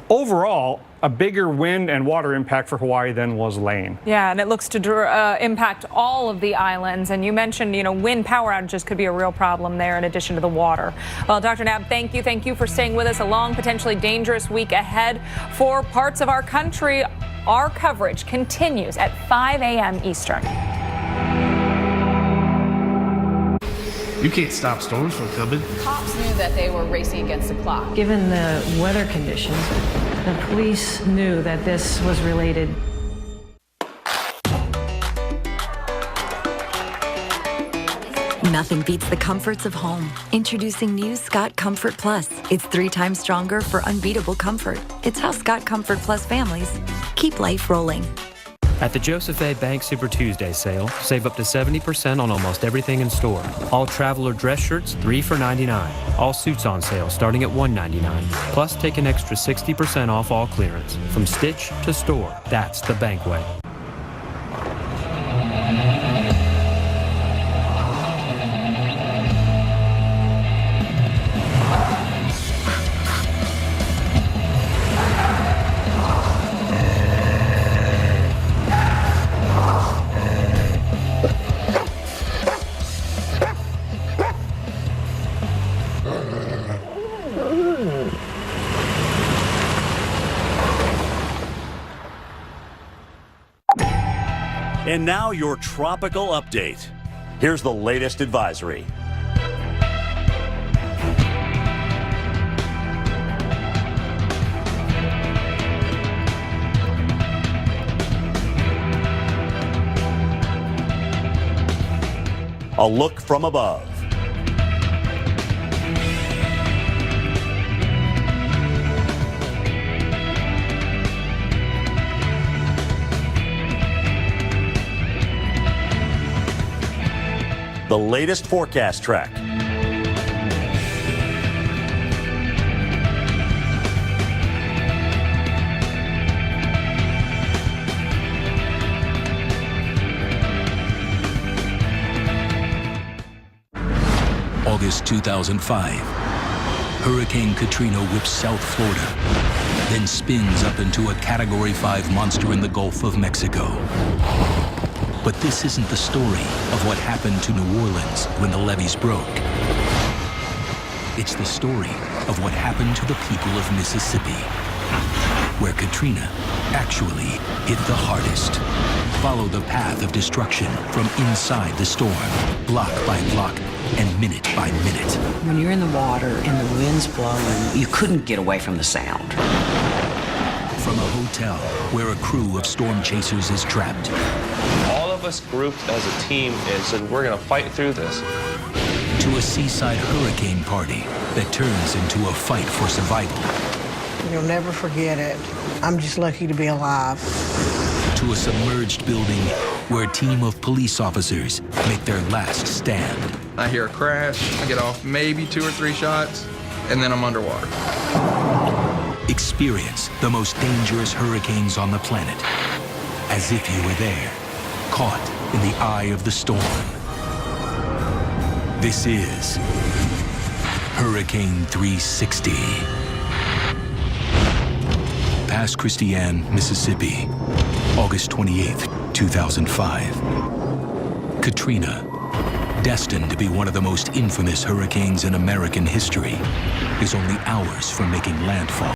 S4: overall a bigger wind and water impact for Hawaii than was Lane.
S18: Yeah, and it looks to impact all of the islands. And you mentioned, wind power outages could be a real problem there in addition to the water. Well, Dr. Knapp, thank you. Thank you for staying with us. A long, potentially dangerous week ahead for parts of our country. Our coverage continues at 5 a.m. Eastern.
S5: You can't stop storms from coming.
S6: Cops knew that they were racing against the clock.
S7: Given the weather conditions, the police knew that this was related.
S10: Nothing beats the comforts of home. Introducing new Scott Comfort Plus. It's 3 times stronger for unbeatable comfort. It's how Scott Comfort Plus families keep life rolling.
S21: At the Joseph A. Bank Super Tuesday sale, save up to 70% on almost everything in store. All traveler dress shirts, 3 for $99. All suits on sale, starting at $199. Plus, take an extra 60% off all clearance. From stitch to store, that's the Bank way.
S25: And now your tropical update. Here's the latest advisory. A look from above. The latest forecast track.
S20: August 2005. Hurricane Katrina whips South Florida, then spins up into a Category 5 monster in the Gulf of Mexico. But this isn't the story of what happened to New Orleans when the levees broke. It's the story of what happened to the people of Mississippi, where Katrina actually hit the hardest. Follow the path of destruction from inside the storm, block by block and minute by minute.
S9: When you're in the water and the wind's blowing, you couldn't get away from the sound.
S20: From a hotel where a crew of storm chasers is trapped.
S12: All of us grouped as a team and said, we're going to fight through this.
S20: To a seaside hurricane party that turns into a fight for survival.
S11: You'll never forget it. I'm just lucky to be alive.
S20: To a submerged building where a team of police officers make their last stand.
S13: I hear a crash, I get off maybe 2 or 3 shots, and then I'm underwater.
S20: Experience the most dangerous hurricanes on the planet, as if you were there, caught in the eye of the storm. This is Hurricane 360. Pass Christiane, Mississippi, August 28th, 2005. Katrina, destined to be one of the most infamous hurricanes in American history, is only hours from making landfall.